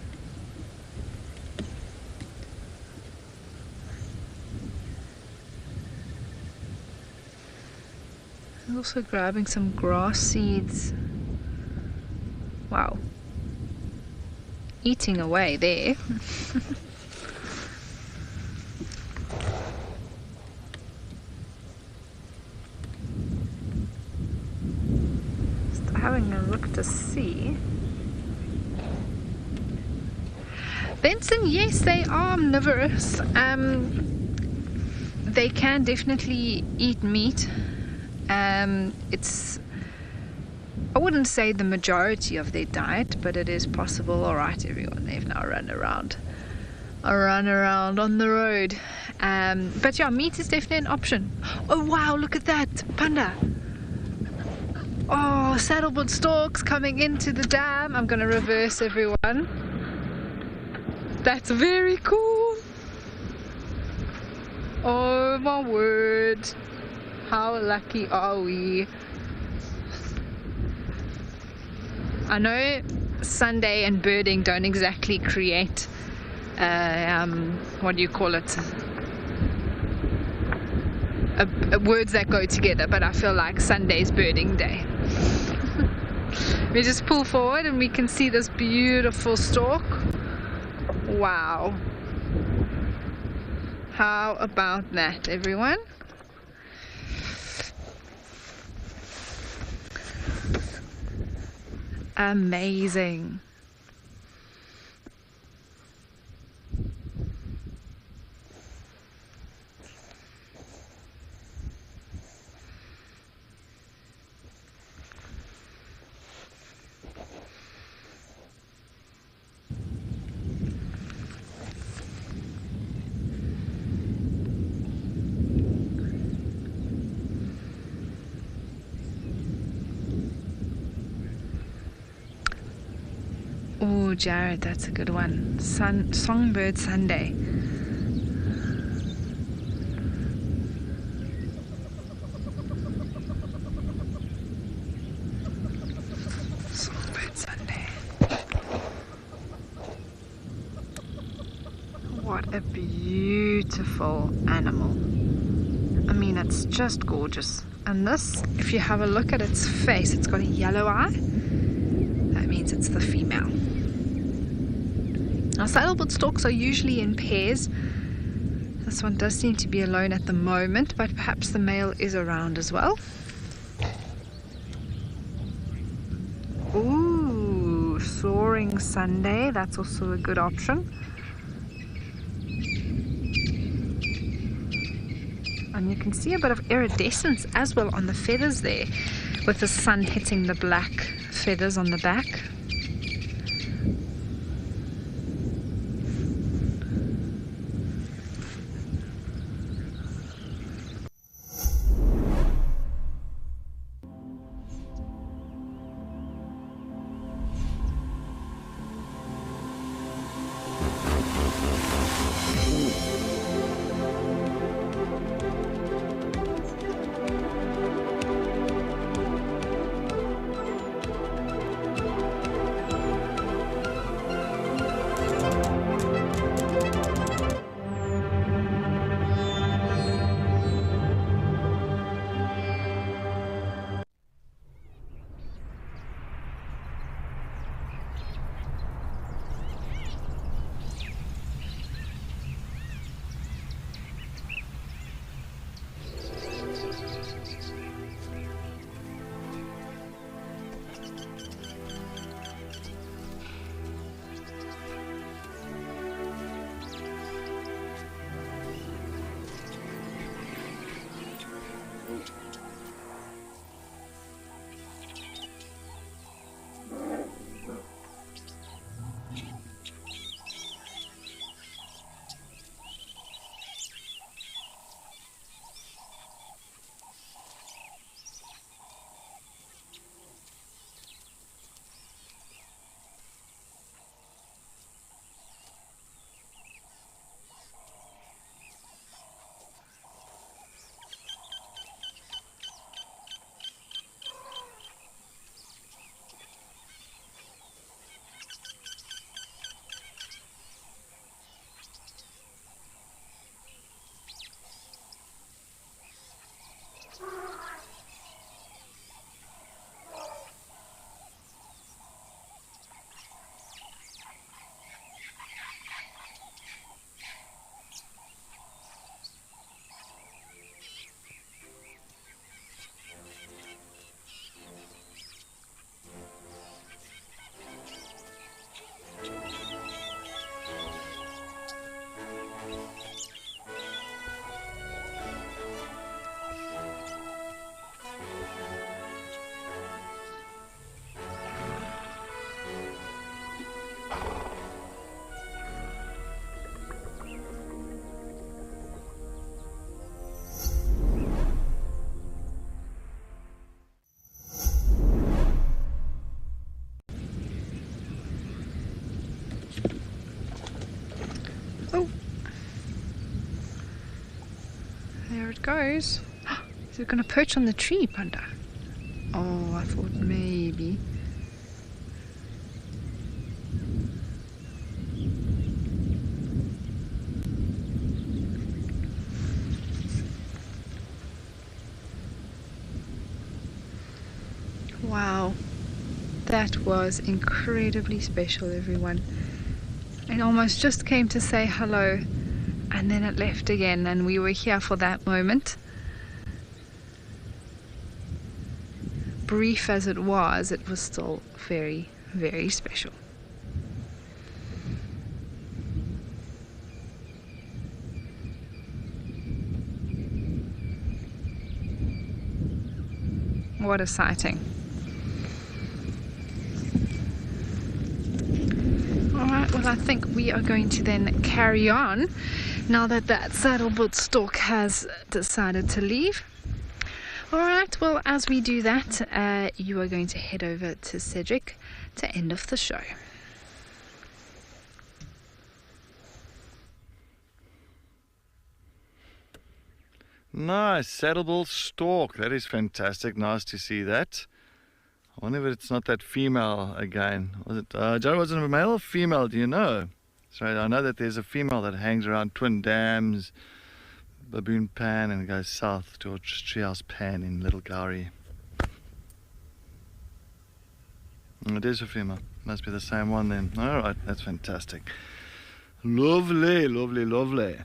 Also grabbing some grass seeds. Wow. Eating away there. Just having a look to see. Benson, yes, they are omnivorous. They can definitely eat meat. It's, I wouldn't say the majority of their diet, but it is possible. Alright everyone, they've now run around on the road. But yeah, meat is definitely an option. Oh wow, look at that, panda. Oh, saddlebud storks coming into the dam. I'm going to reverse everyone. That's very cool. Oh my word. How lucky are we? I know Sunday and birding don't exactly create, what do you call it? Words that go together, but I feel like Sunday's birding day. We just pull forward and we can see this beautiful stalk. Wow. How about that, everyone? Amazing. Oh, Jared, that's a good one. Songbird Sunday. Songbird Sunday. What a beautiful animal. I mean, it's just gorgeous. And this, if you have a look at its face, it's got a yellow eye. That means it's the female. Now, saddlebord storks are usually in pairs. This one does seem to be alone at the moment, but perhaps the male is around as well. Ooh, soaring Sunday, that's also a good option. And you can see a bit of iridescence as well on the feathers there, with the sun hitting the black feathers on the back. it goes. Is it going to perch on the tree, Panda? Oh, I thought maybe. Wow, that was incredibly special, everyone. It almost just came to say hello, and then it left again, and we were here for that moment. Brief as it was still very, very special. What a sighting. Alright, well I think we are going to then carry on now that that saddlebutt stork has decided to leave. Alright, well as we do that, you are going to head over to Cedric to end off the show. Nice, saddlebutt stork. That is fantastic. Nice to see that. I wonder if it's not that female again. Was it, Joe, was it a male or female? Do you know? So I know that there's a female that hangs around Twin Dams, Baboon Pan, and goes south towards Treehouse Pan in Little Gowrie. It is a female. Must be the same one then. Alright, that's fantastic. Lovely, lovely, lovely.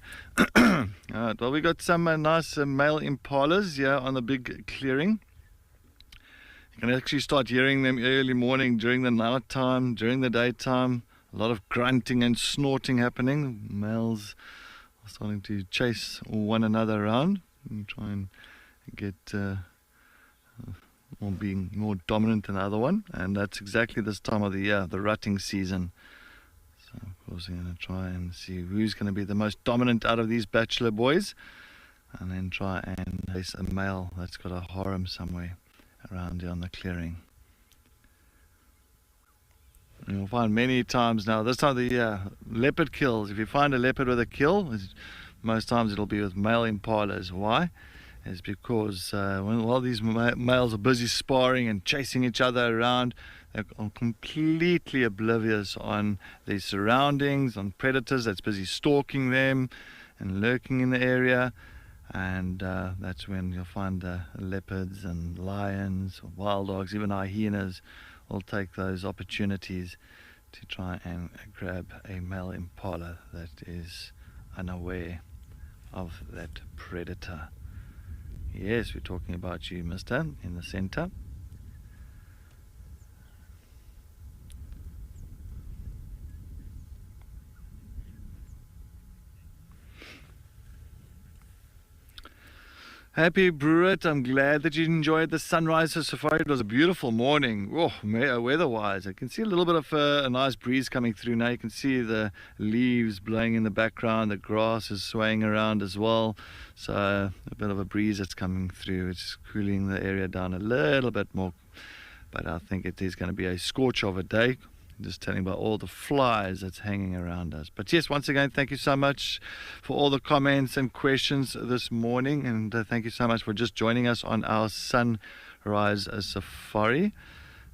Alright, well, we got some nice male impalas here on the big clearing. You can actually start hearing them early morning, during the night time, during the daytime. A lot of grunting and snorting happening. Males are starting to chase one another around and try and get being more dominant than the other one. And that's exactly this time of the year, the rutting season. So of course we're going to try and see who's going to be the most dominant out of these bachelor boys, and then try and chase a male that's got a harem somewhere around here on the clearing. And you'll find many times now, this time of the year, leopard kills. If you find a leopard with a kill, most times it'll be with male impalas. Why? It's because while these males are busy sparring and chasing each other around, they're completely oblivious on their surroundings, on predators that's busy stalking them and lurking in the area. And that's when you'll find leopards and lions, wild dogs, even hyenas will take those opportunities to try and grab a male impala that is unaware of that predator. Yes, we're talking about you, mister, in the center. Happy Brewitt, I'm glad that you enjoyed the sunrise safari. It was a beautiful morning. Oh, weather-wise, I can see a little bit of a nice breeze coming through now. You can see the leaves blowing in the background. The grass is swaying around as well. So a bit of a breeze that's coming through. It's cooling the area down a little bit more. But I think it is going to be a scorch of a day. Just telling about all the flies that's hanging around us. But yes, once again, thank you so much for all the comments and questions this morning, and thank you so much for just joining us on our sunrise safari.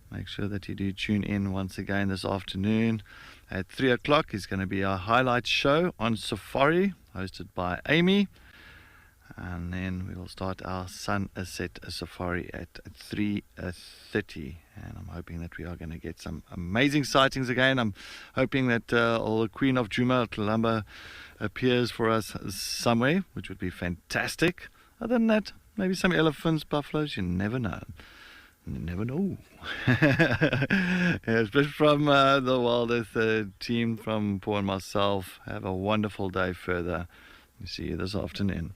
Make sure that you do tune in once again this afternoon at 3 o'clock. Is going to be our highlight show on safari, hosted by Amy. And then we will start our sunset safari at 3:30, and I'm hoping that we are going to get some amazing sightings again. I'm hoping that the Queen of Juma Kalamba appears for us somewhere, which would be fantastic. Other than that, maybe some elephants, buffaloes, you never know. You never know. Especially from the wildest team, from Paul and myself. Have a wonderful day further. See you this afternoon.